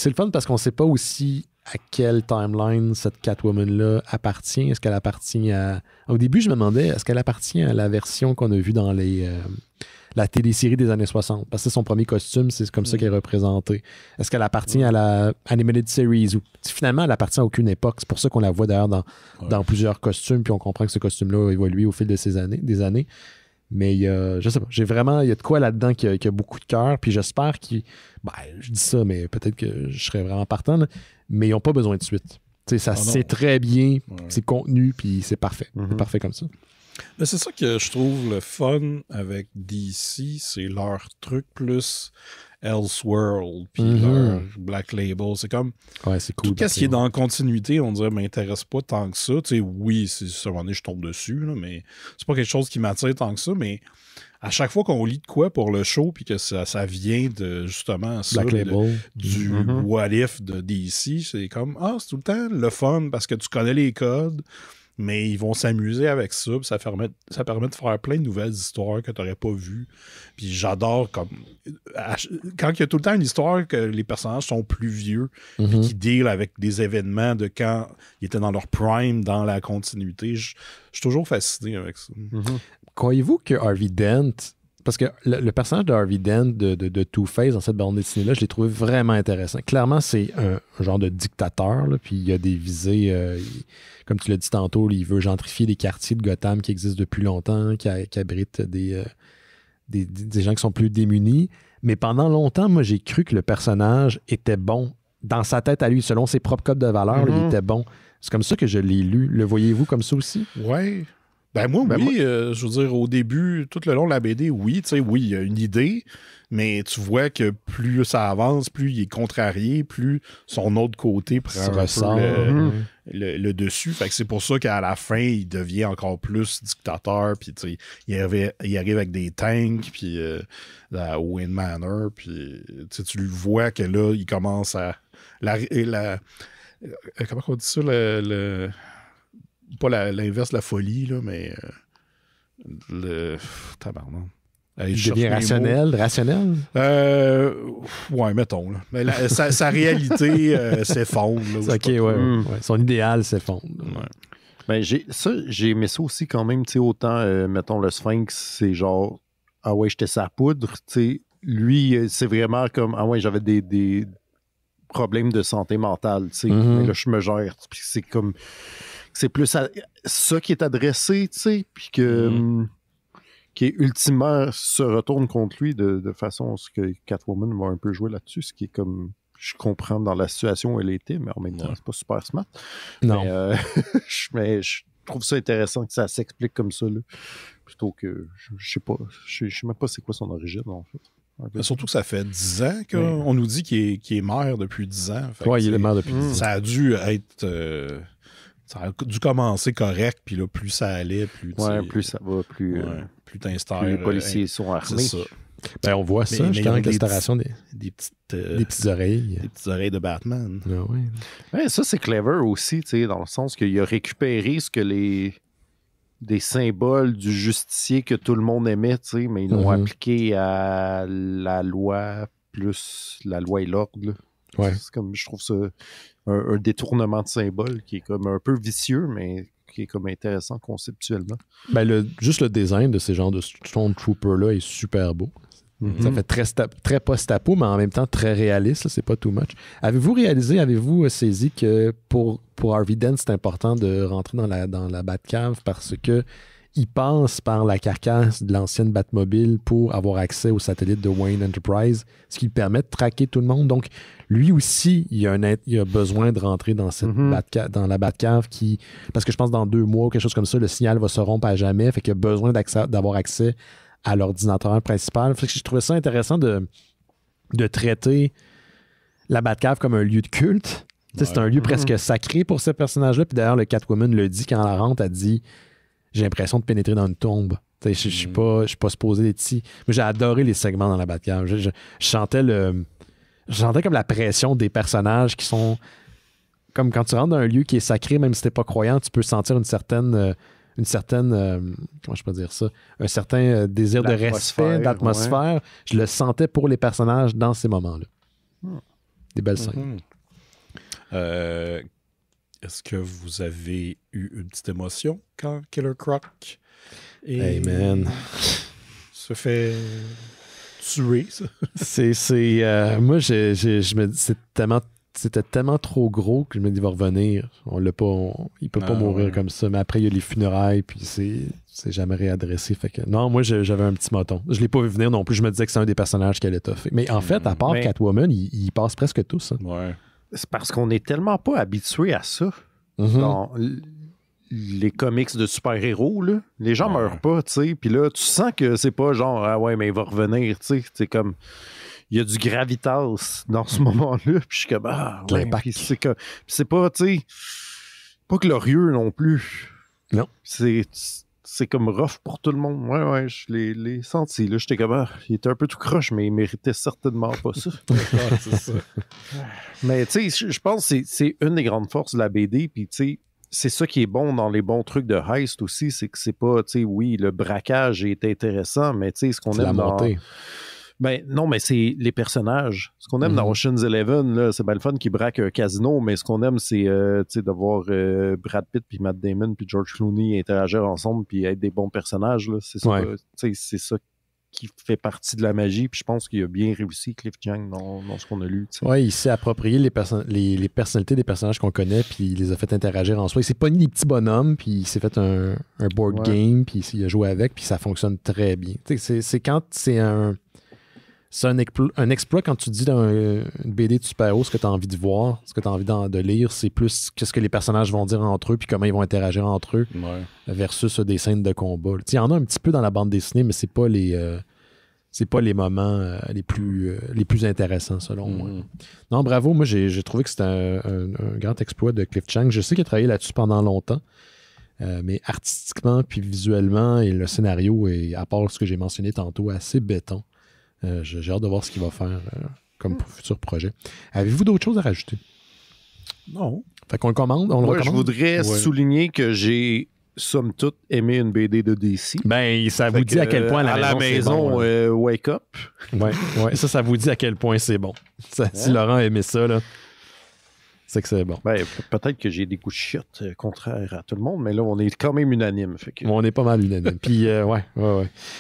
S1: le fun parce qu'on ne sait pas aussi à quelle timeline cette Catwoman-là appartient. Est-ce qu'elle appartient à... Au début, je me demandais, est-ce qu'elle appartient à la version qu'on a vue dans la télésérie des années 60? Parce que c'est son premier costume, c'est comme ça qu'elle est représentée. Est-ce qu'elle appartient à la Animated Series? Ou finalement, elle appartient à aucune époque. C'est pour ça qu'on la voit d'ailleurs dans plusieurs costumes, puis on comprend que ce costume-là a évolué au fil de des années. Mais je sais pas, il y a de quoi là-dedans qui a beaucoup de cœur, puis j'espère je dis ça, mais peut-être que je serais vraiment partant, là, mais ils n'ont pas besoin de suite. Ça c'est très bien, c'est contenu, puis c'est parfait. C'est parfait comme ça.
S2: Mais c'est ça que je trouve le fun avec DC, c'est leur truc plus Elseworld, puis leur Black Label. C'est comme
S1: c'est cool,
S2: tout ce qui est dans la continuité, on dirait, m'intéresse pas tant que ça. Tu sais, oui, à un moment donné, je tombe dessus, là, mais c'est pas quelque chose qui m'attire tant que ça. Mais à chaque fois qu'on lit de quoi pour le show, puis que ça vient de justement ça, du What If de DC, c'est comme c'est tout le temps le fun parce que tu connais les codes. Mais ils vont s'amuser avec ça, puis ça permet de faire plein de nouvelles histoires que tu n'aurais pas vues. Puis j'adore quand il y a tout le temps une histoire que les personnages sont plus vieux, puis qui deal avec des événements de quand ils étaient dans leur prime, dans la continuité. Je suis toujours fasciné avec ça.
S1: Croyez-vous que Harvey Dent... Parce que le personnage de Harvey Dent de Two-Face dans cette bande dessinée-là, je l'ai trouvé vraiment intéressant. Clairement, c'est un genre de dictateur, là, puis il y a des visées, comme tu l'as dit tantôt, il veut gentrifier des quartiers de Gotham qui existent depuis longtemps, qui abritent des gens qui sont plus démunis. Mais pendant longtemps, moi, j'ai cru que le personnage était bon. Dans sa tête à lui, selon ses propres codes de valeur, il était bon. C'est comme ça que je l'ai lu. Le voyez-vous comme ça aussi?
S2: Oui. Je veux dire, au début, tout le long de la BD, il y a une idée, mais tu vois que plus ça avance, plus il est contrarié, plus son autre côté prend le dessus. Fait que c'est pour ça qu'à la fin, il devient encore plus dictateur, puis il arrive avec des tanks, puis à Wayne Manor, puis tu le vois que là, il commence à... comment on dit ça? Pas l'inverse de la folie, là, mais tabarnak.
S1: Il devient rationnel?
S2: Ouais, mettons. Là. Mais sa réalité s'effondre.
S1: Son idéal s'effondre.
S6: Ben, j'ai aimé ça aussi quand même. Autant, mettons, le Sphinx, c'est genre, j'étais sa poudre. Lui, c'est vraiment comme, j'avais des problèmes de santé mentale. Mais là, je me gère. Puis c'est comme... C'est plus ça qui est adressé, puis qui est ultimement se retourne contre lui de façon à ce que Catwoman va un peu jouer là-dessus, ce qui est comme, je comprends dans la situation où elle était, mais en même temps, c'est pas super smart.
S1: Non.
S6: Mais je trouve ça intéressant que ça s'explique comme ça, là, plutôt que, je sais même pas c'est quoi son origine, en fait.
S2: Mais surtout que ça fait 10 ans qu'on nous dit qu'il est maire depuis 10 ans.
S1: Il est maire depuis 10 ans.
S2: Ça a dû être... ça a dû commencer correct, puis là, plus ça allait, plus
S6: ça va, plus
S2: t'installes.
S6: Les policiers sont armés.
S2: C'est ça.
S1: Ben, on voit ça, justement, avec l'installation des petites oreilles.
S2: Des petites oreilles de Batman.
S6: Ça, c'est clever aussi, dans le sens qu'il a récupéré ce que des symboles du justicier que tout le monde aimait, mais ils l'ont appliqué à la loi plus la loi et l'ordre. Là.
S1: Ouais.
S6: C'est comme, je trouve ça un détournement de symbole qui est comme un peu vicieux, mais qui est comme intéressant conceptuellement.
S1: Ben juste le design de ces genres de Stormtroopers-là est super beau. Ça fait très post-apo, mais en même temps très réaliste. Là, c'est pas too much. Avez-vous saisi que pour Harvey Dent, c'est important de rentrer dans la Batcave parce que il passe par la carcasse de l'ancienne Batmobile pour avoir accès au satellite de Wayne Enterprise, ce qui lui permet de traquer tout le monde. Donc, lui aussi, il a besoin de rentrer dans dans la Batcave parce que je pense que dans 2 mois ou quelque chose comme ça, le signal va se rompre à jamais. Fait qu'il a besoin d'avoir accès à l'ordinateur principal. Fait que je trouvais ça intéressant de traiter la Batcave comme un lieu de culte. Ouais. C'est un lieu presque sacré pour ce personnage-là. Puis d'ailleurs, le Catwoman le dit quand elle rentre, elle dit « J'ai l'impression de pénétrer dans une tombe. » Je ne suis pas supposé d'être ici. Mais j'ai adoré les segments dans la Batcave. Je sentais comme la pression des personnages qui sont... Comme quand tu rentres dans un lieu qui est sacré, même si tu n'es pas croyant, tu peux sentir une certaine comment je peux dire ça, un certain désir de respect, d'atmosphère. Ouais. Je le sentais pour les personnages dans ces moments-là. Des belles scènes.
S2: Est-ce que vous avez eu une petite émotion quand Killer Croc se fait tuer, ça?
S1: Moi, je me dis, c'était tellement trop gros que je me dis, il va revenir. Il peut pas mourir comme ça. Mais après, il y a les funérailles, puis c'est jamais réadressé. Fait que, non, moi, j'avais un petit moton. Je l'ai pas vu venir non plus. Je me disais que c'est un des personnages qui allait toffer. Mais en fait, à part Catwoman, ils passent presque tous. Hein.
S2: Ouais.
S6: C'est parce qu'on est tellement pas habitué à ça. Dans les comics de super-héros, là. Les gens meurent pas, tu sais. Puis là, tu sens que c'est pas genre, ah ouais, mais il va revenir, tu sais. C'est comme... Il y a du gravitas dans ce moment-là. Puis je suis comme, c'est pas, tu sais, pas glorieux non plus.
S1: Non.
S6: C'est comme rough pour tout le monde. Ouais, je l'ai senti. Là, j'étais comme, il était un peu tout croche, mais il méritait certainement pas ça.
S2: C'est ça.
S6: Mais tu sais, je pense que c'est une des grandes forces de la BD. Puis tu sais, c'est ça qui est bon dans les bons trucs de heist aussi, c'est que c'est pas, tu sais, oui, le braquage est intéressant, mais tu sais, ce qu'on aime dans... Ben, non, mais c'est les personnages. Ce qu'on aime dans Ocean's 11, là, c'est bien le fun qui braque un casino, mais ce qu'on aime, c'est de voir Brad Pitt, puis Matt Damon, puis George Clooney interagir ensemble, puis être des bons personnages. Là. C'est ça, c'est ça qui fait partie de la magie, puis je pense qu'il a bien réussi, Cliff Chiang, dans ce qu'on a lu.
S1: Oui, il s'est approprié les personnalités des personnages qu'on connaît, puis il les a fait interagir en soi. Il s'est pogné des petits bonhommes, puis il s'est fait un board game, puis il a joué avec, puis ça fonctionne très bien. C'est quand c'est un exploit quand tu dis dans une BD de super-héros ce que tu as envie de voir, ce que tu as envie de lire, c'est plus qu'est-ce que les personnages vont dire entre eux puis comment ils vont interagir entre eux versus des scènes de combat. Il y en a un petit peu dans la bande dessinée, mais c'est pas les moments les plus intéressants selon moi. Non, bravo, moi j'ai trouvé que c'était un grand exploit de Cliff Chiang. Je sais qu'il a travaillé là-dessus pendant longtemps, mais artistiquement puis visuellement et le scénario est, à part ce que j'ai mentionné tantôt, assez béton. J'ai hâte de voir ce qu'il va faire comme futur projet. Avez-vous d'autres choses à rajouter?
S2: Non.
S1: Fait qu'on le commande, on le recommande?
S6: Je voudrais souligner que j'ai, somme toute, aimé une BD de DC.
S1: Ben, ça vous dit à quel point
S6: à la maison,
S1: c'est bon,
S6: Wake Up.
S1: Ouais, ça vous dit à quel point c'est bon. Si Laurent a aimé ça, là, c'est que c'est bon.
S6: Ben, peut-être que j'ai des coups de chiotte contraires à tout le monde, mais là, on est quand même unanime. Fait que...
S1: On est pas mal unanime. Puis, ouais.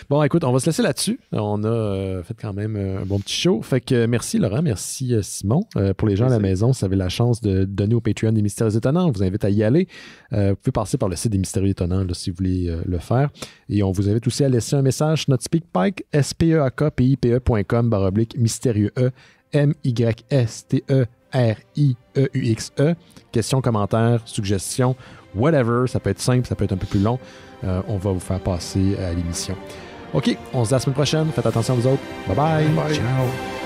S1: Bon, écoute, on va se laisser là-dessus. On a fait quand même un bon petit show. Fait que merci, Laurent. Merci, Simon. Pour les gens à la maison, si vous avez la chance de donner au Patreon des Mystérieux Étonnants, on vous invite à y aller. Vous pouvez passer par le site des Mystérieux Étonnants là, si vous voulez le faire. Et on vous invite aussi à laisser un message sur notre SpeakPipe, speakpipe.com/mystérieux MYSTE RIEUXE. Questions, commentaires, suggestions, whatever. Ça peut être simple, ça peut être un peu plus long. On va vous faire passer à l'émission. OK, on se dit à la semaine prochaine. Faites attention à vous autres. Bye bye.
S6: Ciao.